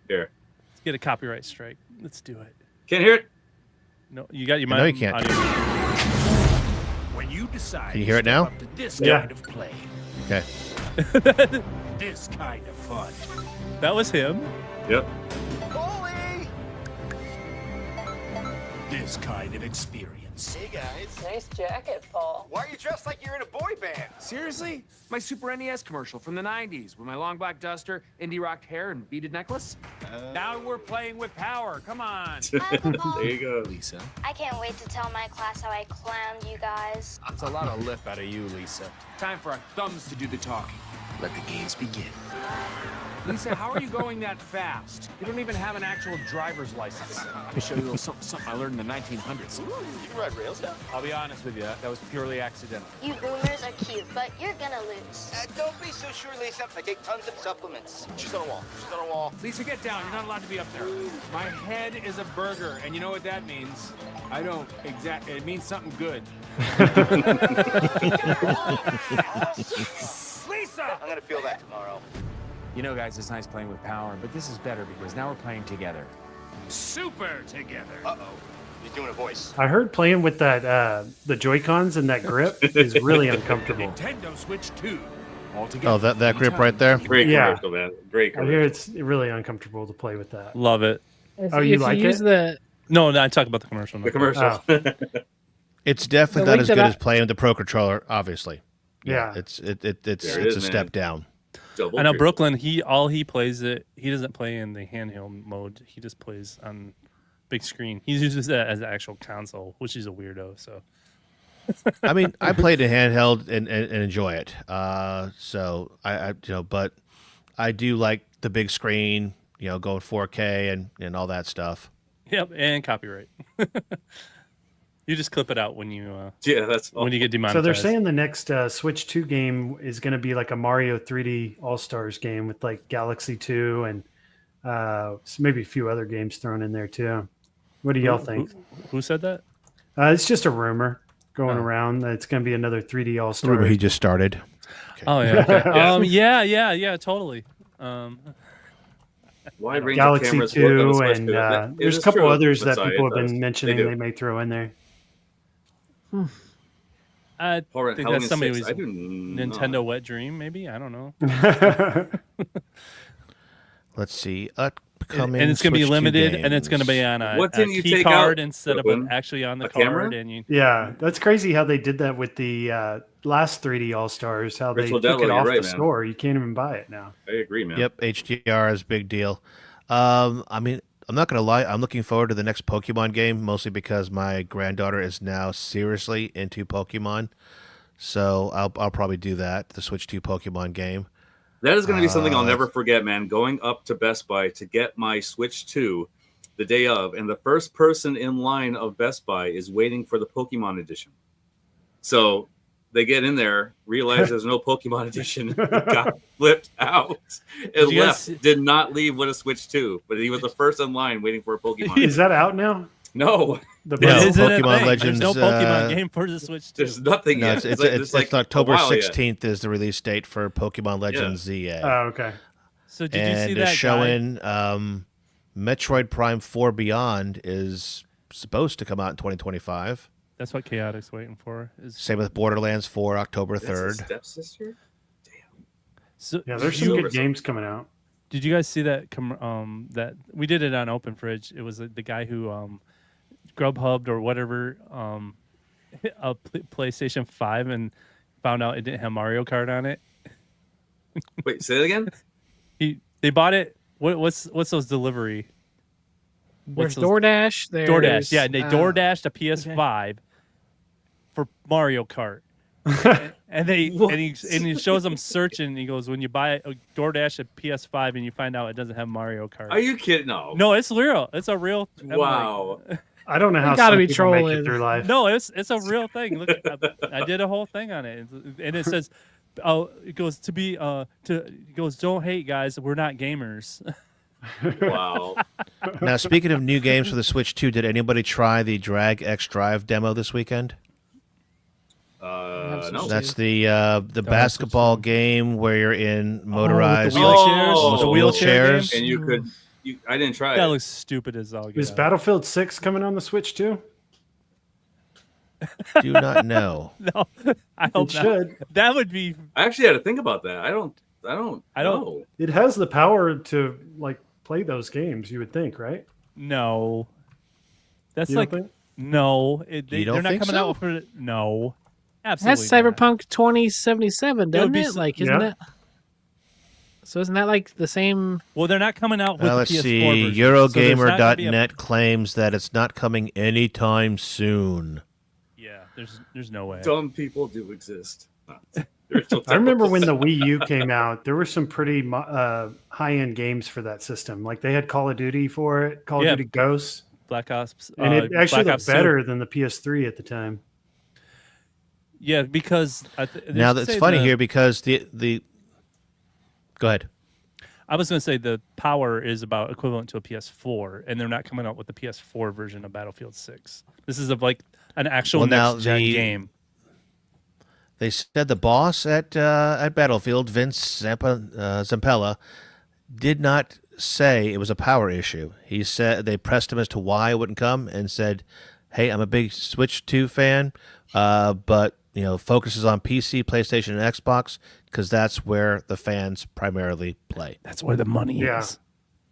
Here. Let's get a copyright strike. Let's do it. Can't hear it? No, you got your mic. No, you can't. When you decide Can you hear it now? This kind of play. Okay. This kind of fun. That was him. Yep. This kind of experience. boots. Hey guys. Nice jacket, Paul. Why are you dressed like you're in a boy band? Seriously? My Super NES commercial from the 90s with my long black duster, indie rock hair, and beaded necklace? Now we're playing with power. Come on. There you go. Lisa. I can't wait to tell my class how I clowned you guys. That's a lot of lip out of you, Lisa. Time for our thumbs to do the talking. Let the games begin. Lisa, how are you going that fast? You don't even have an actual driver's license. Let me show you a little something I learned in the 1900s. Ooh, you can ride rails now? I'll be honest with you, that was purely accidental. You boomers are cute, but you're gonna lose. Don't be so sure, Lisa. I take tons of supplements. She's on a wall. She's on a wall. Lisa, get down. You're not allowed to be up there. My head is a burger, and you know what that means? I don't exactly. It means something good. Lisa! I'm gonna feel that tomorrow. You know, guys, it's nice playing with power, but this is better because now we're playing together. Super together. Uh-oh. He's doing a voice. I heard playing with that the Joy-Cons and that grip is really uncomfortable. Nintendo Switch 2. Oh, that grip right there. Great Yeah. commercial, man. Great I commercial. hear it's really uncomfortable to play with that. Love it. If, Oh, you if like use it? The No, I talk about the commercial. The commercial. Oh. It's definitely The not link as that good I- as playing with the Pro Controller, obviously. Yeah. It's There it it's is, a man. step down. Double I know triple. Brooklyn. He plays it. He doesn't play in the handheld mode. He just plays on big screen. He uses that as an actual console, which is a weirdo. So I mean, I played it handheld and enjoy it. So I but I do like the big screen, going 4K and all that stuff. yep, and copyright. You just clip it out when you Yeah, that's when you get demonetized. So they're saying the next Switch 2 game is going to be like a Mario 3D All-Stars game with like Galaxy 2 and maybe a few other games thrown in there too. What do y'all think? Who said that? It's just a rumor going Oh. around that it's going to be another 3D Remember, All-Stars. he just started. Oh yeah. Okay. Yeah. Yeah, totally. Wide range of Galaxy cameras work on the 2 Switch, and too. It there's a is couple true, others that Messiah, people it have does. been mentioning They they do. may throw in there. I Horror- think Halloween that's somebody 6, who's I do not. Nintendo wet dream. Maybe I don't know. Let's see. Upcoming And it's going to be Switch 2 limited, and it's going to be games. on a, What a didn't you key take card out, instead of Brooklyn? actually on the A card. camera? And you, Yeah, that's crazy how they did that with the last 3D All-Stars, how they Virtual took Devil, it you're off right, the man. store. You can't even buy it now. I agree, man. Yep, HDR is a big deal. I mean, I'm not gonna lie. I'm looking forward to the next Pokemon game, mostly because my granddaughter is now seriously into Pokemon. So I'll probably do that. The Switch 2 Pokemon game. That is going to be something I'll never forget, man. Going up to Best Buy to get my Switch 2 the day of, and the first person in line of Best Buy is waiting for the Pokemon edition. So they get in there, realize there's no Pokemon edition, got flipped out, and you left. guys- Did not leave with a Switch 2, but he was the first in line waiting for a Pokemon. Is that out now? No, The Yeah, bundle? Isn't it a Pokemon thing? Legends, There's no Pokemon uh, game for the Switch. there's nothing No, yet. it's like October a while yet. 16th is the release date for Pokemon Legends ZA. Oh, okay. So did you and see they're that guy? showing Metroid Prime 4 Beyond is supposed to come out in 2025. That's what Chaotic's waiting for. Is Same with Borderlands 4, October That's his 3rd. stepsister. so, Yeah, there's you- some good games coming out. Did you guys see that? That we did it on Open Fridge. It was the guy who Grubhubbed or whatever a PlayStation 5 and found out it didn't have Mario Kart on it. Wait, say that again. They bought it. What's those delivery? There's those- DoorDash. DoorDash, yeah, and they uh, DoorDashed a PS5 for Mario Kart. and he shows them searching. And he goes, when you buy a DoorDash a PS5 and you find out it doesn't have Mario Kart. Are you kidding? No. No, it's real. It's a real. I'm like, Wow. I don't know how gotta some be people make trolling. it through life. No, it's a real thing. Look, I did a whole thing on it, and it says, "Oh, it goes to be it goes, don't hate, guys. We're not gamers." Wow. Now, speaking of new games for the Switch 2, did anybody try the Drag X Drive demo this weekend? No. That's the basketball game where you're in motorized the wheelchairs. Oh, the wheelchair wheelchairs. game? And you could. I didn't try That it. looks stupid as all. Is get out. Battlefield 6 coming on the Switch too? Do not know. No, I hope It not. should. That would be. I actually had to think about that. I don't know. It has the power to like play those games. You would think, right? No, that's You like don't think? No, You don't they're not think coming so? out for no. Absolutely. That's Cyberpunk 2077, doesn't be it? s- Like, Yeah. isn't that? So isn't that like the same? Well, they're not coming out with the Let's PS4 see. version. So there's not gonna be a- Eurogamer.net claims that it's not coming anytime soon. Yeah, there's no way. Dumb people do exist. I remember when the Wii U came out, there were some pretty high-end games for that system. Like they had Call of Duty for it, Call Yeah. of Duty Ghosts, Black Ops, and it actually Black looked Ops 2. better than the PS3 at the time. Yeah, because Now that's funny here because the go ahead. I was going to say the power is about equivalent to a PS4, and they're not coming out with the PS4 version of Battlefield 6. This is of like an actual next gen game. They said the boss at Battlefield, Vince Zampella, did not say it was a power issue. He said they pressed him as to why it wouldn't come and said, "Hey, I'm a big Switch 2 fan, but focuses on PC, PlayStation, and Xbox because that's where the fans primarily play. That's where the money Yeah. is."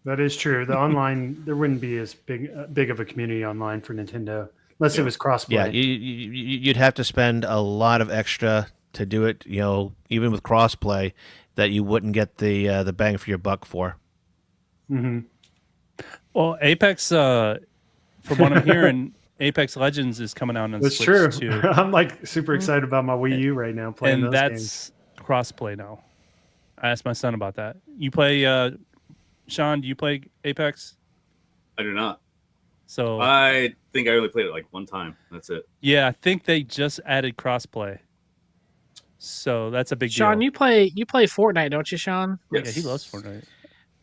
That is true. The online, there wouldn't be as big of a community online for Nintendo unless it was crossplay. Yeah, you'd have to spend a lot of extra to do it. Even with crossplay, that you wouldn't get the bang for your buck for. Mm-hmm. Well, Apex, from what I'm hearing, Apex Legends is coming out on That's Switch true. too. I'm like super excited about my Wii U right now playing And those that's games. crossplay now. I asked my son about that. You play, Sean? Do you play Apex? I do not. So I think I only played it like one time. That's it. yeah, I think they just added crossplay. So that's a big Sean, deal. you play Fortnite, don't you, Sean? Yeah, he loves Fortnite.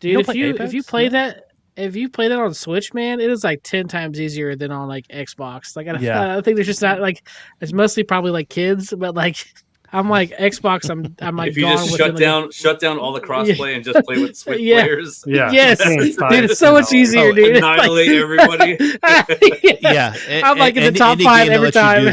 Dude, You if don't you play if you Apex? play No? that if you play that on Switch, man, it is like 10 times easier than on like Xbox. Like Yeah. I think there's just not like it's mostly probably like kids, but like I'm like Xbox. I'm like If you gone just within, shut down all the crossplay and just play with Switch Yeah. players, Yes, It's dude, it's so much easier, dude. annihilate everybody. Yeah, I'm like in the any- top any 5 game that every lets you time. do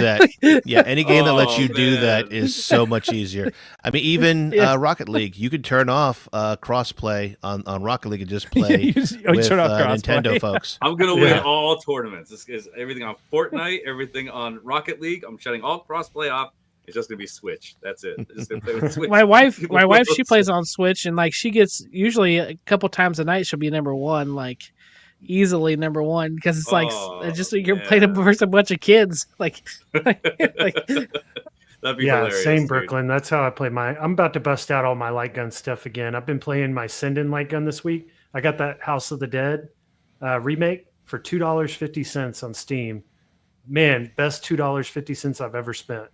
that. Yeah, any game that lets Oh, you do that man. is so much easier. I mean, even Yeah. Rocket League, you could turn off crossplay on Rocket League and just play You with turn off Nintendo crossplay. folks. I'm gonna win Yeah. all tournaments. This is everything on Fortnite, everything on Rocket League. I'm shutting all crossplay off. It's just gonna be Switch. That's it. Just gonna play with Switch. My wife, People she plays on Switch, and like she gets usually a couple times a night she'll be number one, like easily number one, because it's like it's just you're playing man. versus a bunch of kids, like That'd be Yeah, hilarious. same dude. Brooklyn. That's how I play my. I'm about to bust out all my light gun stuff again. I've been playing my Send-In light gun this week. I got that House of the Dead remake for $2.50 on Steam. Man, best $2.50 I've ever spent.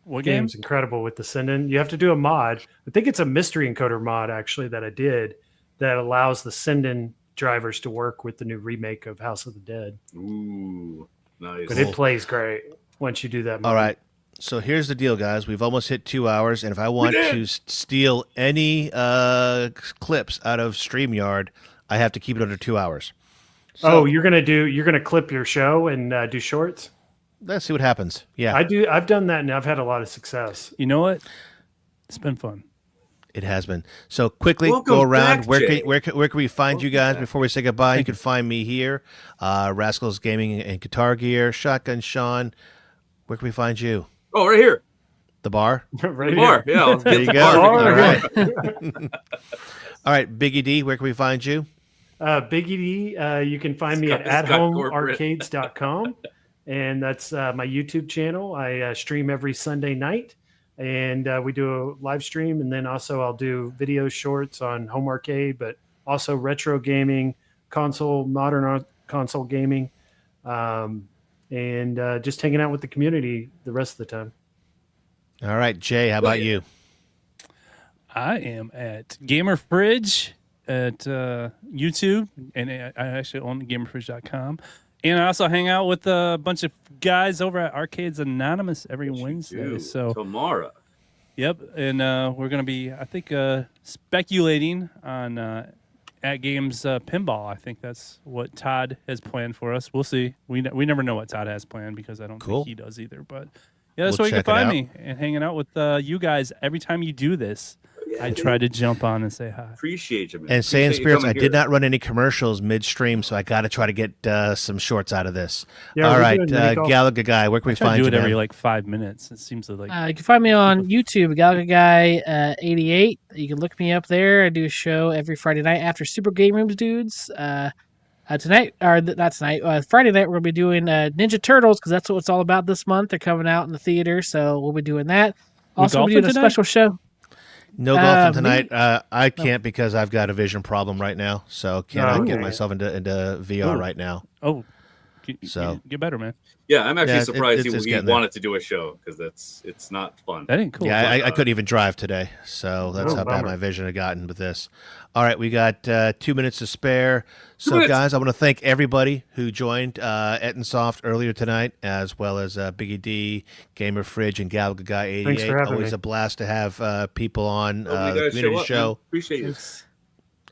What game? Game's incredible with the Send-In. You have to do a mod. I think it's a mystery encoder mod actually that I did that allows the Send-In drivers to work with the new remake of House of the Dead. Ooh, nice. But it plays great once you do that mod. All right. So here's the deal, guys. We've almost hit 2 hours, and if I want to steal any clips out of StreamYard, I have to keep it under 2 hours. So, you're gonna clip your show and do shorts? Let's see what happens. Yeah, I've done that and I've had a lot of success. You know what? It's been fun. it has been. So quickly Welcome go around. back, Where Jay. can we find you guys back. before we say goodbye? You can find me here, Rascals Gaming and Guitar Gear, Shotgun Sean. Where can we find you? Oh, right here. The bar. Right The bar. here. Yeah. I'll There get you the go. bar. All right. right. All right, Biggie D. Where can we find you? Biggie D, you can find me Scott- at Scott corporate. athomearcades.com. And that's my YouTube channel. I stream every Sunday night. And we do a live stream. And then also I'll do video shorts on home arcade, but also retro gaming, modern console gaming. And just hanging out with the community the rest of the time. All right, Jay. How about you? I am at Gamer Fridge at YouTube, and I actually own gamerfridge.com. And I also hang out with a bunch of guys over at Arcades Anonymous every Wednesday. Dude, So, tomorrow. yep, and we're gonna be, I think, speculating on at games Pinball. I think that's what Todd has planned for us. We'll see. We never know what Todd has planned because I don't Cool. think he does either. But yeah, that's We'll where you can check it find out. me and hanging out with you guys every time you do this. I tried to jump on and say hi. Appreciate you, man. And saying Appreciate you spirits, I coming did here. not run any commercials midstream, so I got to try to get some shorts out of this. Yeah, All we're right, doing mini golf. Galaga Guy, where can we I try to find do you, it every man? like 5 minutes. It seems to like. You can find me on YouTube, Galaga Guy 88. You can look me up there. I do a show every Friday night after Super Game Rooms Dudes. Tonight, or not tonight, Friday night, we're going to be doing Ninja Turtles because that's what it's all about this month. They're coming out in the theater, so we'll be doing that. Also, we'll be doing a special show. No golfing tonight. Me? I can't because I've got a vision problem right now, so can't get myself into VR right now. Oh, so get better, man. Yeah, I'm actually surprised it's he wanted to do a show because it's not fun. That ain't cool. Yeah, I couldn't even drive today, so that's how bad my vision had gotten with this. All right, we got 2 minutes to spare. So, guys, I want to thank everybody who joined Ettensoft earlier tonight, as well as Biggie D, Gamer Fridge, and Galaga Guy 88. Thanks for having Always me. a blast to have people on the show community up, show. man. Appreciate you.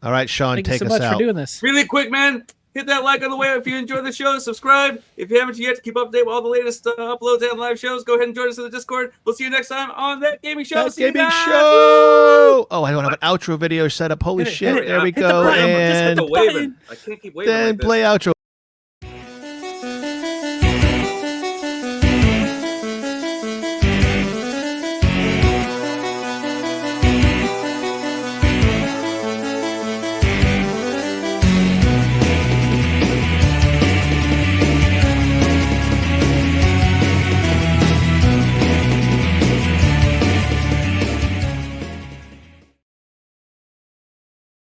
All right, Sean, Thank take you so us much out. for doing this. Really quick, man. Hit that like on the way if you enjoy the show. Subscribe if you haven't yet to keep up to date with all the latest uploads and live shows. Go ahead and join us in the Discord. We'll see you next time on That Gaming Show. That Gaming Show! Oh, I don't have an outro video set up. Holy shit. There we go. Just hit And the waving. I can't keep waving then like this. play outro.